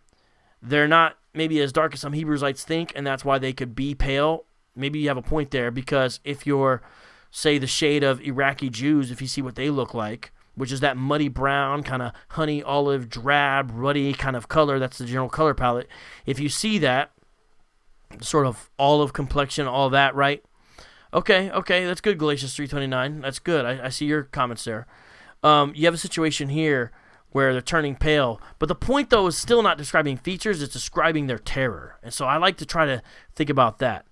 they're not maybe as dark as some Hebrewites think, and that's why they could be pale, maybe you have a point there, because if you're, say, the shade of Iraqi Jews, if you see what they look like, which is that muddy brown, kind of honey, olive, drab, ruddy kind of color, that's the general color palette. If you see that, sort of olive complexion, all that, right? Okay, that's good, Galatians 3:29. That's good. I see your comments there. You have a situation here where they're turning pale. But the point, though, is still not describing features. It's describing their terror. And so I like to try to think about that.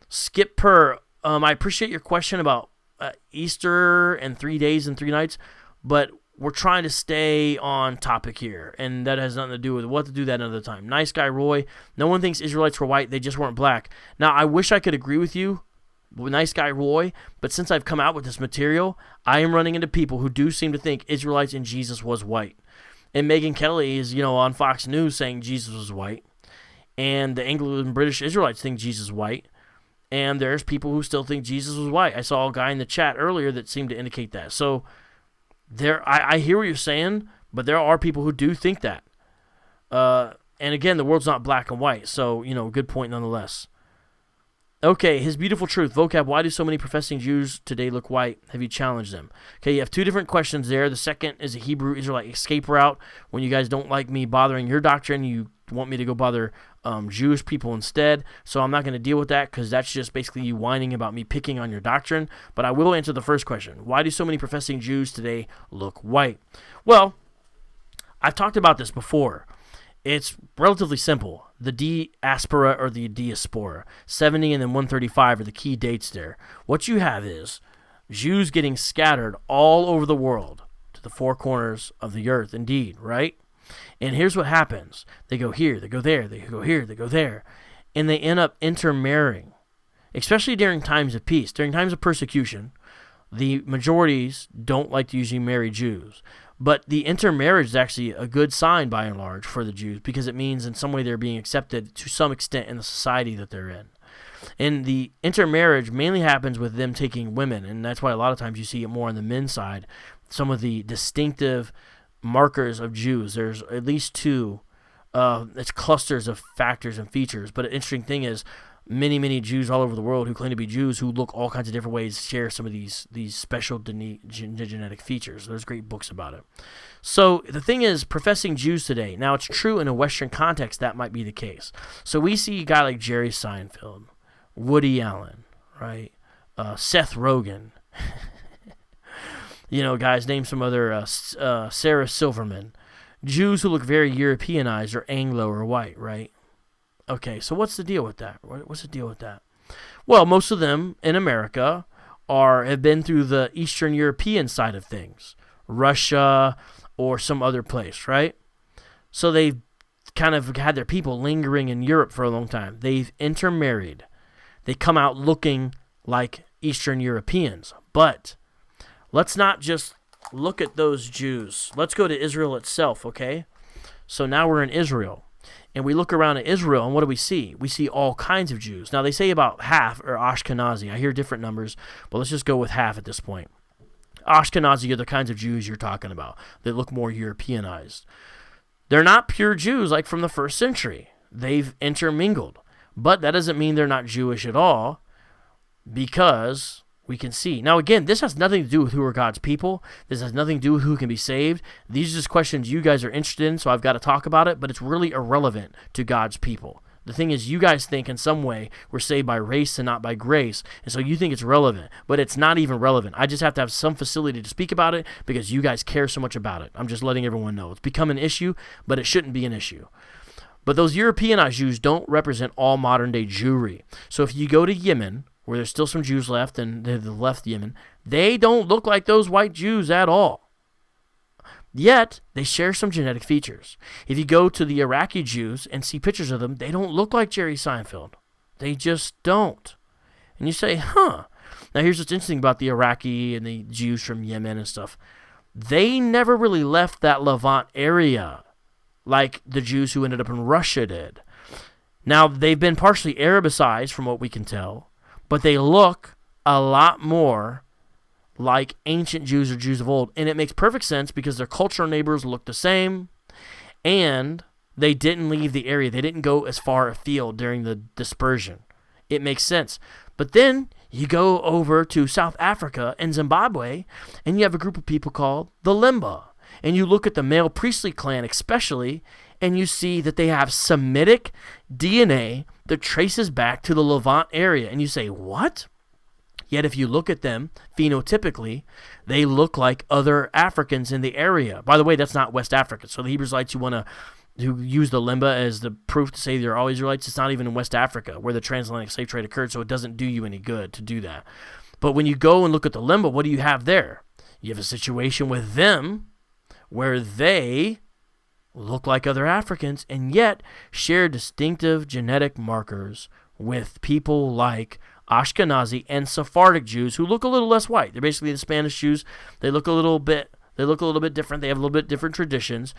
Skip Per, I appreciate your question about Easter and 3 days and 3 nights, but we're trying to stay on topic here, and that has nothing to do with it. We'll have to do that another time. Nice guy, Roy. No one thinks Israelites were white. They just weren't black. Now, I wish I could agree with you, nice guy, Roy, but since I've come out with this material, I am running into people who do seem to think Israelites and Jesus was white. And Megyn Kelly is, on Fox News saying Jesus was white, and the Anglo and British Israelites think Jesus is white. And there's people who still think Jesus was white. I saw a guy in the chat earlier that seemed to indicate that. So I hear what you're saying, but there are people who do think that. And again, the world's not black and white. So, good point nonetheless. Okay, his beautiful truth. Vocab, why do so many professing Jews today look white? Have you challenged them? Okay, you have 2 different questions there. The second is a Hebrew Israelite escape route. When you guys don't like me bothering your doctrine, you want me to go bother Jewish people instead. So I'm not going to deal with that because that's just basically you whining about me picking on your doctrine. But I will answer the first question. Why do so many professing Jews today look white? Well, I've talked about this before. It's relatively simple. The diaspora or the diaspora. 70 and then 135 are the key dates there. What you have is Jews getting scattered all over the world to the 4 corners of the earth, indeed, right? And here's what happens. They go here, they go there, they go here, they go there. And they end up intermarrying, especially during times of peace. During times of persecution, the majorities don't like to usually marry Jews. But the intermarriage is actually a good sign, by and large, for the Jews, because it means in some way they're being accepted to some extent in the society that they're in. And the intermarriage mainly happens with them taking women, and that's why a lot of times you see it more on the men's side some of the distinctive markers of Jews. There's at least two. It's clusters of factors and features. But an interesting thing is many Jews all over the world who claim to be Jews who look all kinds of different ways share some of these special genetic features. There's great books about it. So the thing is, professing Jews today, now it's true in a Western context that might be the case. So we see a guy like Jerry Seinfeld, Woody Allen, right? Seth Rogen. Guys, name some other, Sarah Silverman. Jews who look very Europeanized or Anglo or white, right? Okay, so what's the deal with that? What's the deal with that? Well, most of them in America have been through the Eastern European side of things, Russia or some other place, right? So they've kind of had their people lingering in Europe for a long time. They've intermarried. They come out looking like Eastern Europeans. But let's not just look at those Jews. Let's go to Israel itself, okay? So now we're in Israel. And we look around at Israel, and what do we see? We see all kinds of Jews. Now, they say about half are Ashkenazi. I hear different numbers, but let's just go with half at this point. Ashkenazi are the kinds of Jews you're talking about. They look more Europeanized. They're not pure Jews like from the first century. They've intermingled. But that doesn't mean they're not Jewish at all, because we can see. Now, again, this has nothing to do with who are God's people. This has nothing to do with who can be saved. These are just questions you guys are interested in, so I've got to talk about it, but it's really irrelevant to God's people. The thing is, you guys think in some way we're saved by race and not by grace, and so you think it's relevant, but it's not even relevant. I just have to have some facility to speak about it because you guys care so much about it. I'm just letting everyone know. It's become an issue, but it shouldn't be an issue. But those Europeanized Jews don't represent all modern-day Jewry. So if you go to Yemen, where there's still some Jews left, and they've left Yemen, they don't look like those white Jews at all. Yet, they share some genetic features. If you go to the Iraqi Jews and see pictures of them, they don't look like Jerry Seinfeld. They just don't. And you say, huh. Now, here's what's interesting about the Iraqi and the Jews from Yemen and stuff. They never really left that Levant area like the Jews who ended up in Russia did. Now, they've been partially Arabicized from what we can tell, but they look a lot more like ancient Jews or Jews of old. And it makes perfect sense because their cultural neighbors look the same, and they didn't leave the area. They didn't go as far afield during the dispersion. It makes sense. But then you go over to South Africa and Zimbabwe, and you have a group of people called the Limba. And you look at the male priestly clan especially, and you see that they have Semitic DNA that traces back to the Levant area. And you say, what? Yet if you look at them phenotypically, they look like other Africans in the area. By the way, that's not West Africa. So the Hebrewites who use the Limba as the proof to say they're all Israelites, it's not even in West Africa where the transatlantic slave trade occurred, so it doesn't do you any good to do that. But when you go and look at the Limba, what do you have there? You have a situation with them where they look like other Africans and yet share distinctive genetic markers with people like Ashkenazi and Sephardic Jews who look a little less white. They're basically the Spanish Jews. They look a little bit different. They have a little bit different traditions.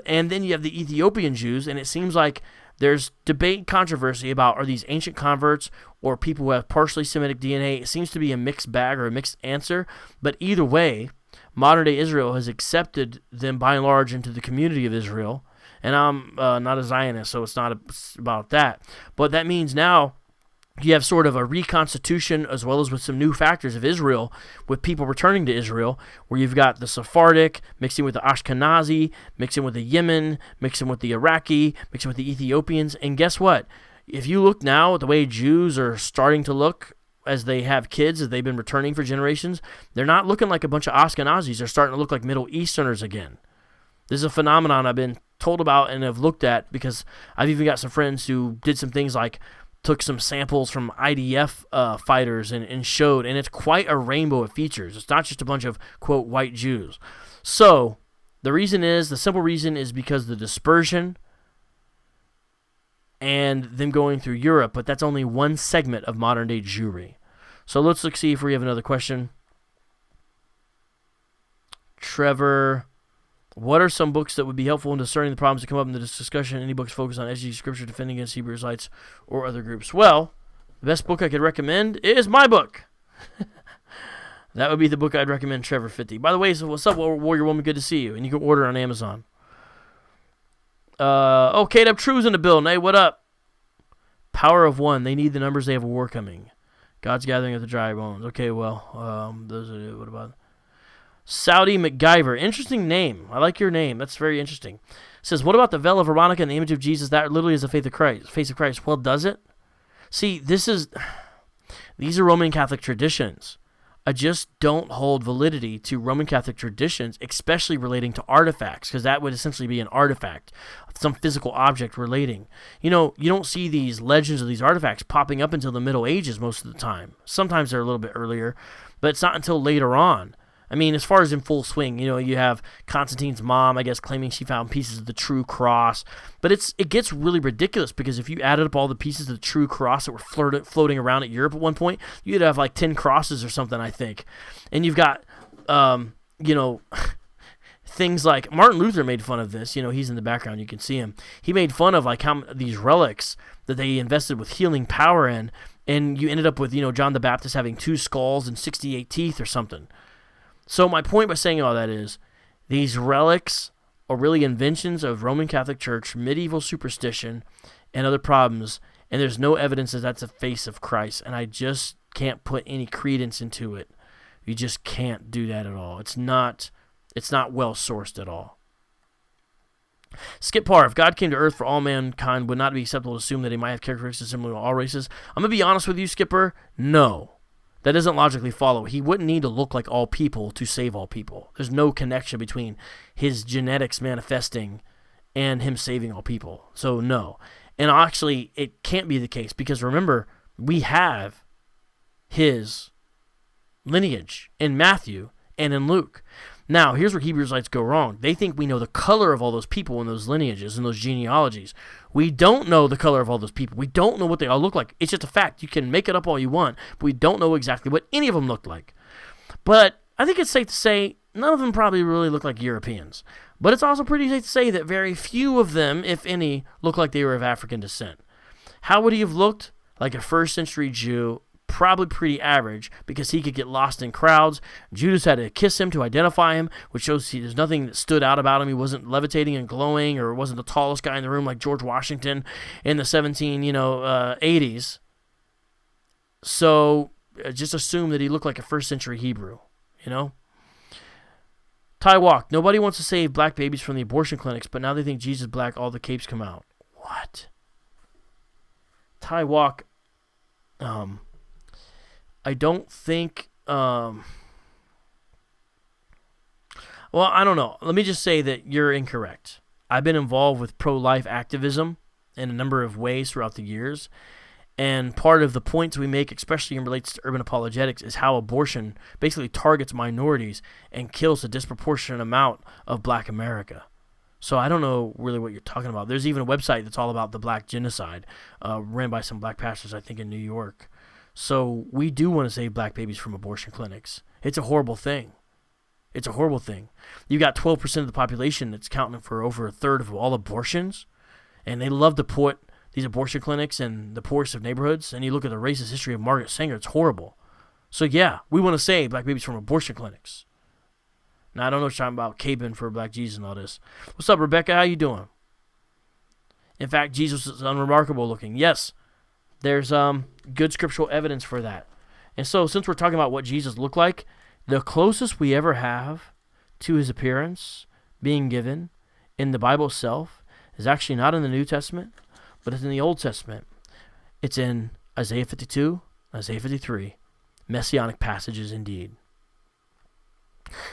And then you have the Ethiopian Jews, and it seems like there's debate and controversy about are these ancient converts or people who have partially Semitic DNA. It seems to be a mixed bag or a mixed answer. But either way, modern-day Israel has accepted them by and large into the community of Israel. And I'm not a Zionist, so it's not about that. But that means now you have sort of a reconstitution as well as with some new factors of Israel with people returning to Israel, where you've got the Sephardic mixing with the Ashkenazi, mixing with the Yemen, mixing with the Iraqi, mixing with the Ethiopians. And guess what? If you look now at the way Jews are starting to look as they have kids, as they've been returning for generations, they're not looking like a bunch of Ashkenazis. They're starting to look like Middle Easterners again. This is a phenomenon I've been told about and have looked at because I've even got some friends who did some things like took some samples from IDF fighters and showed, and it's quite a rainbow of features. It's not just a bunch of, quote, white Jews. So the simple reason is because of the dispersion and them going through Europe, but that's only one segment of modern-day Jewry. So let's see if we have another question. Trevor, what are some books that would be helpful in discerning the problems that come up in this discussion? Any books focused on exegesis scripture, defending against Hebrew Israelites, or other groups? Well, the best book I could recommend is my book. That would be the book I'd recommend Trevor 50. By the way, so what's up, Warrior Woman? Good to see you. And you can order on Amazon. K-Dub True's in the building. Hey, what up? Power of One. They need the numbers. They have a war coming. God's gathering of the dry bones. Okay, well, those are, what about Saudi MacGyver? Interesting name. I like your name. That's very interesting. It says, what about the veil of Veronica and the image of Jesus? That literally is the face of Christ. Well, does it? See, these are Roman Catholic traditions. I just don't hold validity to Roman Catholic traditions, especially relating to artifacts, because that would essentially be an artifact, some physical object relating. You know, you don't see these legends of these artifacts popping up until the Middle Ages most of the time. Sometimes they're a little bit earlier, but it's not until later on. I mean, as far as in full swing, you know, you have Constantine's mom, I guess, claiming she found pieces of the true cross. But it gets really ridiculous because if you added up all the pieces of the true cross that were floating around at Europe at one point, you'd have like 10 crosses or something, I think. And you've got, you know, things like Martin Luther made fun of this. You know, he's in the background. You can see him. He made fun of like how these relics that they invested with healing power in. And you ended up with, you know, John the Baptist having 2 skulls and 68 teeth or something. So my point by saying all that is these relics are really inventions of Roman Catholic Church, medieval superstition, and other problems, and there's no evidence that that's the face of Christ, and I just can't put any credence into it. You just can't do that at all. It's not well-sourced at all. Skip Parr, if God came to earth for all mankind, would not be acceptable to assume that he might have characteristics similar to all races? I'm going to be honest with you, Skipper, no. That doesn't logically follow. He wouldn't need to look like all people to save all people. There's no connection between his genetics manifesting and him saving all people. So no. And actually, it can't be the case because remember, we have his lineage in Matthew and in Luke. Now, here's where Hebrewites go wrong. They think we know the color of all those people in those lineages and those genealogies. We don't know the color of all those people. We don't know what they all look like. It's just a fact. You can make it up all you want, but we don't know exactly what any of them looked like. But I think it's safe to say none of them probably really look like Europeans. But it's also pretty safe to say that very few of them, if any, look like they were of African descent. How would he have looked? Like a first century Jew, probably pretty average because he could get lost in crowds. Judas had to kiss him to identify him, which shows there's nothing that stood out about him. He wasn't levitating and glowing or wasn't the tallest guy in the room like George Washington in the 80s. So just assume that he looked like a first century Hebrew, you know? Ty Walk, nobody wants to save black babies from the abortion clinics, but now they think Jesus black, all the capes come out. What? Ty Walk, I don't think, well, I don't know. Let me just say that you're incorrect. I've been involved with pro-life activism in a number of ways throughout the years, and part of the points we make, especially in relates to urban apologetics, is how abortion basically targets minorities and kills a disproportionate amount of black America. So I don't know really what you're talking about. There's even a website that's all about the black genocide, ran by some black pastors, I think, in New York. So we do want to save black babies from abortion clinics. It's a horrible thing. It's a horrible thing. You got 12% of the population that's counting for over a third of all abortions, and they love to put these abortion clinics in the poorest of neighborhoods, and you look at the racist history of Margaret Sanger, it's horrible. So yeah, we want to save black babies from abortion clinics. Now, I don't know what you're talking about, cabin for black Jesus and all this. What's up, Rebecca? How you doing? In fact, Jesus is unremarkable looking. Yes, there's good scriptural evidence for that. And so, since we're talking about what Jesus looked like, the closest we ever have to his appearance being given in the Bible itself is actually not in the New Testament, but it's in the Old Testament. It's in Isaiah 52, Isaiah 53, messianic passages indeed.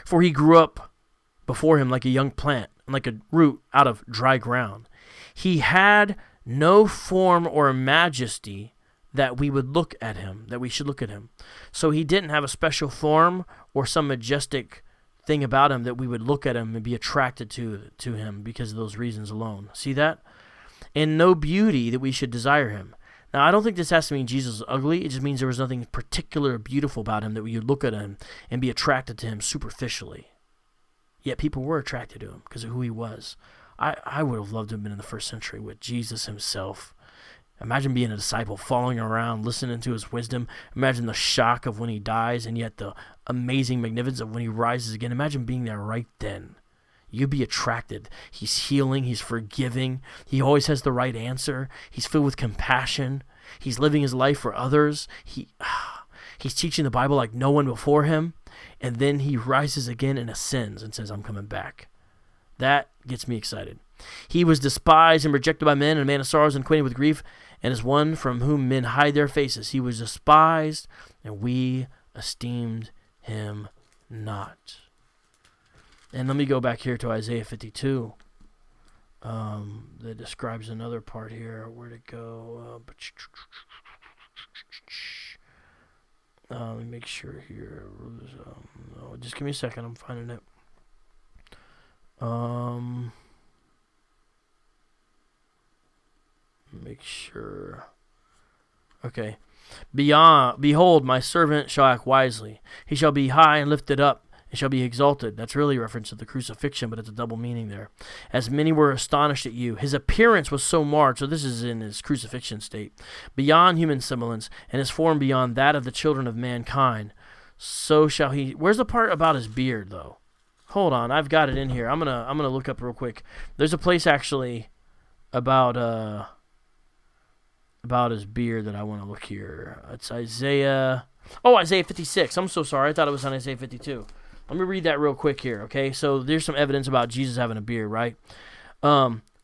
For he grew up before him like a young plant, and like a root out of dry ground. He had no form or majesty that we would look at him, that we should look at him. So he didn't have a special form or some majestic thing about him that we would look at him and be attracted to him because of those reasons alone. See that? And no beauty that we should desire him. Now, I don't think this has to mean Jesus is ugly. It just means there was nothing particular or beautiful about him that we would look at him and be attracted to him superficially. Yet people were attracted to him because of who he was. I would have loved to have been in the first century with Jesus himself. Imagine being a disciple, following around, listening to his wisdom. Imagine the shock of when he dies, and yet the amazing magnificence of when he rises again. Imagine being there right then. You'd be attracted. He's healing. He's forgiving. He always has the right answer. He's filled with compassion. He's living his life for others. He's teaching the Bible like no one before him. And then he rises again and ascends and says, I'm coming back. That gets me excited. He was despised and rejected by men, and a man of sorrows and acquainted with grief, and is one from whom men hide their faces. He was despised, and we esteemed him not. And let me go back here to Isaiah 52. That describes another part here. Where'd it go? Let me make sure here. Just give me a second. I'm finding it. Make sure. Okay. Behold, my servant shall act wisely. He shall be high and lifted up, and shall be exalted. That's really a reference to the crucifixion, but it's a double meaning there. As many were astonished at you. His appearance was so marked, so this is in his crucifixion state, beyond human semblance, and his form beyond that of the children of mankind. So shall he. Where's the part about his beard, though? Hold on, I've got it in here. I'm gonna look up real quick. There's a place actually about his beard that I want to look here. It's Isaiah 56. I'm so sorry. I thought it was on Isaiah 52. Let me read that real quick here, okay? So there's some evidence about Jesus having a beard, right?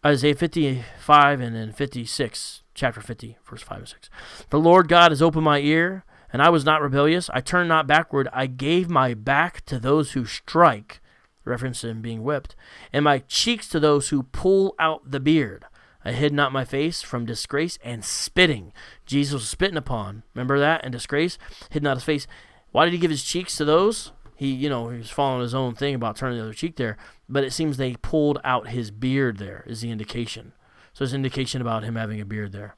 Isaiah 55 and then 56, chapter 50, verse 5 and 6. The Lord God has opened my ear, and I was not rebellious. I turned not backward. I gave my back to those who strike, reference to him being whipped, and my cheeks to those who pull out the beard. I hid not my face from disgrace and spitting. Jesus was spitting upon. Remember that? And disgrace. Hid not his face. Why did he give his cheeks to those? He was following his own thing about turning the other cheek there. But it seems they pulled out his beard there is the indication. So it's an indication about him having a beard there.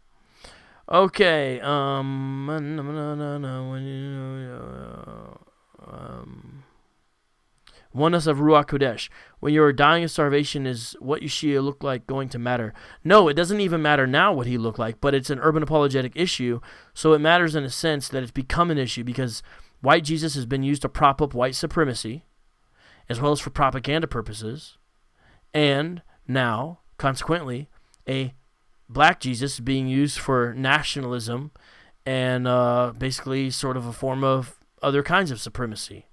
Okay. Oneness of Ruach Kodesh. When you are dying of starvation, is what you see look like going to matter? No, it doesn't even matter now what he looked like, but it's an urban apologetic issue, so it matters in a sense that it's become an issue because white Jesus has been used to prop up white supremacy, as well as for propaganda purposes, and now, consequently, a black Jesus being used for nationalism and basically sort of a form of other kinds of supremacy.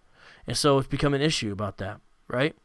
And so it's become an issue about that, right?